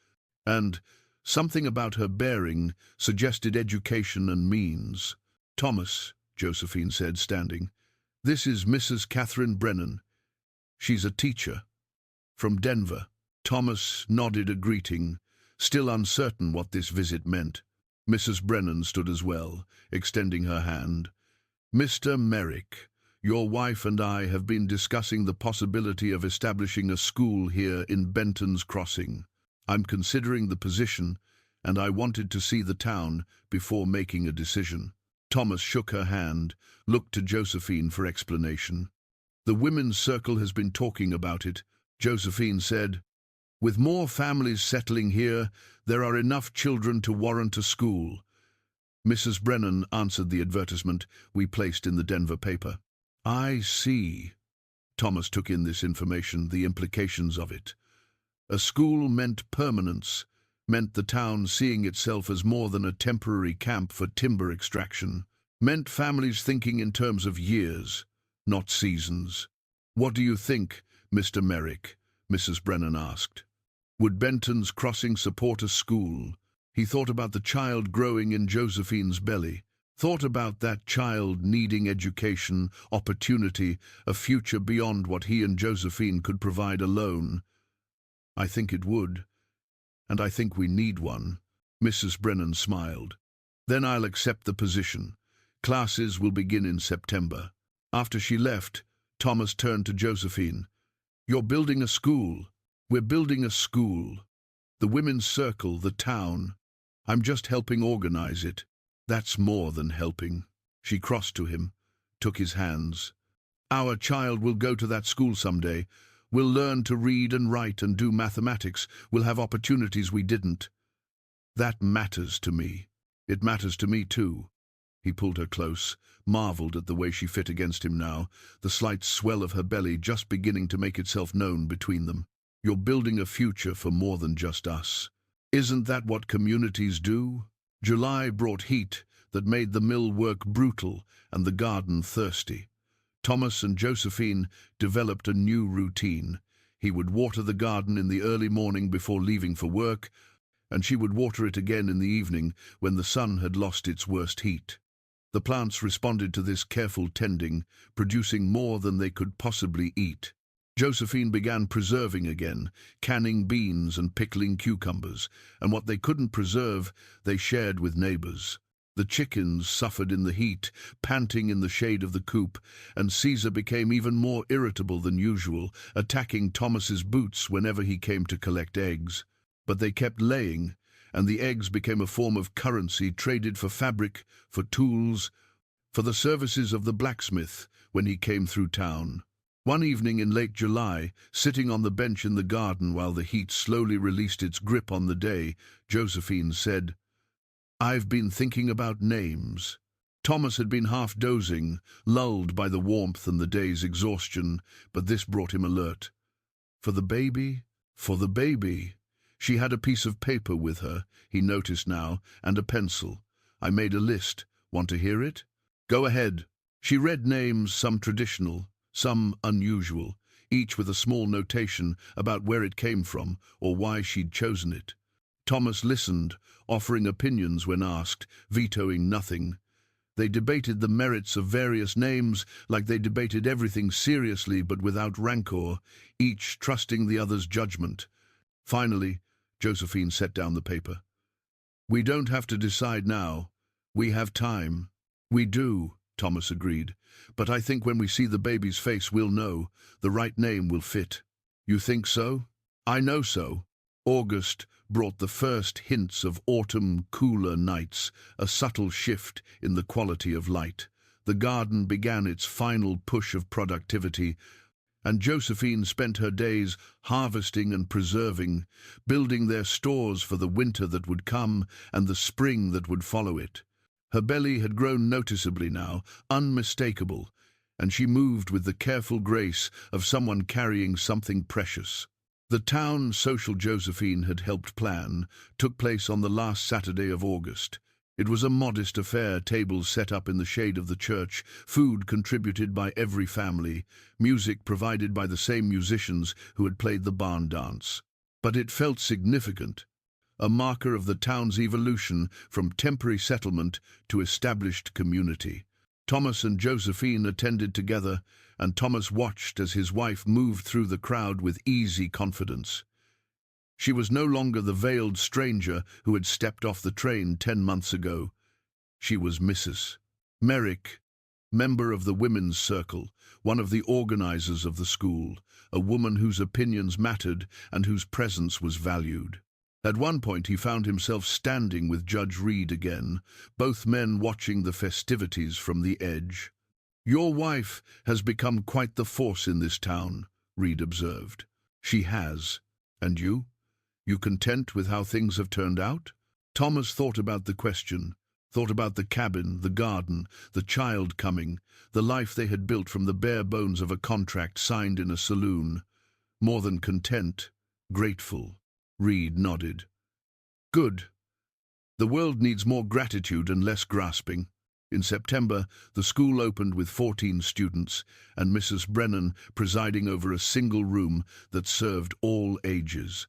and something about her bearing suggested education and means. "Thomas," Josephine said, standing, "this is Mrs. Catherine Brennan. She's a teacher. From Denver." Thomas nodded a greeting, still uncertain what this visit meant. Mrs. Brennan stood as well, extending her hand. "Mr. Merrick, your wife and I have been discussing the possibility of establishing a school here in Benton's Crossing. I'm considering the position, and I wanted to see the town before making a decision." Thomas shook her hand, looked to Josephine for explanation. "The women's circle has been talking about it," Josephine said. "With more families settling here, there are enough children to warrant a school." Mrs. Brennan answered the advertisement we placed in the Denver paper. "I see." Thomas took in this information, the implications of it. A school meant permanence, meant the town seeing itself as more than a temporary camp for timber extraction, meant families thinking in terms of years, not seasons. "What do you think, Mr. Merrick?" Mrs. Brennan asked. "Would Benton's Crossing support a school?" He thought about the child growing in Josephine's belly. Thought about that child needing education, opportunity, a future beyond what he and Josephine could provide alone. I think it would, and I think we need one. Mrs. Brennan smiled. Then I'll accept the position. Classes will begin in September. After she left, Thomas turned to Josephine. You're building a school. We're building a school. The women's circle, the town. I'm just helping organize it. That's more than helping. She crossed to him, took his hands. Our child will go to that school someday. We'll learn to read and write and do mathematics. We'll have opportunities we didn't. That matters to me. It matters to me too. He pulled her close, marveled at the way she fit against him now, the slight swell of her belly just beginning to make itself known between them. You're building a future for more than just us. Isn't that what communities do? July brought heat that made the mill work brutal and the garden thirsty. Thomas and Josephine developed a new routine. He would water the garden in the early morning before leaving for work, and she would water it again in the evening when the sun had lost its worst heat. The plants responded to this careful tending, producing more than they could possibly eat. Josephine began preserving again, canning beans and pickling cucumbers, and what they couldn't preserve, they shared with neighbors. The chickens suffered in the heat, panting in the shade of the coop, and Caesar became even more irritable than usual, attacking Thomas's boots whenever he came to collect eggs. But they kept laying, and the eggs became a form of currency traded for fabric, for tools, for the services of the blacksmith when he came through town. One evening in late July, sitting on the bench in the garden while the heat slowly released its grip on the day, Josephine said, "I've been thinking about names." Thomas had been half dozing, lulled by the warmth and the day's exhaustion, but this brought him alert. For the baby? For the baby. She had a piece of paper with her, he noticed now, and a pencil. I made a list. Want to hear it? Go ahead. She read names, some traditional, some unusual, each with a small notation about where it came from or why she'd chosen it. Thomas listened, offering opinions when asked, vetoing nothing. They debated the merits of various names like they debated everything seriously but without rancor, each trusting the other's judgment. Finally, Josephine set down the paper. "We don't have to decide now. We have time." "We do," Thomas agreed. "But I think when we see the baby's face, we'll know. The right name will fit." "You think so?" "I know so." August brought the first hints of autumn, cooler nights, a subtle shift in the quality of light. The garden began its final push of productivity, and Josephine spent her days harvesting and preserving, building their stores for the winter that would come and the spring that would follow it. Her belly had grown noticeably now, unmistakable, and she moved with the careful grace of someone carrying something precious. The town social Josephine had helped plan took place on the last Saturday of August. It was a modest affair, tables set up in the shade of the church, food contributed by every family, music provided by the same musicians who had played the barn dance. But it felt significant, a marker of the town's evolution from temporary settlement to established community. Thomas and Josephine attended together, and Thomas watched as his wife moved through the crowd with easy confidence. She was no longer the veiled stranger who had stepped off the train 10 months ago. She was Mrs. Merrick, member of the women's circle, one of the organizers of the school, a woman whose opinions mattered and whose presence was valued. At one point he found himself standing with Judge Reed again, both men watching the festivities from the edge. "Your wife has become quite the force in this town," Reed observed. "She has. And you? You content with how things have turned out?" Thomas thought about the question, thought about the cabin, the garden, the child coming, the life they had built from the bare bones of a contract signed in a saloon. More than content, grateful. Reed nodded. "Good. The world needs more gratitude and less grasping." In September, the school opened with 14 students, and Mrs. Brennan presiding over a single room that served all ages.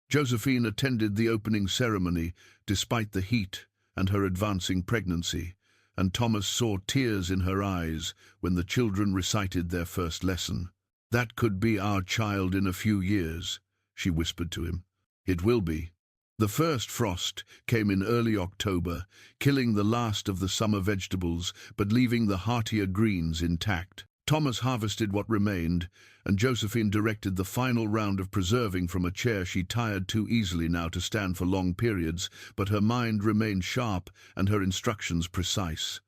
Josephine attended the opening ceremony, despite the heat and her advancing pregnancy, and Thomas saw tears in her eyes when the children recited their first lesson. "That could be our child in a few years," she whispered to him. "It will be." The first frost came in early October, killing the last of the summer vegetables, but leaving the heartier greens intact. Thomas harvested what remained, and Josephine directed the final round of preserving from a chair she tired too easily now to stand for long periods, but her mind remained sharp and her instructions precise.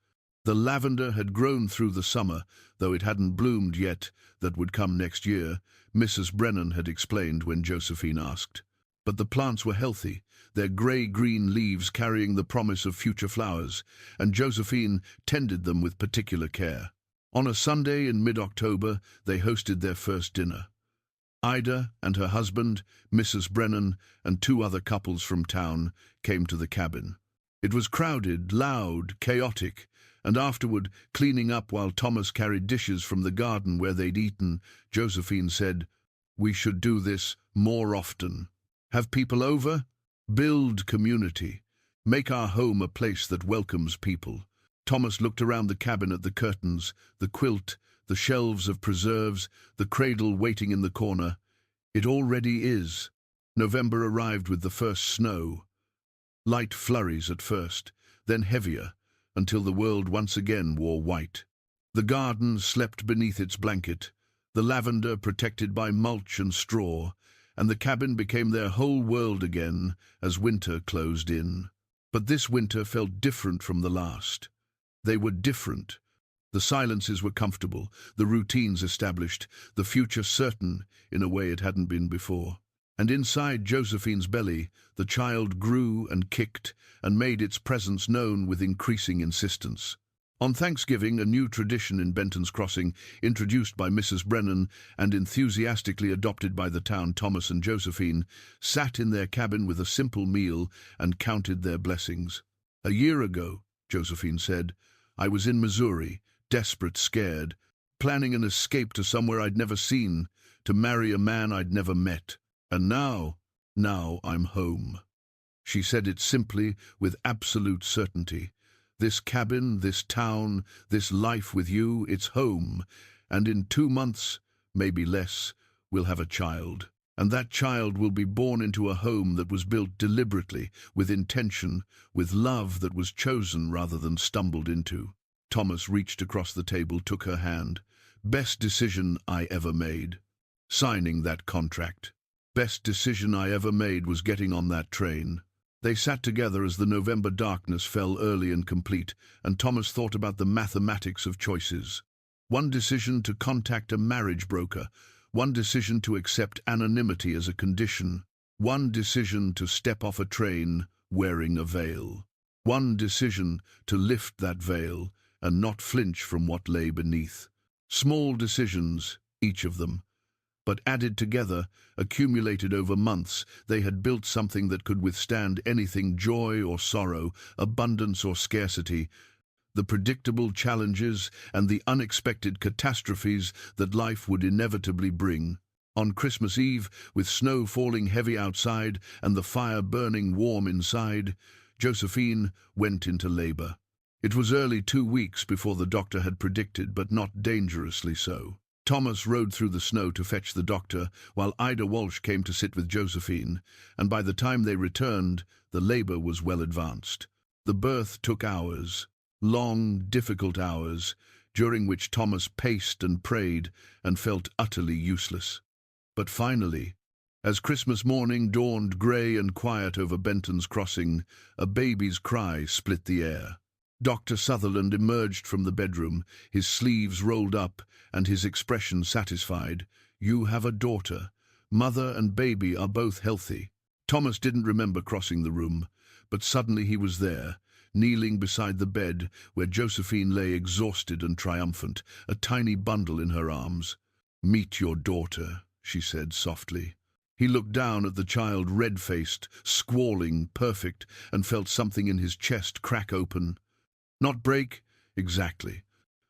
The lavender had grown through the summer, though it hadn't bloomed yet. That would come next year, Mrs. Brennan had explained when Josephine asked. But the plants were healthy, their grey-green leaves carrying the promise of future flowers, and Josephine tended them with particular care. On a Sunday in mid-October, they hosted their first dinner. Ida and her husband, Mrs. Brennan, and two other couples from town came to the cabin. It was crowded, loud, chaotic, and afterward, cleaning up while Thomas carried dishes from the garden where they'd eaten, Josephine said, "We should do this more often. Have people over? Build community. Make our home a place that welcomes people." Thomas looked around the cabin at the curtains, the quilt, the shelves of preserves, the cradle waiting in the corner. It already is. November arrived with the first snow. Light flurries at first, then heavier, until the world once again wore white. The garden slept beneath its blanket, the lavender protected by mulch and straw, and the cabin became their whole world again as winter closed in. But this winter felt different from the last. They were different. The silences were comfortable, the routines established, the future certain in a way it hadn't been before. And inside Josephine's belly, the child grew and kicked and made its presence known with increasing insistence. On Thanksgiving, a new tradition in Benton's Crossing, introduced by Mrs. Brennan and enthusiastically adopted by the town, Thomas and Josephine sat in their cabin with a simple meal and counted their blessings. "A year ago," Josephine said, "I was in Missouri, desperate, scared, planning an escape to somewhere I'd never seen, to marry a man I'd never met. And now I'm home." She said it simply, with absolute certainty. "This cabin, this town, this life with you, it's home, and in 2 months, maybe less, we'll have a child. And that child will be born into a home that was built deliberately, with intention, with love that was chosen rather than stumbled into." Thomas reached across the table, took her hand. "Best decision I ever made. Signing that contract. Best decision I ever made was getting on that train." They sat together as the November darkness fell early and complete, and Thomas thought about the mathematics of choices. One decision to contact a marriage broker, one decision to accept anonymity as a condition, one decision to step off a train wearing a veil, one decision to lift that veil and not flinch from what lay beneath. Small decisions, each of them, but added together, accumulated over months, they had built something that could withstand anything: joy or sorrow, abundance or scarcity, the predictable challenges and the unexpected catastrophes that life would inevitably bring. On Christmas Eve, with snow falling heavy outside and the fire burning warm inside, Josephine went into labor. It was early 2 weeks before the doctor had predicted, but not dangerously so. Thomas rode through the snow to fetch the doctor, while Ida Walsh came to sit with Josephine, and by the time they returned, the labor was well advanced. The birth took hours, long, difficult hours, during which Thomas paced and prayed and felt utterly useless. But finally, as Christmas morning dawned grey and quiet over Benton's Crossing, a baby's cry split the air. Dr. Sutherland emerged from the bedroom, his sleeves rolled up and his expression satisfied. "You have a daughter. Mother and baby are both healthy." Thomas didn't remember crossing the room, but suddenly he was there, kneeling beside the bed where Josephine lay exhausted and triumphant, a tiny bundle in her arms. "Meet your daughter," she said softly. He looked down at the child, red-faced, squalling, perfect, and felt something in his chest crack open. Not break, exactly.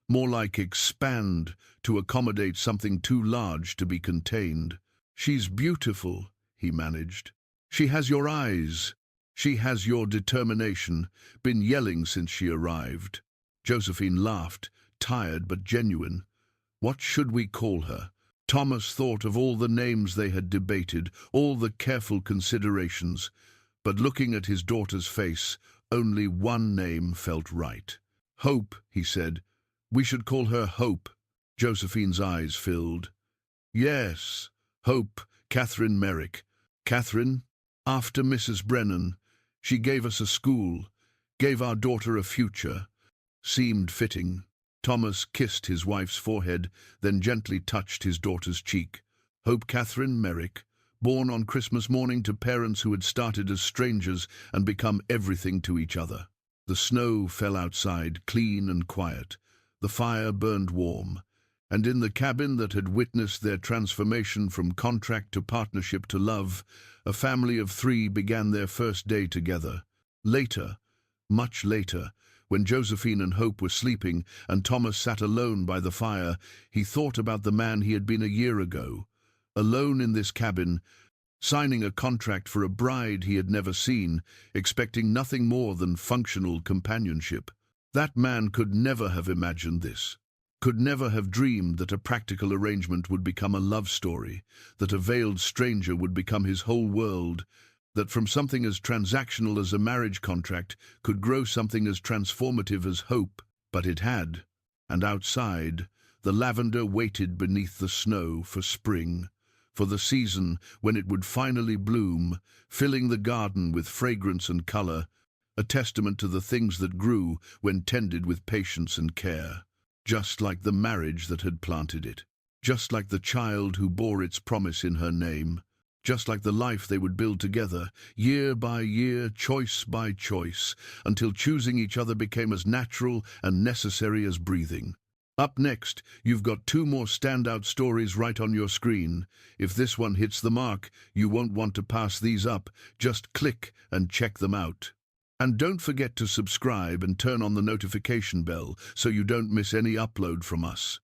More like expand to accommodate something too large to be contained. "She's beautiful," he managed. "She has your eyes. She has your determination, been yelling since she arrived." Josephine laughed, tired but genuine. What should we call her? Thomas thought of all the names they had debated, all the careful considerations, but looking at his daughter's face, only one name felt right. Hope, he said. We should call her Hope. Josephine's eyes filled. Yes, Hope, Catherine Merrick. Catherine, after Mrs. Brennan, she gave us a school, gave our daughter a future. Seemed fitting. Thomas kissed his wife's forehead, then gently touched his daughter's cheek. Hope Catherine Merrick, born on Christmas morning to parents who had started as strangers and become everything to each other. The snow fell outside, clean and quiet. The fire burned warm. And in the cabin that had witnessed their transformation from contract to partnership to love, a family of 3 began their first day together. Later, much later, when Josephine and Hope were sleeping and Thomas sat alone by the fire, he thought about the man he had been a year ago, alone in this cabin, signing a contract for a bride he had never seen, expecting nothing more than functional companionship. That man could never have imagined this, could never have dreamed that a practical arrangement would become a love story, that a veiled stranger would become his whole world, that from something as transactional as a marriage contract could grow something as transformative as hope. But it had, and outside, the lavender waited beneath the snow for spring, for the season when it would finally bloom, filling the garden with fragrance and color, a testament to the things that grew when tended with patience and care, just like the marriage that had planted it, just like the child who bore its promise in her name, just like the life they would build together, year by year, choice by choice, until choosing each other became as natural and necessary as breathing. Up next, you've got 2 more standout stories right on your screen. If this one hits the mark, you won't want to pass these up. Just click and check them out. And don't forget to subscribe and turn on the notification bell so you don't miss any upload from us.